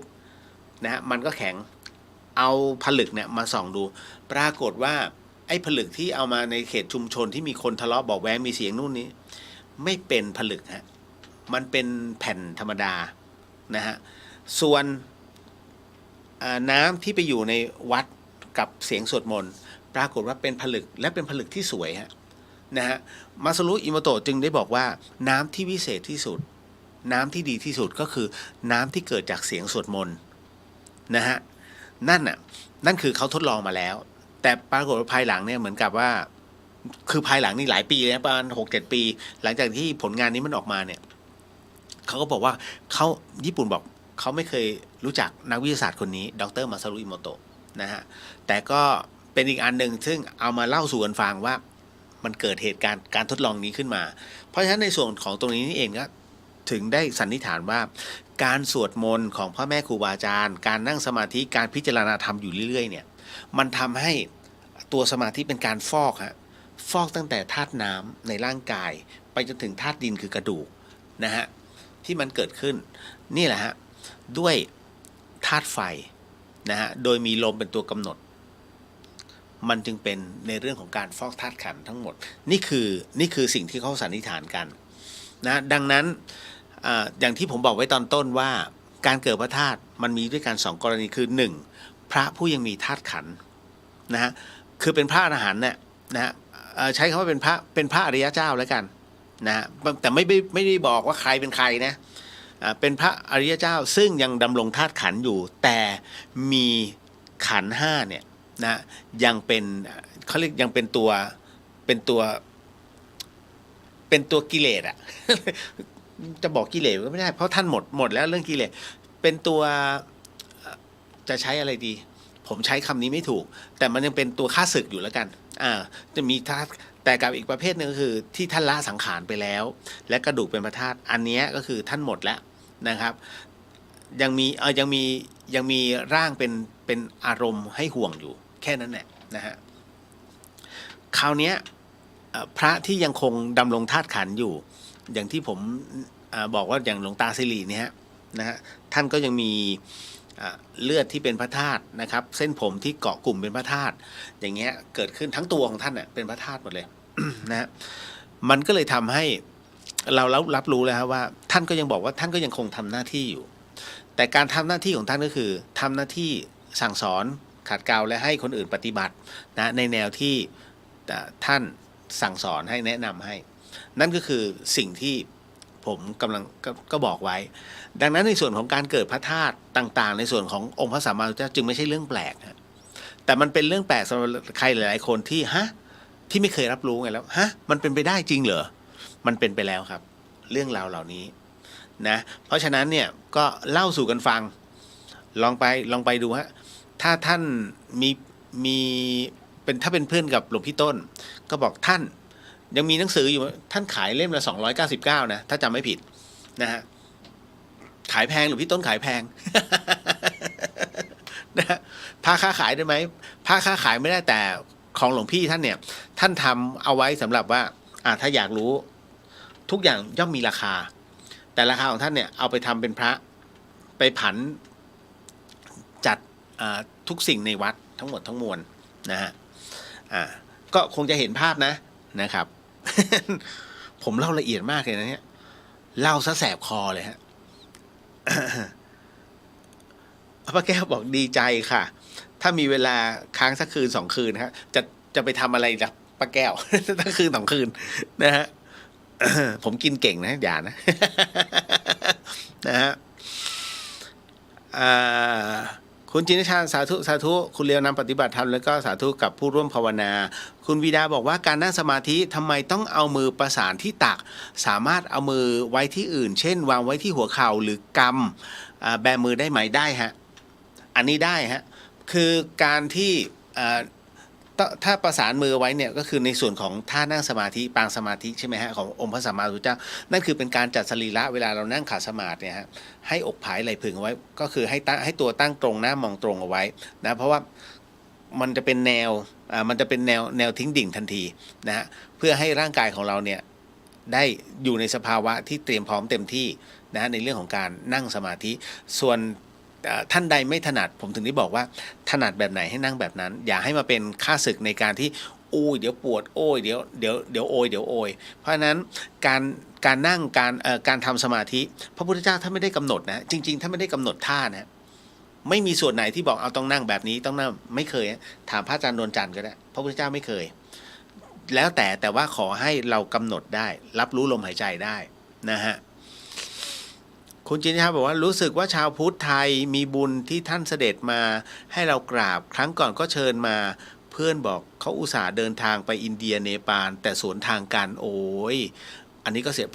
นะฮะมันก็แข็งเอาผลึกเนี่ยมาส่องดูปรากฏว่าไอ้ผลึกที่เอามาในเขตชุมชนที่มีคนทะเลาะเบาะแว้งมีเสียงนู่นนี้ไม่เป็นผลึกฮะมันเป็นแผ่นธรรมดานะฮะส่วนน้ำที่ไปอยู่ในวัดกับเสียงสวดมนต์ปรากฏว่าเป็นผลึกและเป็นผลึกที่สวยฮะนะฮะมาซารุอิโมโตะจึงได้บอกว่าน้ำที่วิเศษที่สุดน้ำที่ดีที่สุดก็คือน้ำที่เกิดจากเสียงสวดมนต์นะฮะนั่นคือเขาทดลองมาแล้วแต่ปรากฏว่าภายหลังเนี่ยเหมือนกับว่าคือภายหลังนี่หลายปีเลยนะประมาณ 6-7 ปีหลังจากที่ผลงานนี้มันออกมาเนี่ยเขาก็บอกว่าญี่ปุ่นบอกเขาไม่เคยรู้จักนักวิทยาศาสตร์คนนี้ดรมาซารุอิโมโตะนะฮะแต่ก็เป็นอีกอันหนึ่งซึ่งเอามาเล่าสู่กันฟังว่ามันเกิดเหตุการณ์การทดลองนี้ขึ้นมาเพราะฉะนั้นในส่วนของตรงนี้นี่เองก็ถึงได้สันนิษฐานว่าการสวดมนต์ของพ่อแม่ครูบาอาจารย์การนั่งสมาธิการพิจารณาธรรมอยู่เรื่อยๆเนี่ยมันทำให้ตัวสมาธิเป็นการฟอกตั้งแต่ธาตุน้ำในร่างกายไปจนถึงธาตุดินคือกระดูกนะฮะที่มันเกิดขึ้นนี่แหละฮะด้วยธาตุไฟนะฮะโดยมีลมเป็นตัวกำหนดมันจึงเป็นในเรื่องของการฟอกธาตุขันธ์ทั้งหมดนี่คือสิ่งที่เขาสันนิษฐานกันนะดังนั้นอย่างที่ผมบอกไว้ตอนต้นว่าการเกิดพระธาตุมันมีด้วยกัน2 กรณีคือ1พระผู้ยังมีธาตุขันธ์นะฮะคือเป็นพระอรหันต์เนี่ยนะฮะใช้คำว่าเป็นพระอริยเจ้าแล้วกันนะฮะแต่ไม่ได้บอกว่าใครเป็นใครนะเป็นพระอริยเจ้าซึ่งยังดำรงธาตุขันธ์อยู่แต่มีขันธ์5เนี่ยนะยังเป็นเขาเรียกยังเป็นตัว เป็นตัวกิเลสอะ จะบอกกิเลสก็ไม่ได้เพราะท่านหมดแล้วเรื่องกิเลสเป็นตัวจะใช้อะไรดี ผมใช้คำนี้ไม่ถูก แต่มันยังเป็นตัวฆ่าศึกอยู่แล้วกันจะมีท่าแต่กับอีกประเภทหนึ่งก็คือที่ท่านละสังขารไปแล้ว และกระดูกเป็นพระธาตุอันนี้ก็คือท่านหมดแล้วนะครับยังมีร่างเป็นอารมณ์ให้ห่วงอยู่แค่นั้นแหละนะฮะคราวนี้พระที่ยังคงดำรงธาตุขันธ์อยู่อย่างที่ผมบอกว่าอย่างหลวงตาสิริเนี่ยนะฮะท่านก็ยังมีเลือดที่เป็นพระธาตุนะครับเส้นผมที่เกาะกลุ่มเป็นพระธาตุอย่างเงี้ยเกิดขึ้นทั้งตัวของท่านเป็นพระธาตุหมดเลย นะฮะมันก็เลยทำให้เรารับรู้แล้วว่าท่านก็ยังบอกว่าท่านก็ยังคงทำหน้าที่อยู่แต่การทำหน้าที่ของท่านก็คือทำหน้าที่สั่งสอนขัดเกลาและให้คนอื่นปฏิบัตินะในแนวที่ท่านสั่งสอนให้แนะนำให้นั่นก็คือสิ่งที่ผมกำลังก็บอกไว้ดังนั้นในส่วนของการเกิดพระธาตุต่างๆในส่วนขององค์พระสัมมาสัมพุทธเจ้าจึงไม่ใช่เรื่องแปลกนะแต่มันเป็นเรื่องแปลกสำหรับใครหลายๆคนที่ไม่เคยรับรู้ไงแล้วมันเป็นไปได้จริงเหรอมันเป็นไปแล้วครับเรื่องราวเหล่านี้นะเพราะฉะนั้นเนี่ยก็เล่าสู่กันฟังลองไปดูถ้าท่านมีถ้าเป็นเพื่อนกับหลวงพี่ต้นก็บอกท่านยังมีหนังสืออยู่ท่านขายเล่มละ299นะถ้าจำไม่ผิดนะฮะขายแพงหรือพี่ต้นขายแพง นะพาค้าขายได้ไหมพาค้าขายไม่ได้แต่ของหลวงพี่ท่านเนี่ยท่านทำเอาไว้สำหรับว่าถ้าอยากรู้ทุกอย่างย่อมมีราคาแต่ราคาของท่านเนี่ยเอาไปทำเป็นพระไปผันจัดทุกสิ่งในวัดทั้งหมดทั้งมวลนะฮะก็คงจะเห็นภาพนะครับ ผมเล่าละเอียดมากเลยนะเนี่ยเล่าซะแสบคอเลยฮะ ป้าแก้วบอกดีใจค่ะถ้ามีเวลาค้างสักคืน2 คืนฮะจะไปทำอะไรล่ะป้าแก้ว ทั้งคืน2 คืนนะฮะ ผมกินเก่งนะอย่านะ นะฮะคุณจินชาสาธุคุณเรียวนำปฏิบัติธรรมแล้วก็สาธุกับผู้ร่วมภาวนาคุณวีดาบอกว่าการนั่งสมาธิทำไมต้องเอามือประสานที่ตักสามารถเอามือไว้ที่อื่นเช่นวางไว้ที่หัวเข่าหรือกำแบมือได้ไหมได้ฮะอันนี้ได้ฮะคือการที่ถ้าประสานมือไว้เนี่ยก็คือในส่วนของท่านั่งสมาธิปางสมาธิใช่ไหมฮะขององค์พระสัมมาสัมพุทธเจ้านั่นคือเป็นการจัดสรีระเวลาเรานั่งขัดสมาธิเนี่ยฮะให้อกผายไหล่พึงเอาไว้ก็คือให้ตัวตั้งตรงหน้ามองตรงเอาไว้นะเพราะว่ามันจะเป็นแนวทิ้งดิ่งทันทีนะฮะเพื่อให้ร่างกายของเราเนี่ยได้อยู่ในสภาวะที่เตรียมพร้อมเต็มที่นะฮะในเรื่องของการนั่งสมาธิส่วนท่านใดไม่ถนัดผมถึงได้บอกว่าถนัดแบบไหนให้นั่งแบบนั้นอย่าให้มาเป็นค่าศึกในการที่โอ้ยเดี๋ยวปวดโอ้ยเดี๋ยวโอยเพราะฉะนั้นการนั่งการทำสมาธิพระพุทธเจ้าท่านไม่ได้กำหนดนะจริงๆท่านไม่ได้กำหนดท่านะไม่มีส่วนไหนที่บอกเอาต้องนั่งแบบนี้ต้องนั่งไม่เคยถามพระอาจารย์นวลจันทร์ก็ได้พระพุทธเจ้าไม่เคยแล้วแต่ว่าขอให้เรากำหนดได้รับรู้ลมหายใจได้นะฮะคุณจินนี่บอกว่ารู้สึกว่าชาวพุทธไทยมีบุญที่ท่านเสด็จมาให้เรากราบครั้งก่อนก็เชิญมาเพื่อนบอกเขาอุตส่าห์เดินทางไปอินเดียเนปาลแต่สวนทางกันโอ้ยอันนี้ก็เสีย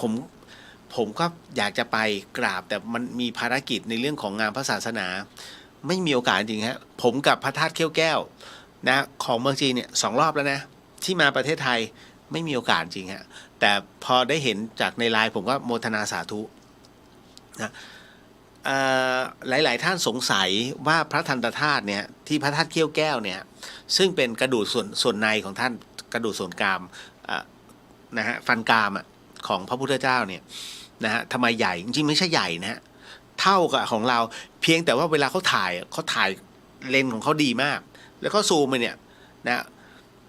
ผมก็อยากจะไปกราบแต่มันมีภารกิจในเรื่องของงานพระศาสนาไม่มีโอกาสจริงฮะผมกับพระธาตุเขี้ยวแก้วนะของเมืองจีนเนี่ย2 รอบแล้วนะที่มาประเทศไทยไม่มีโอกาสจริงฮะแต่พอได้เห็นจากในไลน์ผมก็โมทนาสาธุนะหลายๆท่านสงสัยว่าพระทันตธาตุเนี่ยที่พระธาตุเขี้ยวแก้วเนี่ยซึ่งเป็นกระดูกส่วนในของท่านกระดูกส่วนกรามนะฮะฟันกรามของพระพุทธเจ้าเนี่ยนะฮะทำไมใหญ่จริงๆไม่ใช่ใหญ่นะฮะเท่ากับของเราเพียงแต่ว่าเวลาเขาถ่ายเลนส์ของเขาดีมากแล้วก็ซูมมาเนี่ยนะ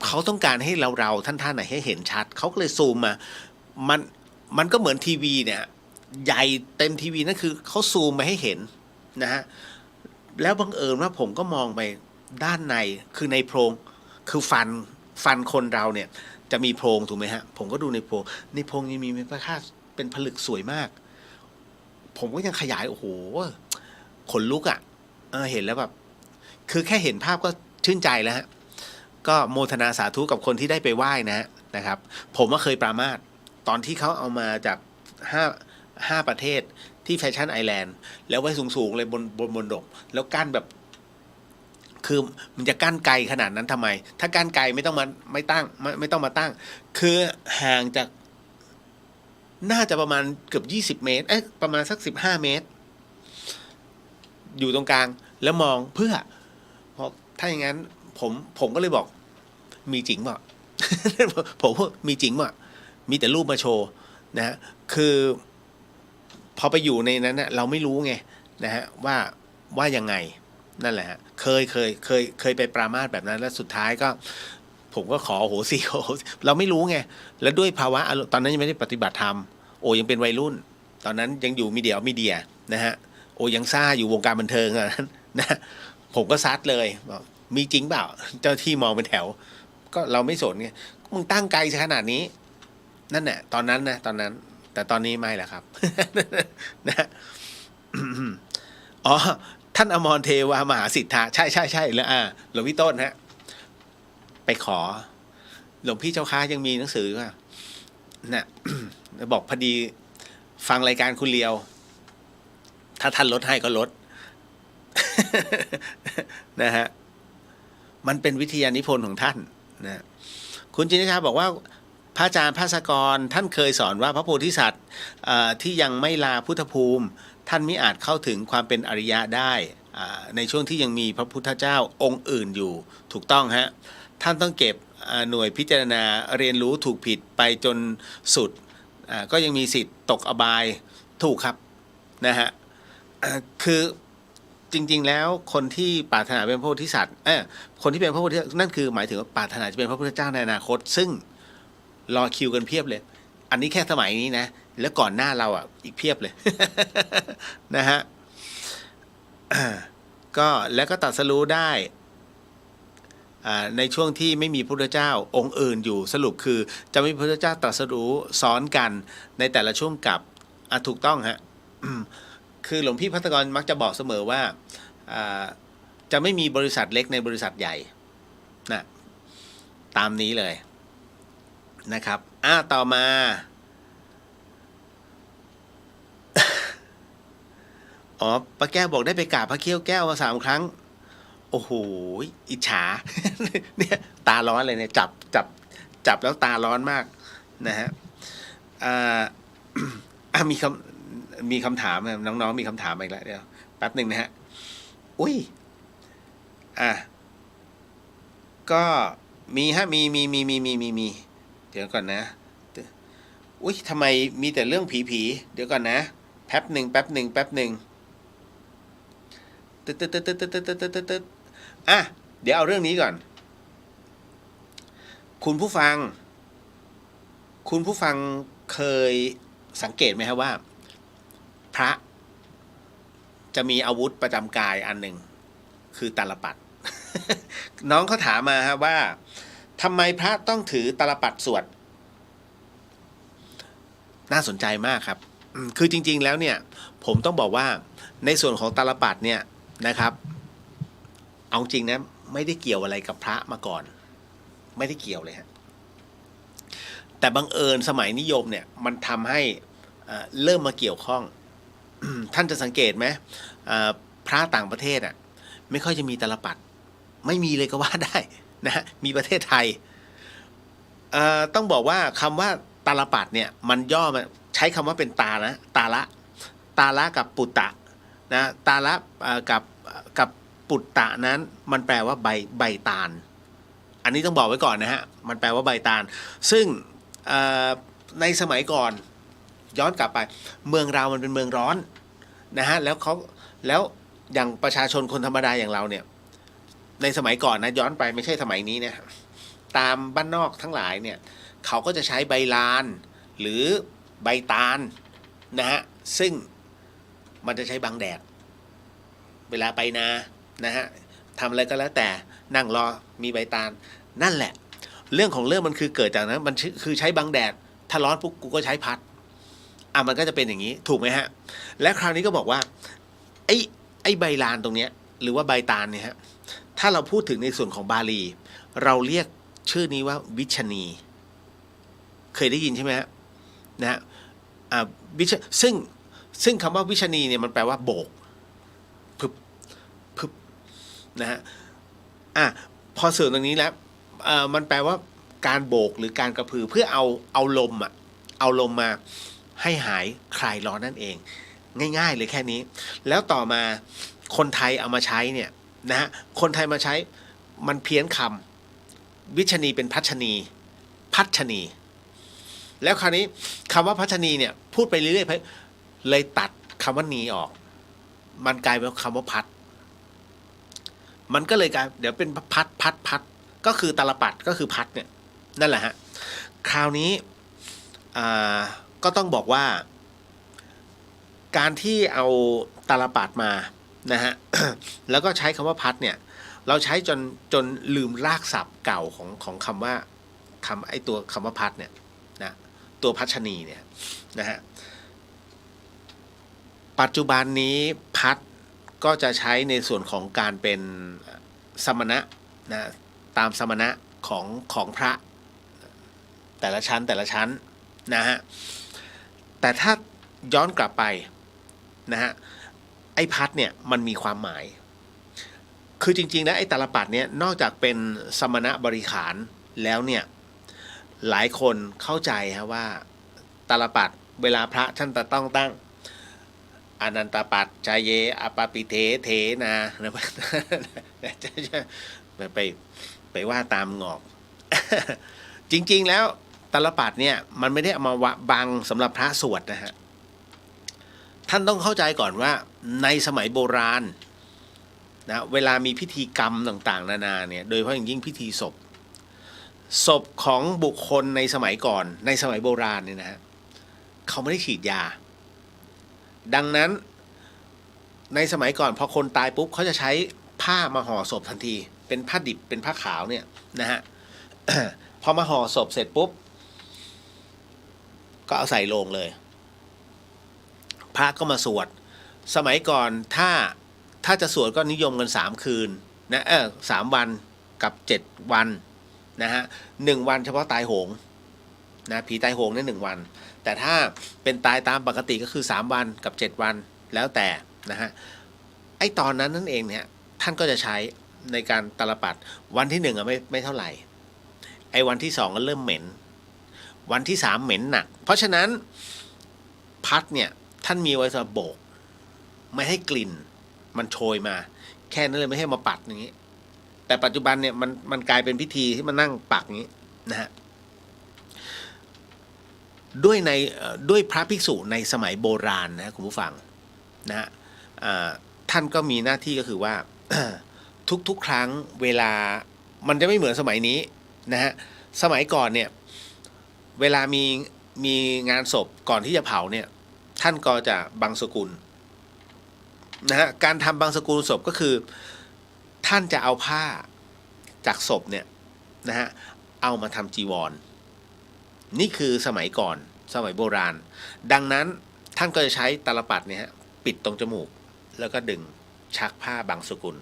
เขาต้องการให้เราท่านไหนให้เห็นชัดเขาก็เลยซูมมามันก็เหมือนทีวีเนี่ยใหญ่เต็มทีวีนั่นคือเขาซูมมาให้เห็นนะฮะแล้วบังเอิญว่าผมก็มองไปด้านในคือในโพรงคือฟันคนเราเนี่ยจะมีโพรงถูกไหมฮะผมก็ดูในโพรงยังมีพระธาตุเป็นผลึกสวยมากผมก็ยังขยายโอ้โหขนลุกเห็นแล้วแบบคือแค่เห็นภาพก็ชื่นใจแล้วฮะก็โมทนาสาธุกับคนที่ได้ไปไหว้นะครับผมก็เคยปรามาส ตอนที่เขาเอามาจากห้าประเทศที่แฟชั่นไอแลนด์แล้วไว้สูงๆเลยบนดกแล้วกั้นแบบคือมันจะกั้นไกลขนาดนั้นทำไมถ้ากั้นไกลไม่ต้องมาตั้งคือห่างจากน่าจะประมาณเกือบ20 เมตรประมาณสัก15 เมตรอยู่ตรงกลางแล้วมองเพื่อเพราะถ้าอย่างนั้นผมก็เลยบอกมีจริงเปล่า ผมพูดมีจริงเปล่ามีแต่รูปมาโชว์นะฮะคือพอไปอยู่ในนั้นนะเราไม่รู้ไงนะฮะว่ายังไงนั่นแหละฮะเคยไปปรามาสแบบนั้นแล้วสุดท้ายก็ผมก็ขอโหสิเราไม่รู้ไงแล้วด้วยภาวะตอนนั้นยังไม่ได้ปฏิบัติธรรมโอยังเป็นวัยรุ่นตอนนั้นยังอยู่มีเดียนะฮะโอยังซ่าอยู่วงการบันเทิงนะผมก็ซัดเลยบอกมีจริงเปล่าเจ้าที่มองเป็นแถวก็เราไม่สนไงมึงตั้งไกลขนาดนี้นั่นแหละตอนนั้นแต่ตอนนี้ไม่แหละครับ นะอ๋อท่านอมรเทวามหาสิทธาใช่แล้วหลวงพี่ต้นฮะไปขอหลวงพี่เจ้าค้ายังมีหนังสือว่าน่ะ บอกพอดีฟังรายการคุณเลียวถ้าท่านลดให้ก็ลด นะฮะมันเป็นวิทยานิพนธ์ของท่านนะคุณจินนิชาบอกว่าพระอาจารย์ภาสกรท่านเคยสอนว่าพระโพธิสัตว์ที่ยังไม่ลาพุทธภูมิท่านมิอาจเข้าถึงความเป็นอริยะได้ในช่วงที่ยังมีพระพุทธเจ้าองค์อื่นอยู่ถูกต้องฮะท่านต้องเก็บหน่วยพิจารณาเรียนรู้ถูกผิดไปจนสุดก็ยังมีสิทธิ์ตกอบายถูกครับนะฮะคือจริงๆแล้วคนที่ปรารถนาเป็นพระโพธิสัตว์คนที่เป็นพระโพธิสัตว์นั่นคือหมายถึงว่าปรารถนาจะเป็นพระพุทธเจ้าในอนาคตซึ่งรอคิวกันเพียบเลยอันนี้แค่สมัยนี้นะแล้วก่อนหน้าเราอีกเพียบเลย นะฮะก็แล้วก็ตรัสรู้ได้ในช่วงที่ไม่มีพระพุทธเจ้าองค์อื่นอยู่สรุปคือจะไม่มีพระพุทธเจ้าตรัสรู้ซ้อนกันในแต่ละช่วงกับถูกต้องฮะ คือหลวงพี่ภัตกรมักจะบอกเสมอว่าจะไม่มีบริษัทเล็กในบริษัทใหญ่นะตามนี้เลยนะครับต่อมาอ๋อป้าแก้วบอกได้ไปกราบพระเขี้ยวแก้วมา3 ครั้งโอ้โหอิจฉา เนี่ยตาร้อนเลยเนี่ยจับแล้วตาร้อนมากนะฮะมีคำถามน้องๆมีคำถามอีกแล้วเดี๋ยวแป๊บหนึ่งนะฮะอุ้ยก็มีฮะมีเดี๋ยวก่อนนะอุ้ยทำไมมีแต่เรื่องผีเดี๋ยวก่อนนะแป๊บหนึ่งตึ๊ดเดี๋ยวเอาเรื่องนี้ก่อนคุณผู้ฟังเคยสังเกตไหมครับว่าพระจะมีอาวุธประจำกายอันหนึ่งคือตาลปัด น้องเขาถามมาครับว่าทำไมพระต้องถือตาลปัดสวดน่าสนใจมากครับคือจริงๆแล้วเนี่ยผมต้องบอกว่าในส่วนของตาลปัดเนี่ยนะครับเอาจริงนะไม่ได้เกี่ยวอะไรกับพระมาก่อนไม่ได้เกี่ยวเลยฮะแต่บังเอิญสมัยนิยมเนี่ยมันทำให้เริ่มมาเกี่ยวข้อง ท่านจะสังเกตไหมพระต่างประเทศไม่ค่อยจะมีตาลปัดไม่มีเลยก็ว่าได้นะฮะมีประเทศไทยต้องบอกว่าคำว่าตาลปัดเนี่ยมันย่อมาใช้คำว่าเป็นตาละกับปุตตะนะตาละกับปุตตะนั้นมันแปลว่าใบตาลอันนี้ต้องบอกไว้ก่อนนะฮะมันแปลว่าใบตาลซึ่งในสมัยก่อนย้อนกลับไปเมืองเรามันเป็นเมืองร้อนนะฮะแล้วอย่างประชาชนคนธรรมดาอย่างเราเนี่ยในสมัยก่อนนะย้อนไปไม่ใช่สมัยนี้เนี่ยตามบ้านนอกทั้งหลายเนี่ยเขาก็จะใช้ใบลานหรือใบตาลนะฮะซึ่งมันจะใช้บังแดดเวลาไปนานะฮะทำอะไรก็แล้วแต่นั่งรอมีใบตาลนั่นแหละเรื่องของเรื่องมันคือเกิดจากนั้นมันคือใช้บังแดดถ้าร้อนปุ๊บกูก็ใช้พัดมันก็จะเป็นอย่างนี้ถูกไหมฮะและคราวนี้ก็บอกว่าไอ้ใบลานตรงเนี้ยหรือว่าใบตาลเนี่ยฮะถ้าเราพูดถึงในส่วนของบาลีเราเรียกชื่อนี้ว่าวิชนีเคยได้ยินใช่ไหมฮะ นะฮะวิชซึ่งคำว่าวิชนีเนี่ยมันแปลว่าโบกพึบนะฮะพอเสริมตรงนี้แล้วมันแปลว่าการโบกหรือการกระพือเพื่อเอาลมมาให้หายคลายร้อนนั่นเองง่ายๆเลยแค่นี้แล้วต่อมาคนไทยเอามาใช้เนี่ยนะฮะคนไทยมาใช้มันเพี้ยนคำวิชนีเป็นพัชนีแล้วคราวนี้คำว่าพัชนีเนี่ยพูดไปเรื่อยๆเลยตัดคำว่านีออกมันกลายเป็นคำว่าพัดมันก็เลยกลายเดี๋ยวเป็นพัดก็คือตาลปัดก็คือพัดเนี่ยนั่นแหละฮะคราวนี้ก็ต้องบอกว่าการที่เอาตาลปัดมานะฮะ แล้วก็ใช้คำว่าพัดเนี่ยเราใช้จนลืมรากศัพท์เก่าของคำว่าไอตัวคำว่าพัดเนี่ยนะตัวพัชนีเนี่ยนะฮะปัจจุบันนี้พัดก็จะใช้ในส่วนของการเป็นสมณะนะตามสมณะของพระแต่ละชั้นนะฮะแต่ถ้าย้อนกลับไปนะฮะไอ้พัดเนี่ยมันมีความหมายคือจริงๆนะไอ้ตาลปัดเนี่ยนอกจากเป็นสมณะบริขารแล้วเนี่ยหลายคนเข้าใจฮะว่าตาลปัดเวลาพระท่านจะต้องตั้งอนันตปัจจเยอปปิเทเทนะไปว่าตามงอก จริงๆแล้วตาลปัดเนี่ยมันไม่ได้เอามาบังสำหรับพระสวดนะฮะท่านต้องเข้าใจก่อนว่าในสมัยโบราณนะเวลามีพิธีกรรมต่างๆนานาเนี่ยโดยเฉพาะอย่างยิ่งพิธีศพของบุคคลในสมัยก่อนในสมัยโบราณเนี่ยนะฮะเขาไม่ได้ฉีดยาดังนั้นในสมัยก่อนพอคนตายปุ๊บเขาจะใช้ผ้ามาห่อศพทันทีเป็นผ้าดิบเป็นผ้าขาวเนี่ยนะฮะ พอมาห่อศพเสร็จปุ๊บก็เอาใส่โลงเลยพระก็มาสวดสมัยก่อนถ้าจะสวดก็นิยมกัน3 คืนนะ3 วันกับ7 วันนะฮะ1 วันเฉพาะตายโหงนะผีตายโหงเนี่ย1 วันแต่ถ้าเป็นตายตามปกติก็คือ3 วันกับ7 วันแล้วแต่นะฮะไอ้ตอนนั้นนั่นเองเนี่ยท่านก็จะใช้ในการตาลปัดวันที่1ไม่เท่าไหร่ไอ้วันที่2ก็เริ่มเหม็นวันที่3เหม็นหนักเพราะฉะนั้นพัดเนี่ยท่านมีไว้สำหรับโบกไม่ให้กลิ่นมันโชยมาแค่นั้นเลยไม่ให้มาปัดอย่างนี้แต่ปัจจุบันเนี่ยมันกลายเป็นพิธีที่มันนั่งปักอย่างนี้นะฮะด้วยพระภิกษุในสมัยโบราณนะคุณผู้ฟังนะฮะท่านก็มีหน้าที่ก็คือว่า ทุกครั้งเวลามันจะไม่เหมือนสมัยนี้นะฮะสมัยก่อนเนี่ยเวลามีงานศพก่อนที่จะเผาเนี่ยท่านก็จะบังสกุลนะฮะการทำบังสกุลศพก็คือท่านจะเอาผ้าจากศพเนี่ยนะฮะเอามาทำจีวรนี่คือสมัยก่อนสมัยโบราณดังนั้นท่านก็จะใช้ตาลปัดเนี่ยฮะปิดตรงจมูกแล้วก็ดึงชักผ้าบังสกุล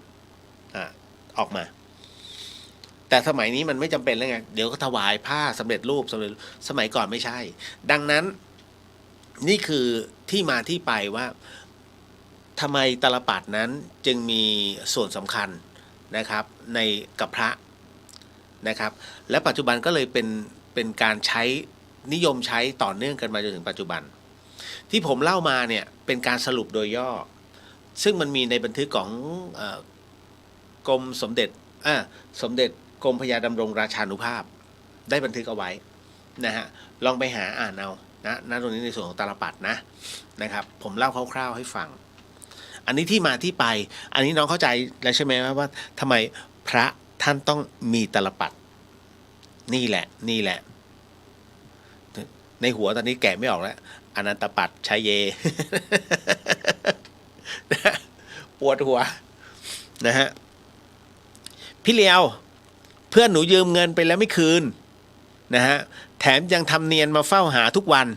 ออกมาแต่สมัยนี้มันไม่จำเป็นแล้วไงเดี๋ยวก็ถวายผ้าสำเร็จรูปสมัยก่อนไม่ใช่ดังนั้นนี่คือที่มาที่ไปว่าทำไมตาลปัดนั้นจึงมีส่วนสำคัญนะครับในกับพระนะครับและปัจจุบันก็เลยเป็นการใช้นิยมใช้ต่อเนื่องกันมาจนถึงปัจจุบันที่ผมเล่ามาเนี่ยเป็นการสรุปโดยย่อซึ่งมันมีในบันทึกของกรมสมเด็จกรมพระยาดำรงราชานุภาพได้บันทึกเอาไว้นะฮะลองไปหาอ่านเอานะตรงนี้ในส่วนของตาลปัดนะครับผมเล่าคร่าวๆให้ฟังอันนี้ที่มาที่ไปอันนี้น้องเข้าใจแล้วใช่ไหมว่าทำไมพระท่านต้องมีตาลปัดนี่แหละในหัวตอนนี้แกะไม่ออกแล้วอนันตปัจชัยเย ปวดหัวนะฮะพี่เลียวเพื่อนหนูยืมเงินไปแล้วไม่คืนนะฮะแถมยังทำเนียนมาเฝ้าหาทุกวัน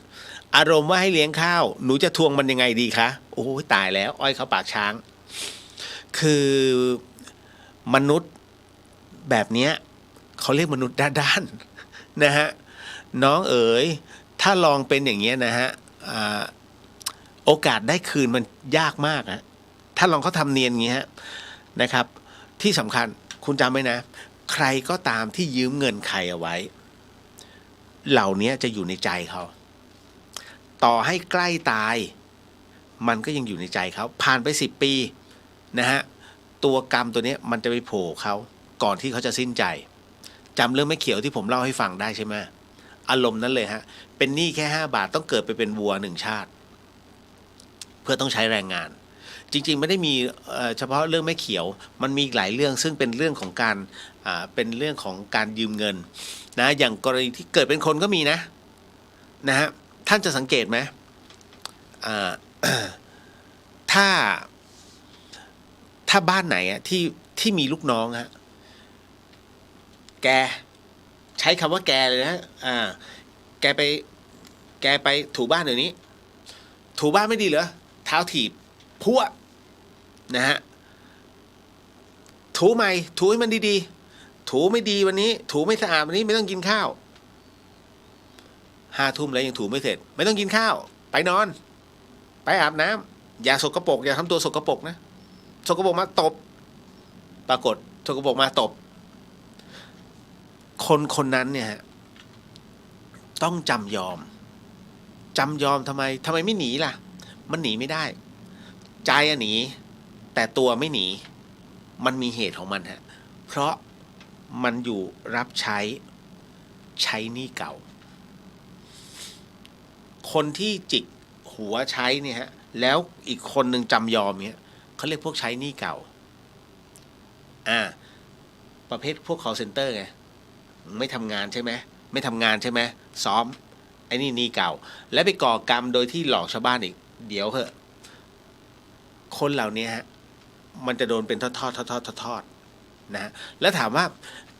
อารมณ์ว่าให้เลี้ยงข้าวหนูจะทวงมันยังไงดีคะโอ้ยตายแล้วอ้อยเขาปากช้างคือมนุษย์แบบเนี้ยเขาเรียกมนุษย์ด้านๆนะฮะน้องเอ๋ย ถ้าลองเป็นอย่างเงี้ยนะฮะโอกาสได้คืนมันยากมากฮะถ้าลองเขาทำเนียนอย่างเงี้ยนะครับ ที่สำคัญคุณจำไว้นะ ใครก็ตามที่ยืมเงินใครเอาไว้ เหล่านี้จะอยู่ในใจเขา ต่อให้ใกล้ตายมันก็ยังอยู่ในใจเขาผ่านไป10 ปีนะฮะตัวกรรมตัวนี้มันจะไปโผล่เขาก่อนที่เขาจะสิ้นใจจำเรื่องแม่เขียวที่ผมเล่าให้ฟังได้ใช่ไหมอารมณ์นั้นเลยฮะเป็นหนี้แค่5 บาทต้องเกิดไปเป็นวัว1 ชาติเพื่อต้องใช้แรงงานจริงๆไม่ได้มีเฉพาะเรื่องแม่เขียวมันมีหลายเรื่องซึ่งเป็นเรื่องของการเป็นเรื่องของการยืมเงินนะอย่างกรณีที่เกิดเป็นคนก็มีนะฮะท่านจะสังเกตไหมถ้าบ้านไหนอะที่มีลูกน้องฮะแกใช้คำว่าแกเลยนะแกไปถูบ้านเดี๋ยวนี้ถูบ้านไม่ดีเหรอเท้าถีบพั่วนะฮะถูใหม่ถูให้มันดีๆถูไม่ดีวันนี้ถูไม่สะอาดวันนี้ไม่ต้องกินข้าว5 ทุ่มแล้วยังถูไม่เสร็จไม่ต้องกินข้าวไปนอนไปอาบน้ำอย่าสกปรกอย่าทำตัวสกปรกนะสกปรกมาตบปรากฏสกปรกมาตบคนนั้นเนี่ยต้องจำยอมทำไมไม่หนีล่ะมันหนีไม่ได้ใจหนีแต่ตัวไม่หนีมันมีเหตุของมันฮะเพราะมันอยู่รับใช้หนี้เก่าคนที่จิกหัวใช้เนี่ยฮะแล้วอีกคนหนึ่งจำยอมเนี่ยเขาเรียกพวกใช้หนี้เก่าประเภทพวก call center ไงไม่ทำงานใช่ไหมไม่ทำงานใช่ไหมซ้อมไอ้นี่หนี้เก่าและไปก่อกรรมโดยที่หลอกชาวบ้านอีกเดี๋ยวเหอะคนเหล่านี้ฮะมันจะโดนเป็นทอดนะฮะแล้วถามว่า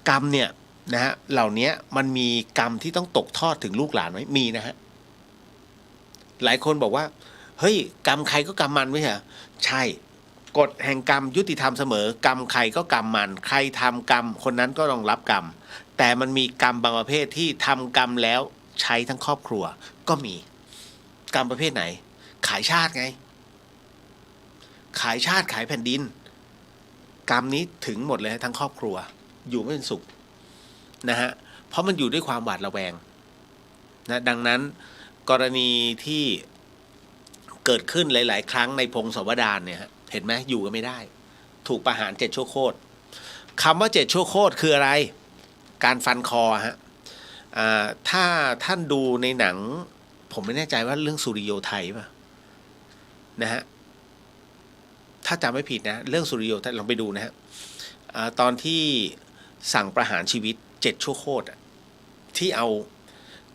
กรรมเนี่ยนะฮะเหล่านี้มันมีกรรมที่ต้องตกทอดถึงลูกหลานไหมมีนะฮะหลายคนบอกว่าเฮ้ยกรรมใครก็กรรมมันไม่ใช่เหรอใช่กฎแห่งกรรมยุติธรรมเสมอกรรมใครก็กรรมมันใครทำกรรมคนนั้นก็ต้องรับกรรมแต่มันมีกรรมบางประเภทที่ทำกรรมแล้วใช้ทั้งครอบครัวก็มีกรรมประเภทไหนขายชาติไงขายชาติขายแผ่นดินกรรมนี้ถึงหมดเลยทั้งครอบครัวอยู่ไม่เป็นสุขนะฮะเพราะมันอยู่ด้วยความหวาดระแวงนะดังนั้นกรณีที่เกิดขึ้นหลายๆครั้งในพงศาวดารเนี่ยเห็นไหมอยู่กันไม่ได้ถูกประหาร7 ชั่วโคตรคำว่า7 ชั่วโคตรคืออะไรการฟันคอฮะถ้าท่านดูในหนังผมไม่แน่ใจว่าเรื่องสุริโยไทยป่ะนะฮะถ้าจำไม่ผิดนะเรื่องสุริโยไทยลองไปดูนะฮะตอนที่สั่งประหารชีวิต7 ชั่วโคตรที่เอา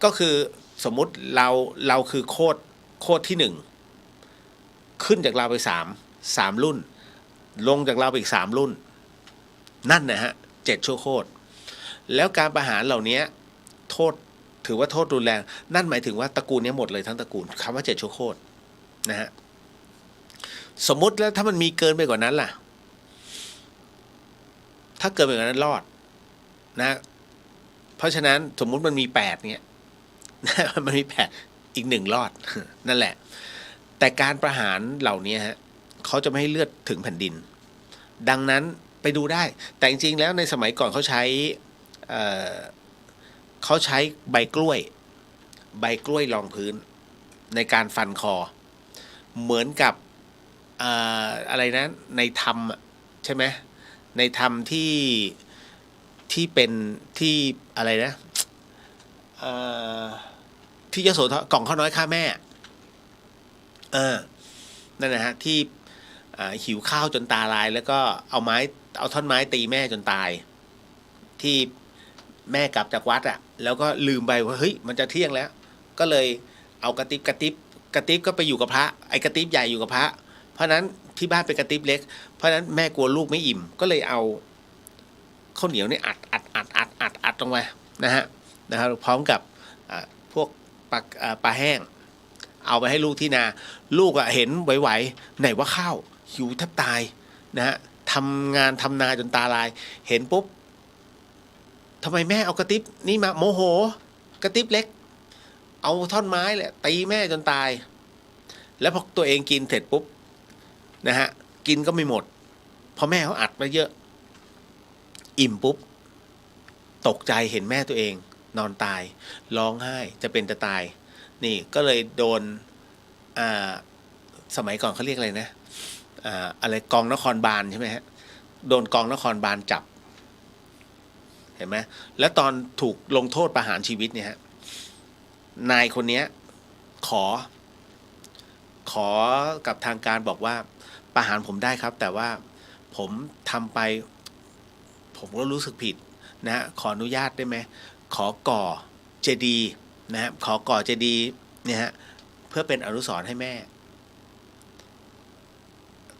ก็คือสมมุติเราคือโคตรที่1ขึ้นจากเราไป3 รุ่นลงจากเราไปอีก3 รุ่นนั่นนะฮะ7 ชั่วโคตรแล้วการประหารเหล่านี้โทษถือว่าโทษรุนแรงนั่นหมายถึงว่าตระกูลนี้หมดเลยทั้งตระกูลคำว่า7 ชั่วโคตรนะฮะสมมุติแล้วถ้ามันมีเกินไปกว่านั้นล่ะถ้าเกินไปกว่านั้นรอดนะเพราะฉะนั้นสมมุติมันมี8เนี่ยมันมี8อีก1รอดนั่นแหละแต่การประหารเหล่านี้ฮะเขาจะไม่ให้เลือดถึงแผ่นดินดังนั้นไปดูได้แต่จริงๆแล้วในสมัยก่อนเขาใช้ใบกล้วยรองพื้นในการฟันคอเหมือนกับอะไรนะในธรรมใช่ไหมในธรรมที่เป็นที่อะไรนะที่ยโสธรกล่องข้าวน้อยฆ่าแม่นั่นนะฮะที่หิวข้าวจนตาลายแล้วก็เอาท่อนไม้ตีแม่จนตายที่แม่กลับจากวัดแล้วก็ลืมไปว่าเฮ้ยมันจะเที่ยงแล้วก็เลยเอากระติบก็ไปอยู่กับพระไอ้กระติบใหญ่อยู่กับพระเพราะนั้นที่บ้านเป็นกระติบเล็กเพราะนั้นแม่กลัวลูกไม่อิ่มก็เลยเอาข้าวเหนียวนี่อัดลงไปนะครับพร้อมกับพวกปลาแห้งเอาไปให้ลูกที่นาลูกเห็นไหวๆไหนว่าข้าวหิวแทบตายนะฮะทำงานทำนาจนตาลายเห็นปุ๊บทำไมแม่เอากระติบนี่มาโมโหกระติบเล็ก เอาท่อนไม้แหละตีแม่จนตาย แล้วพอตัวเองกินเสร็จปุ๊บนะฮะกินก็ไม่หมดเพราะแม่เขาอัดมาเยอะอิ่มปุ๊บตกใจเห็นแม่ตัวเองนอนตายร้องไห้จะเป็นจะตายนี่ก็เลยโดนสมัยก่อนเขาเรียกอะไรนะอะไรกองนครบาลใช่ไหมฮะโดนกองนครบาลจับเห็นไหมแล้วตอนถูกลงโทษประหารชีวิตเนี่ยฮะนายคนนี้ขอกับทางการบอกว่าประหารผมได้ครับแต่ว่าผมทำไปผมก็รู้สึกผิดนะฮะขออนุญาตได้ไหมขอก่อเจดีย์นะฮะขอก่อเจดีย์เนี่ยฮะเพื่อเป็นอนุสรณ์ให้แม่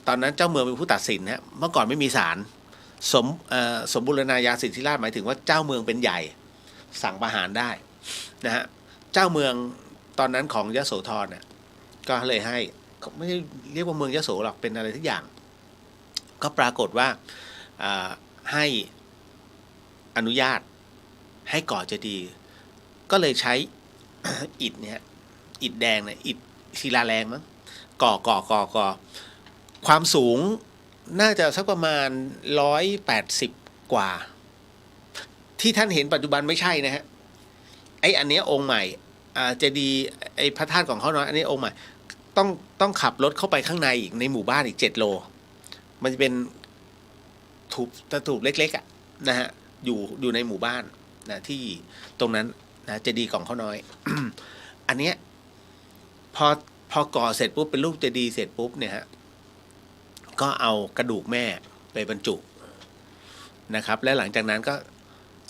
ตอนนั้นเจ้าเมืองเป็นผู้ตัดสินฮะเมื่อก่อนไม่มีศาลสมบูรณาญาสิทธิราชหมายถึงว่าเจ้าเมืองเป็นใหญ่สั่งประหารได้นะฮะเจ้าเมืองตอนนั้นของยโสธรเนี่ยก็เลยให้ไม่ได้เรียกว่าเมืองยโสหรอกเป็นอะไรทุกอย่างก็ปรากฏว่าให้อนุญาตให้ก่อเจดีย์ก็เลยใช้ อิฐเนี่ยอิฐแดงเนี่ยอิฐศิลาแรงมั้งก่อความสูงน่าจะสักประมาณ180กว่าที่ท่านเห็นปัจจุบันไม่ใช่นะฮะไอ้อันนี้องค์ใหม่เจดีย์ไอ้พระธาตุของเขาเนาะอันนี้องค์ใหม่ต้องขับรถเข้าไปข้างในอีกในหมู่บ้านอีก7 โลมันจะเป็นถูบเล็กๆอ่ะนะฮะอยู่ในหมู่บ้านนะที่ตรงนั้นนะเจดีย์ของเขาน้อย อันเนี้ยพอก่อเสร็จปุ๊บเป็นรูปเจดีย์เสร็จปุ๊บเนี่ยฮะก็เอากระดูกแม่ไปบรรจุนะครับและหลังจากนั้นก็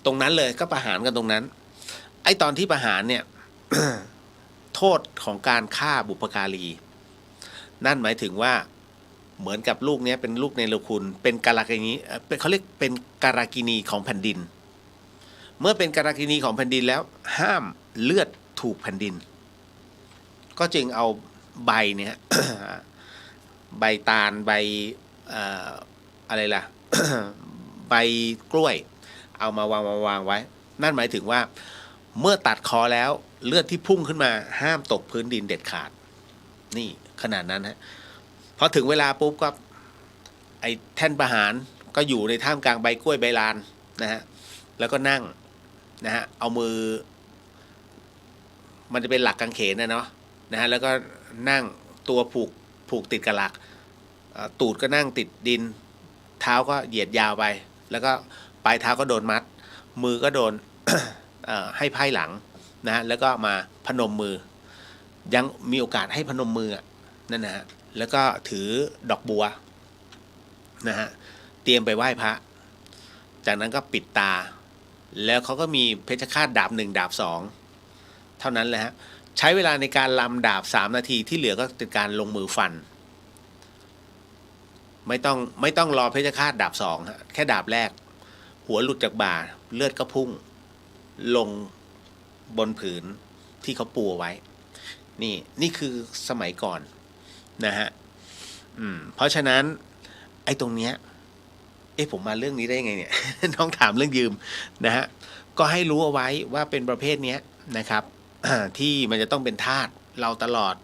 ตรงนั้นเลยก็ประหารกันตรงนั้นไอ้ตอนที่ประหารเนี่ย โทษของการฆ่าบุพการีนั่นหมายถึงว่าเหมือนกับลูกเนี้ยเป็นลูกเนรคุณเป็นการากินีเขาเรียกเป็นการากินีของแผ่นดินเมื่อเป็นการากินีของแผ่นดินแล้วห้ามเลือดถูกแผ่นดินก็จึงเอาใบเนี่ย ใบตาลใบอะไรล่ะ ใบกล้วยเอามาวางไว้นั่นหมายถึงว่าเมื่อตัดคอแล้วเลือดที่พุ่งขึ้นมาห้ามตกพื้นดินเด็ดขาดนี่ขนาดนั้นฮะพอถึงเวลาปุ๊บก็ไอ้แท่นประหารก็อยู่ในท่ามกลางใบกล้วยใบลานนะฮะแล้วก็นั่งนะฮะเอามือมันจะเป็นหลักกางเขนนะเนาะนะฮะแล้วก็นั่งตัวผูกติดกับหลักตูดก็นั่งติดดินเท้าก็เหยียดยาวไปแล้วก็ปลายเท้าก็โดนมัดมือก็โดน ให้ไพ่หลังนะฮะแล้วก็มาพนมมือยังมีโอกาสให้พนมมือนั่นนะฮะแล้วก็ถือดอกบัวนะฮะเตรียมไปไหว้พระจากนั้นก็ปิดตาแล้วเขาก็มีเพชฌฆาตดาบ1ดาบ2เท่านั้นแหละฮะใช้เวลาในการลำดาบ3 นาทีที่เหลือก็เป็นการลงมือฟันไม่ต้องรอเพชฌฆาตดาบ2ฮะแค่ดาบแรกหัวหลุดจากบ่าเลือดก็พุ่งลงบนผืนที่เขาปูไว้นี่คือสมัยก่อนนะฮะเพราะฉะนั้นไอ้ตรงเนี้ยผมมาเรื่องนี้ได้ไงเนี่ย น้องถามเรื่องยืมนะฮะก็ให้รู้เอาไว้ว่าเป็นประเภทเนี้ยนะครับ ที่มันจะต้องเป็นทาสเราตลอด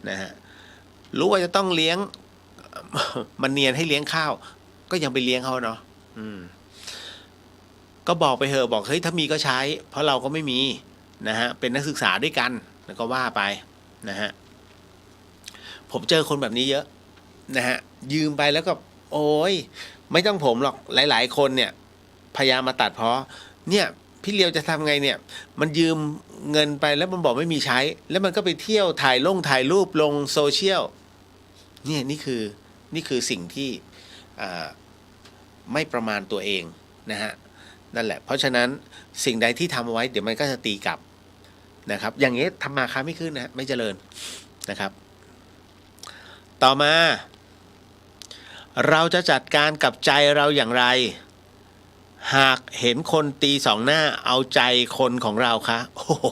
นะฮะรู้ว่าจะต้องเลี้ยง มันเนียนให้เลี้ยงข้าวก็ยังไปเลี้ยงเขาเนาะก็บอกไปเถอะบอกเฮ้ยถ้ามีก็ใช้เพราะเราก็ไม่มีนะฮะเป็นนักศึกษาด้วยกันแล้วก็ว่าไปนะฮะผมเจอคนแบบนี้เยอะนะฮะยืมไปแล้วก็โอ้ยไม่ต้องผมหรอกหลายๆคนเนี่ยพยายามมาตัดเพราะเนี่ยพี่เลียวจะทำไงเนี่ยมันยืมเงินไปแล้วมันบอกไม่มีใช้แล้วมันก็ไปเที่ยวถ่ายรูปลงโซเชียลเนี่ยนี่คือสิ่งที่ไม่ประมาณตัวเองนะฮะนั่นแหละเพราะฉะนั้นสิ่งใดที่ทำเอาไว้เดี๋ยวมันก็จะตีกลับนะครับอย่างนี้ทำมาค้าไม่ขึ้นนะไม่เจริญนะครับต่อมาเราจะจัดการกับใจเราอย่างไรหากเห็นคนตีสองหน้าเอาใจคนของเราคะโอ้โห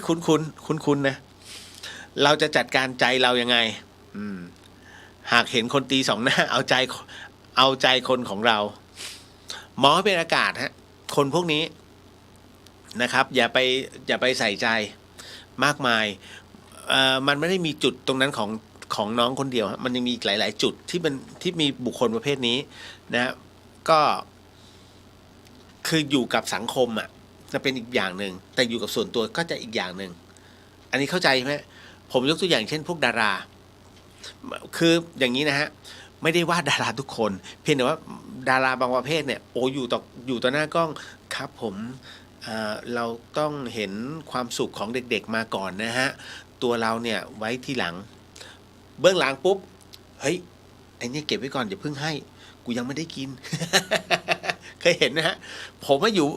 คุ้นนะเราจะจัดการใจเรายังไงหากเห็นคนตีสองหน้าเอาใจคนของเราหมอเป็นอากาศฮะคนพวกนี้ นะครับอย่าไปใส่ใจมากมายมันไม่ได้มีจุดตรงนั้นของน้องคนเดียวมันยังมีอีกหลายๆจุดที่มีบุคคลประเภทนี้นะก็คืออยู่กับสังคมจะเป็นอีกอย่างหนึ่งแต่อยู่กับส่วนตัวก็จะอีกอย่างหนึ่งอันนี้เข้าใจไหมผมยกตัวอย่างเช่นพวกดาราคืออย่างนี้นะฮะไม่ได้ว่าดาราทุกคนเพียงแต่ว่าดาราบางประเภทเนี่ยโอ้อยู่ต่อหน้ากล้องครับผมเราต้องเห็นความสุขของเด็กๆมาก่อนนะฮะตัวเราเนี่ยไว้ที่หลังเบื้องหลังปุ๊บเฮ้ยไอ้นี่เก็บไว้ก่อนอย่าเพิ่งให้กูยังไม่ได้กิน เคยเห็นนะฮะผมว่าอยู่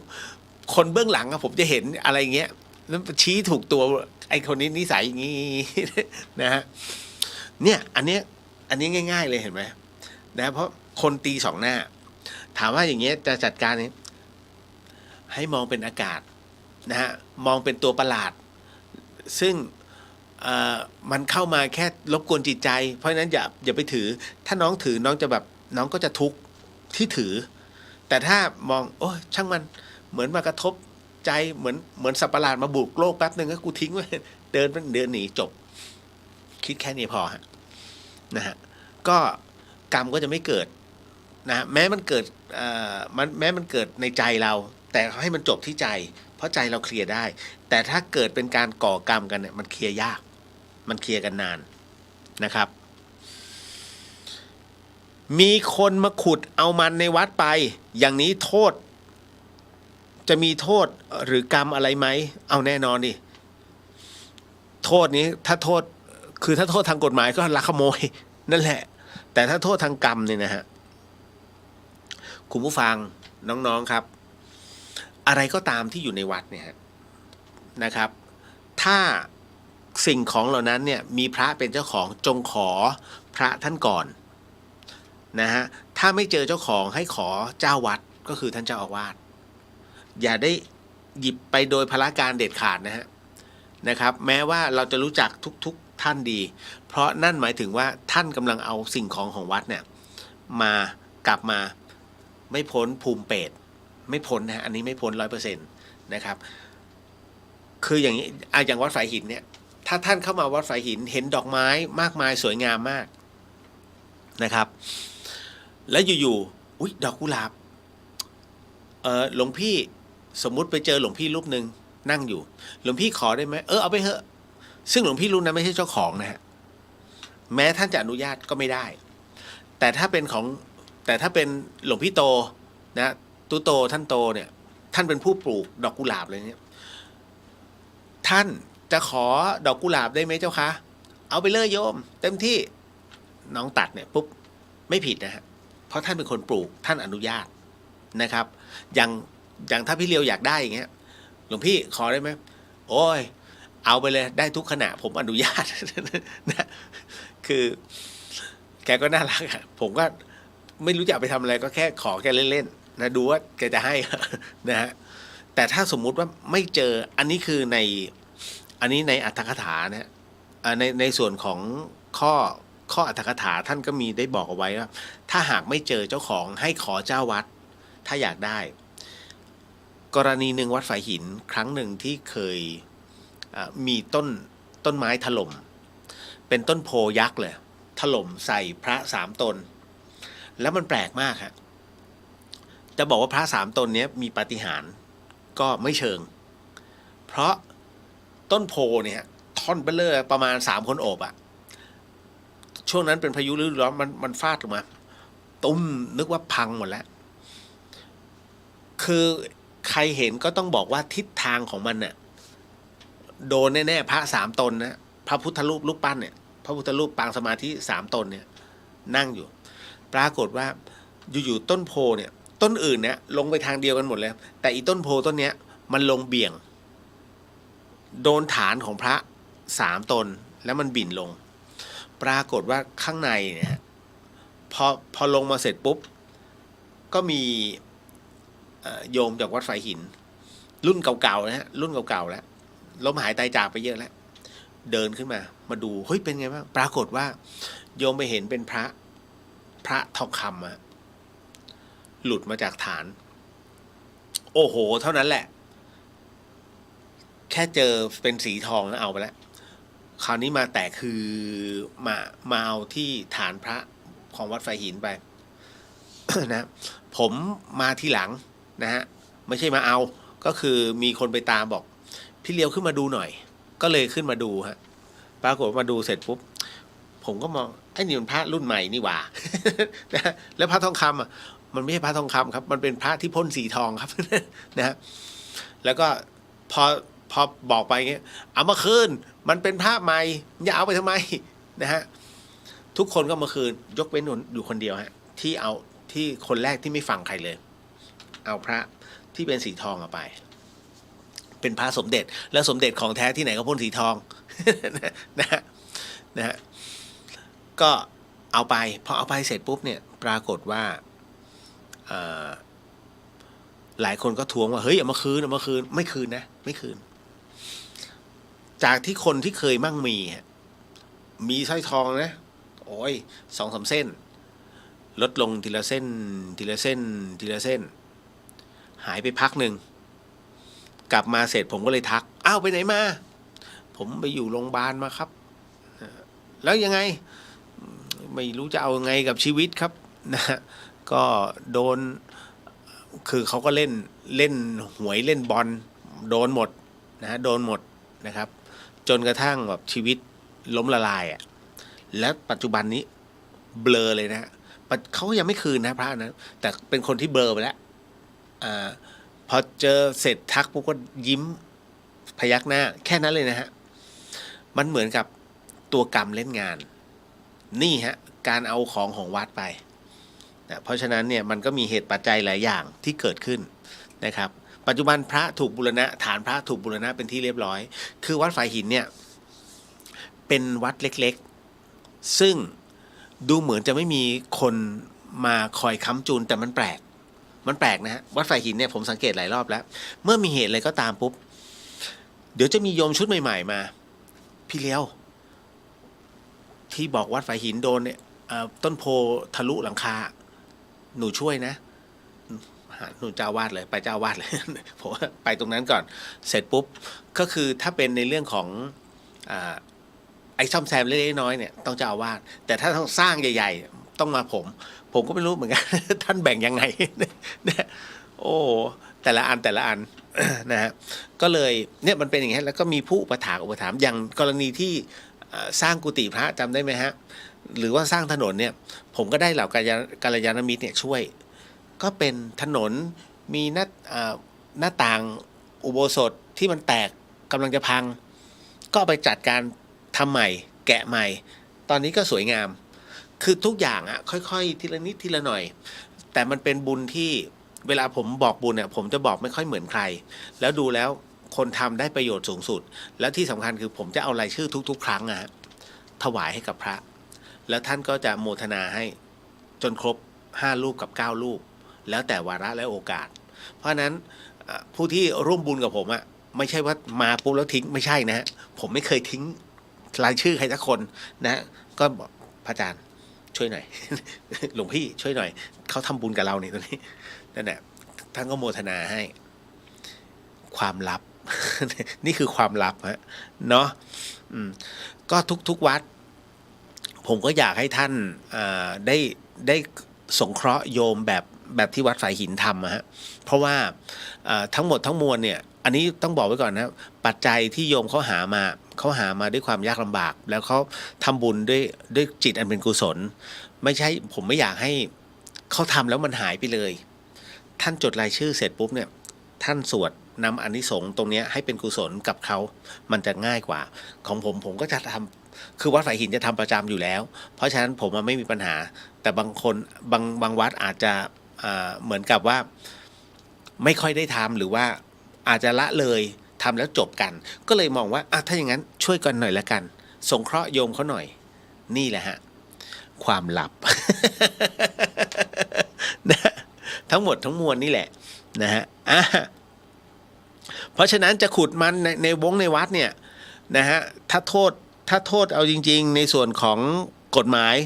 คนเบื้องหลังผมจะเห็นอะไรเงี้ยแล้วชี้ถูกตัวไอ้คนนี้นิสัยอย่างนี้นะฮะเนี่ยอันนี้ง่ายๆเลยเห็นไหมนะเพราะคนตีสองหน้าถามว่าอย่างเงี้ยจะจัดการนี้ให้มองเป็นอากาศนะฮะมองเป็นตัวประหลาดซึ่งมันเข้ามาแค่รบกวนจิตใจเพราะฉะนั้นอย่าไปถือถ้าน้องถือน้องจะแบบน้องก็จะทุกข์ที่ถือแต่ถ้ามองโอ้ยช่างมันเหมือนมากระทบใจเหมือนสัตว์ประหลาดมาบุกโลกแป๊บนึงก็กูทิ้งไว้เดินหนีจบคิดแค่นี้พอฮะนะฮะก็กรรมก็จะไม่เกิดนะแม้มันเกิดแม้มันเกิดในใจเราแต่ให้มันจบที่ใจเพราะใจเราเคลียร์ได้แต่ถ้าเกิดเป็นการก่อกรรมกันเนี่ยมันเคลียร์ยากมันเคลียร์กันนานนะครับมีคนมาขุดเอามันในวัดไปอย่างนี้โทษจะมีโทษหรือกรรมอะไรไหมเอาแน่นอนดิโทษนี้ถ้าโทษคือถ้าโทษทางกฎหมายก็ลักขโมยนั่นแหละแต่ถ้าโทษทางกรรมเนี่ยนะฮะคุณผู้ฟังน้องๆครับอะไรก็ตามที่อยู่ในวัดเนี่ยนะครับถ้าสิ่งของเหล่านั้นเนี่ยมีพระเป็นเจ้าของจงขอพระท่านก่อนนะฮะถ้าไม่เจอเจ้าของให้ขอเจ้าวัดก็คือท่านเจ้าอาวาสอย่าได้หยิบไปโดยพละการเด็ดขาดนะครับแม้ว่าเราจะรู้จักทุกท่านดีเพราะนั่นหมายถึงว่าท่านกำลังเอาสิ่งของวัดเนี่ยกลับมาไม่พ้นภูมิเปรตไม่พ้นนะอันนี้ไม่พ้น 100% นะครับคืออย่างนี้อย่างวัดฝายหินเนี่ยถ้าท่านเข้ามาวัดฝายหินเห็นดอกไม้มากมายสวยงามมากนะครับแล้วอยู่ๆอุ๊ยดอกกุหลาบหลวงพี่สมมุติไปเจอหลวงพี่รูปหนึ่งนั่งอยู่หลวงพี่ขอได้ไหมเอาไปเถอะซึ่งหลวงพี่รูปนั้นไม่ใช่เจ้าของนะฮะแม้ท่านจะอนุญาตก็ไม่ได้แต่ถ้าเป็นหลวงพี่โตนะตุโตท่านโตเนี่ยท่านเป็นผู้ปลูกดอกกุหลาบเลยเนี่ยท่านจะขอดอกกุหลาบได้ไหมเจ้าคะเอาไปเลยโยมเต็มที่น้องตัดเนี่ยปุ๊บไม่ผิดนะฮะเพราะท่านเป็นคนปลูกท่านอนุญาตนะครับอย่างถ้าพี่เลียวอยากได้อย่างเงี้ยหลวงพี่ขอได้ไหมโอ้ยเอาไปเลยได้ทุกขณะผมอนุญาต นะคือแกก็น่ารักอะผมก็ไม่รู้จะเอาไปทำอะไรก็แค่ขอแกเล่นๆนะดูว่าแกจะให้ นะฮะแต่ถ้าสมมุติว่าไม่เจออันนี้คือในอรรถกถานะในส่วนของข้ออรรถกถาท่านก็มีได้บอกเอาไว้ว่าถ้าหากไม่เจอเจ้าของให้ขอเจ้าวัดถ้าอยากได้กรณีหนึ่งวัดฝายหินครั้งหนึ่งที่เคยมีต้นไม้ถล่มเป็นต้นโพยักษ์เลยถล่มใส่พระ3 ตนแล้วมันแปลกมากฮะจะบอกว่าพระ3 ตนนี้มีปาฏิหาริย์ก็ไม่เชิงเพราะต้นโพเนี่ยท่อนเบลเลอร์ประมาณ3 คนโอบอะช่วงนั้นเป็นพายุฤดูร้อนมันฟาดลงมาตุ้มนึกว่าพังหมดแล้วคือใครเห็นก็ต้องบอกว่าทิศทางของมันเนี่ยโดนแน่ๆพระ3 ตนนะพระพุทธรูปปั้นเนี่ยพระพุทธรูปปางสมาธิ3 ตนเนี่ยนั่งอยู่ปรากฏว่าอยู่ๆต้นโพเนี่ยต้นอื่นเนี่ยลงไปทางเดียวกันหมดเลยแต่อีต้นโพต้นเนี้ยมันลงเบี่ยงโดนฐานของพระ3 ตนแล้วมันบิ่นลงปรากฏว่าข้างในเนี่ยพอลงมาเสร็จปุ๊บก็มีโยมจากวัดฝายหินรุ่นเก่าๆนะฮะรุ่นเก่าๆแล้วล้มหายตายจากไปเยอะแล้วเดินขึ้นมาดูเฮ้ยเป็นไงบ้างปรากฏว่าโยมไปเห็นเป็นพระทองคำหลุดมาจากฐานโอ้โหเท่านั้นแหละ แค่เจอเป็นสีทองแล้วเอาไปแล้วคราวนี้มาแต่คือมาเอาที่ฐานพระของวัดไฟหินไป นะผมมาทีหลังนะฮะไม่ใช่มาเอาก็คือมีคนไปตามบอกพี่เลี้ยวขึ้นมาดูหน่อยก็เลยขึ้นมาดูฮะปรากฏมาดูเสร็จปุ๊บผมก็มองไอ้นี่มันพระรุ่นใหม่นี่หว่า นะแล้วพระทองคำอ่ะมันไม่ใช่พระทองคำครับมันเป็นพระที่พ่นสีทองครับ นะฮะแล้วก็พอบอกไปเงี้ยเอามาคืนมันเป็นพระใหม่อย่าเอาไปทำไมนะฮะทุกคนก็มาคืนยกเว้นอยู่คนเดียวฮะที่คนแรกที่ไม่ฟังใครเลยเอาพระที่เป็นสีทองเอาไปเป็นพระสมเด็จแล้วสมเด็จของแท้ที่ไหนก็พ่นสีทอง นะฮะก็เอาไปพอเอาไปเสร็จปุ๊บเนี่ยปรากฏว่าหลายคนก็ทวงว่าเฮ้ยเอามาคืนไม่คืนนะไม่คืนจากที่คนที่เคยมั่งมีสร้อยทองนะโอ้ย2-3 เส้นลดลงทีละเส้นหายไปพักหนึ่งกลับมาเสร็จผมก็เลยทักอ้าวไปไหนมาผมไปอยู่โรงพยาบาลมาครับแล้วยังไงไม่รู้จะเอาไงกับชีวิตครับนะก็โดนคือเขาก็เล่นหวยเล่นบอลโดนหมดนะโดนหมดนะครับจนกระทั่งแบบชีวิตล้มละลายอ่ะแล้วปัจจุบันนี้เบลอเลยนะเขายังไม่คืนนะพระนะแต่เป็นคนที่เบลอไปแล้วพอเจอเสร็จทักปุ๊บก็ยิ้มพยักหน้าแค่นั้นเลยนะฮะมันเหมือนกับตัวกรรมเล่นงานนี่ฮะการเอาของวัดไปนะเพราะฉะนั้นเนี่ยมันก็มีเหตุปัจจัยหลายอย่างที่เกิดขึ้นนะครับปัจจุบันพระถูกบูรณะฐานพระถูกบูรณะเป็นที่เรียบร้อยคือวัดฝายหินเนี่ยเป็นวัดเล็กๆซึ่งดูเหมือนจะไม่มีคนมาคอยค้ำจูนแต่มันแปลกนะฮะวัดฝายหินเนี่ยผมสังเกตหลายรอบแล้วเมื่อมีเหตุอะไรก็ตามปุ๊บเดี๋ยวจะมีโยมชุดใหม่ๆมาพี่เลี้ยวที่บอกวัดฝายหินโดนเนี่ยต้นโพทะลุหลังคาหนูช่วยนะหนูเจ้าวาดเลยไปเจ้าวาดเลย ผมไปตรงนั้นก่อนเสร็จปุ๊บก็คือถ้าเป็นในเรื่องของไอ้ซ่อมแซมเล็กๆน้อยๆเนี่ยต้องเจ้าวาดแต่ถ้าต้องสร้างใหญ่ๆต้องมาผมก็ไม่รู้เหมือนกัน ท่านแบ่งยังไง เนี่ยโอ้แต่ละอัน นะฮะก็เลยเนี่ยมันเป็นอย่างนี้แล้วก็มีผู้อุปถัมภ์อย่างกรณีที่สร้างกุฏิพระจำได้ไหมฮะหรือว่าสร้างถนนเนี่ยผมก็ได้เหล่ากัลยาณมิตรเนี่ยช่วยก็เป็นถนนมีหน้าต่างอุโบสถที่มันแตกกำลังจะพังก็ไปจัดการทำใหม่แกะใหม่ตอนนี้ก็สวยงามคือทุกอย่างอ่ะค่อยๆทีละนิดทีละหน่อยแต่มันเป็นบุญที่เวลาผมบอกบุญเนี่ยผมจะบอกไม่ค่อยเหมือนใครแล้วดูแล้วคนทำได้ประโยชน์สูงสุดแล้วที่สำคัญคือผมจะเอารายชื่อทุกๆครั้งอะถวายให้กับพระแล้วท่านก็จะโมทนาให้จนครบ5 รูปกับ9 รูปแล้วแต่วาระและโอกาสเพราะนั้นผู้ที่ร่วมบุญกับผมอะไม่ใช่ว่ามาปุ๊บแล้วทิ้งไม่ใช่นะฮะผมไม่เคยทิ้งรายชื่อใครสักคนนะก็บอกพระอาจารย์ช่วยหน่อย หลวงพี่ช่วยหน่อยเขาทำบุญกับเราเนี่ยตอนนี้นั่นแหละท่านก็โมทนาให้ความลับ นี่คือความลับฮะเนาะก็ทุกวัดผมก็อยากให้ท่านได้สงเคราะห์โยมแบบที่วัดฝายหินทำฮะเพราะว่าทั้งหมดทั้งมวลเนี่ยอันนี้ต้องบอกไว้ก่อนนะปัจจัยที่โยมเขาหามาด้วยความยากลำบากแล้วเขาทำบุญด้วยจิตอันเป็นกุศลไม่ใช่ผมไม่อยากให้เขาทำแล้วมันหายไปเลยท่านจดรายชื่อเสร็จปุ๊บเนี่ยท่านสวดนำอานิสงส์ตรงนี้ให้เป็นกุศลกับเขามันจะง่ายกว่าของผมก็จะทำคือวัดฝายหินจะทำประจำอยู่แล้วเพราะฉะนั้นผมไม่มีปัญหาแต่บางคนบางวัดอาจจะเหมือนกับว่าไม่ค่อยได้ทำหรือว่าอาจจะละเลยทำแล้วจบกันก็เลยมองว่าถ้าอย่างนั้นช่วยกันหน่อยละกันสงเคราะห์โยมเขาหน่อยนี่แหละฮะความลับ นะทั้งหมดทั้งมวลนี่แหละนะฮะเพราะฉะนั้นจะขุดมันในวัดเนี่ยนะฮะถ้าโทษเอาจริงๆในส่วนของกฎหมาย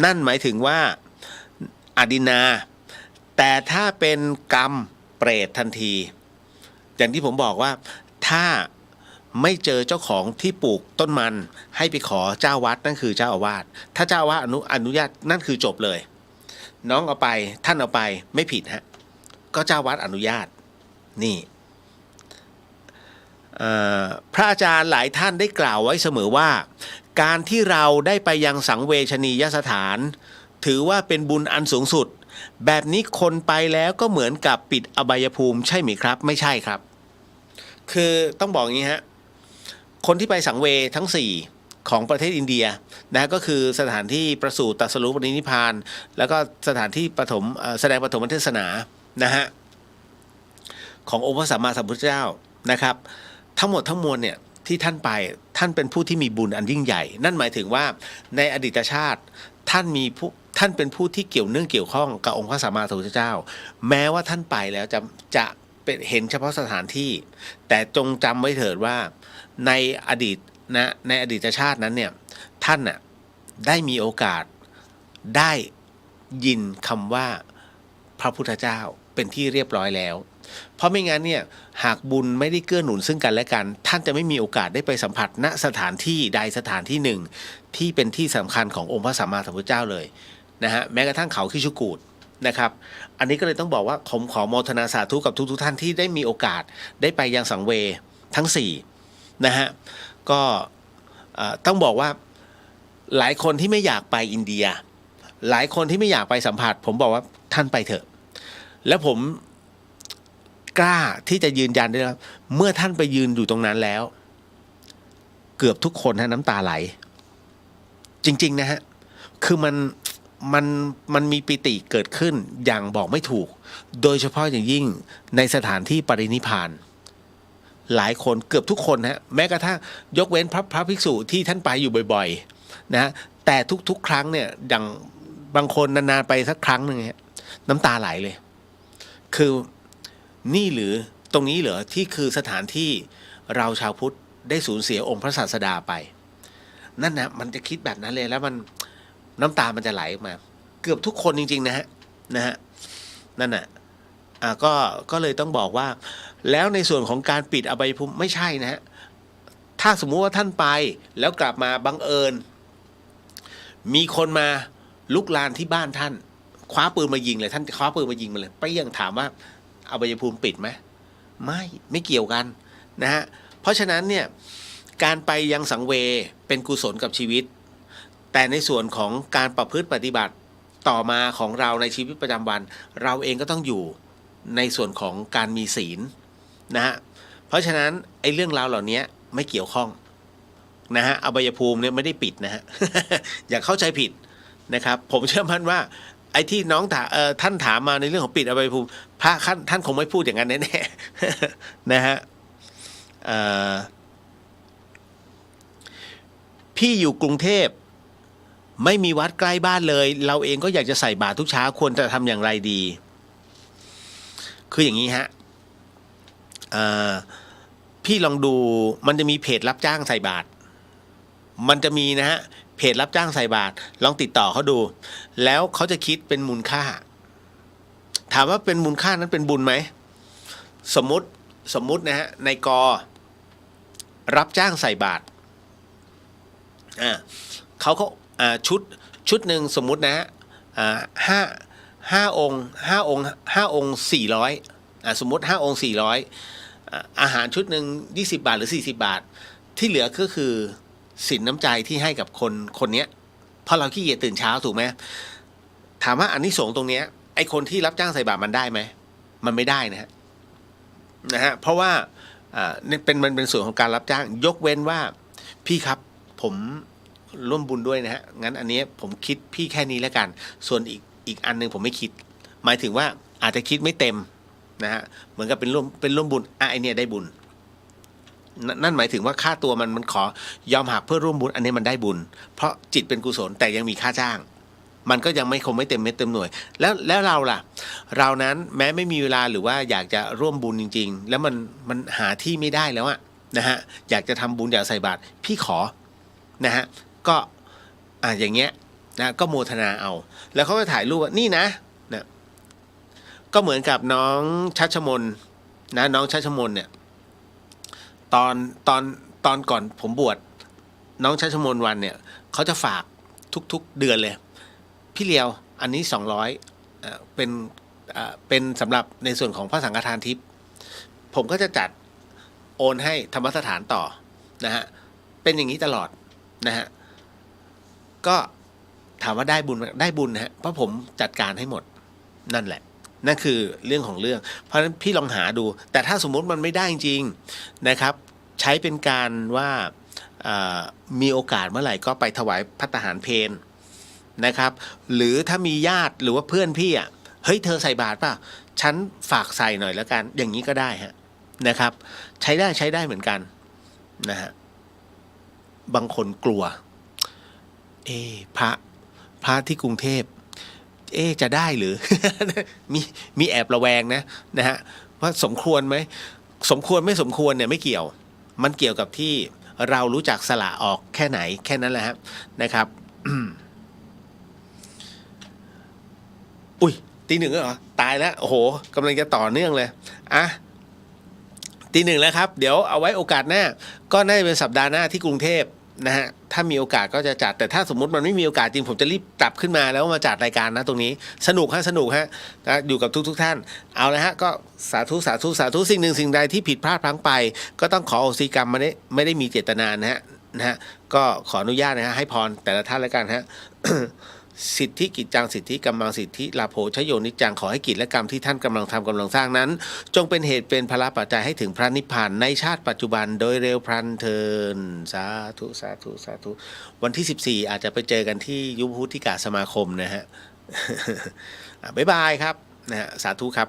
นั่นหมายถึงว่าอดินาแต่ถ้าเป็นกรรมเปรตทันทีอย่างที่ผมบอกว่าถ้า ไม่เจอเจ้าของที่ปลูกต้นมันให้ไปขอเจ้าวัดนั่นคือเจ้าอาวาสถ้าเจ้าอาวาสอนุญาตนั่นคือจบเลยน้องเอาไปท่านเอาไปไม่ผิดฮะก็เจ้าวัดอนุญาตนี่พระอาจารย์หลายท่านได้กล่าวไว้เสมอว่าการที่เราได้ไปยังสังเวชนียสถานถือว่าเป็นบุญอันสูงสุดแบบนี้คนไปแล้วก็เหมือนกับปิดอบายภูมิใช่ไหมครับไม่ใช่ครับคือต้องบอกอย่างนี้ฮะคนที่ไปสังเวทั้ง4ของประเทศอินเดียนะก็คือสถานที่ประสูติตรัสรู้ปรินิพพานแล้วก็สถานที่แสดงปฐมเทศนานะฮะขององค์พระสัมมาสัมพุทธเจ้านะครับทั้งหมดทั้งมวลเนี่ยที่ท่านไปท่านเป็นผู้ที่มีบุญอันยิ่งใหญ่นั่นหมายถึงว่าในอดีตชาติท่านเป็นผู้ที่เกี่ยวเนื่องเกี่ยวข้องกับองค์พระสัมมาสัมพุทธเจ้าแม้ว่าท่านไปแล้วจะเป็นเห็นเฉพาะสถานที่แต่จงจำไว้เถิดว่าในอดีตนะในอดีตชาตินั้นเนี่ยท่านน่ะได้มีโอกาสได้ยินคำว่าพระพุทธเจ้าเป็นที่เรียบร้อยแล้วเพราะไม่งั้นเนี่ยหากบุญไม่ได้เกื้อหนุนซึ่งกันและกันท่านจะไม่มีโอกาสได้ไปสัมผัสณสถานที่ใดสถานที่หนึ่งที่เป็นที่สำคัญขององค์พระสัมมาสัมพุทธเจ้าเลยนะฮะแม้กระทั่งเขาคิชกูฏนะครับอันนี้ก็เลยต้องบอกว่าผมขอโมทนาสาธุกับทุกท่านที่ได้มีโอกาสได้ไปยังสังเวทั้ง4นะฮะก็ต้องบอกว่าหลายคนที่ไม่อยากไปอินเดียหลายคนที่ไม่อยากไปสัมผัสผมบอกว่าท่านไปเถอะแล้วผมกล้าที่จะยืนยันได้ว่าเมื่อท่านไปยืนอยู่ตรงนั้นแล้วเกือบทุกคนน้ำตาไหลจริงๆนะฮะคือมันมีปิติเกิดขึ้นอย่างบอกไม่ถูกโดยเฉพาะอย่างยิ่งในสถานที่ปรินิพพานหลายคนเกือบทุกคนฮะแม้กระทั่งยกเว้นพระภิกษุที่ท่านไปอยู่บ่อยๆนะแต่ทุกๆครั้งเนี่ยอย่างบางคนนานๆไปสักครั้งหนึ่งน้ำตาไหลเลยคือนี่หรือตรงนี้เหรอที่คือสถานที่เราชาวพุทธได้สูญเสียองค์พระศาสดาไปนั่นนะมันจะคิดแบบนั้นเลยแล้วมันน้ำตามันจะไหลออกมาเกือบทุกคนจริงๆนะฮะนั่นน่ะก็เลยต้องบอกว่าแล้วในส่วนของการปิดอบายภูมิไม่ใช่นะฮะถ้าสมมุติว่าท่านไปแล้วกลับมาบังเอิญมีคนมาลุกลานที่บ้านท่านคว้าปืนมายิงเลยท่านคว้าปืนมายิงมาเลยไปยังถามว่าอบายภูมิปิดไหมไม่เกี่ยวกันนะฮะเพราะฉะนั้นเนี่ยการไปยังสังเวเป็นกุศลกับชีวิตแต่ในส่วนของการประพฤติปฏิบัติต่อมาของเราในชีวิตประจำวันเราเองก็ต้องอยู่ในส่วนของการมีศีลนะฮะเพราะฉะนั้นไอ้เรื่องราวเหล่านี้ไม่เกี่ยวข้องนะฮะอบายภูมิเนี่ยไม่ได้ปิดนะฮะ อย่าเข้าใจผิดนะครับผมเชื่อมั่นว่าไอ้ที่น้องท่านถามมาในเรื่องของปิดอบายภูมิพระท่านคงไม่พูดอย่างนั้นแน่ๆ นะฮะพี่อยู่กรุงเทพไม่มีวัดใกล้บ้านเลยเราเองก็อยากจะใส่บาตรทุกเช้าควรจะทำอย่างไรดีคืออย่างนี้ฮะพี่ลองดูมันจะมีเพจรับจ้างใส่บาตรมันจะมีนะฮะเพจรับจ้างใส่บาตรลองติดต่อเขาดูแล้วเขาจะคิดเป็นมูลค่าถามว่าเป็นมูลค่านั้นเป็นบุญไหมสมมุตินะฮะในกอรับจ้างใส่บาตรเขาชุดหนึ่งสมมุตินะฮะห้าองค์400สมมติ5องค์400อาหารชุดหนึ่ง20 บาทหรือ40 บาทที่เหลือก็คือสินน้ำใจที่ให้กับคนเนี้ยเพราะเราขี้เกียจตื่นเช้าถูกไหมถามว่าอานิสงส์ตรงเนี้ยไอคนที่รับจ้างใส่บาตรมันได้ไหมมันไม่ได้นะฮะเพราะว่ามันเป็นส่วนของการรับจ้างยกเว้นว่าพี่ครับผมร่วมบุญด้วยนะฮะงั้นอันนี้ผมคิดพี่แค่นี้แล้วกันส่วนอีกอันนึงผมไม่คิดหมายถึงว่าอาจจะคิดไม่เต็มนะฮะเหมือนกับเป็นร่วมบุญไอเนี่ยได้บุญนั่นหมายถึงว่าค่าตัวมันขอยอมหักเพื่อร่วมบุญอันนี้มันได้บุญเพราะจิตเป็นกุศลแต่ยังมีค่าจ้างมันก็ยังคงไม่เต็มเม็ดเต็มหน่วยแล้วเราล่ะเรานั้นแม้ไม่มีเวลาหรือว่าอยากจะร่วมบุญจริงๆแล้วมันหาที่ไม่ได้แล้วอะนะฮะอยากจะทำบุญอยากใส่บาตรพี่ขอนะฮะก็อย่างเงี้ยนะก็โมทนาเอาแล้วเขาก็ถ่ายรูปว่านี่นะก็เหมือนกับน้องชัชมนนะน้องชัชมนเนี่ยตอน ตอนก่อนผมบวชน้องชัชมนวันเนี่ยเขาจะฝากทุกๆเดือนเลยพี่เลียวอันนี้200เป็นสำหรับในส่วนของพระสังฆทานทิพย์ผมก็จะจัดโอนให้ธรรมสถานต่อนะฮะเป็นอย่างนี้ตลอดนะฮะก็ถามว่าได้บุญนะฮะเพราะผมจัดการให้หมดนั่นแหละนั่นคือเรื่องของเรื่องเพราะฉะนั้นพี่ลองหาดูแต่ถ้าสมมุติมันไม่ได้จริงนะครับใช้เป็นการว่ามีโอกาสเมื่อไหร่ก็ไปถวายภัตตาหารเพลนะครับหรือถ้ามีญาติหรือว่าเพื่อนพี่เฮ้ยเธอใส่บาตรป่ะฉันฝากใส่หน่อยแล้วกันอย่างนี้ก็ได้ฮะนะครับใช้ได้เหมือนกันนะฮะบางคนกลัวพระที่กรุงเทพจะได้หรือ มีแอบระแวงนะฮะว่าสมควรไหมสมควรไม่สมควรเนี่ยไม่เกี่ยวมันเกี่ยวกับที่เรารู้จักสละออกแค่ไหนแค่นั้นแหละครับนะครับ อุ้ยตีหนึ่งแล้วเหรอตายแล้วโอ้โหกำลังจะต่อเนื่องเลยตีหนึ่งแล้วครับเดี๋ยวเอาไว้โอกาสหน้าก็น่าจะเป็นสัปดาห์หน้าที่กรุงเทพนะฮะถ้ามีโอกาสก็จะจัดแต่ถ้าสมมุติมันไม่มีโอกาสจริงผมจะรีบกลับขึ้นมาแล้วมาจัดรายการนะตรงนี้สนุกฮะนะอยู่กับทุกท่านเอาละฮะก็สาธุสิ่งหนึ่งสิ่งใดที่ผิดพลาดพลั้งไปก็ต้องขออโหสิกรรมไม่ได้มีเจตนานะฮะก็ขออนุญาตนะฮะให้พรแต่ละท่านแล้วกันฮะ สิทธิกิจจังสิทธิกรรมังสิทธิลาโภชโยนิจจังขอให้กิจและกรรมที่ท่านกำลังทำกำลังสร้างนั้นจงเป็นเหตุเป็นพละปัจจัยให้ถึงพระนิพพานในชาติปัจจุบันโดยเร็วพลันเทินสาธุวันที่14อาจจะไปเจอกันที่ยุพพุทธิกาสมาคมนะฮะ บ๊ายบายครับนะฮะสาธุครับ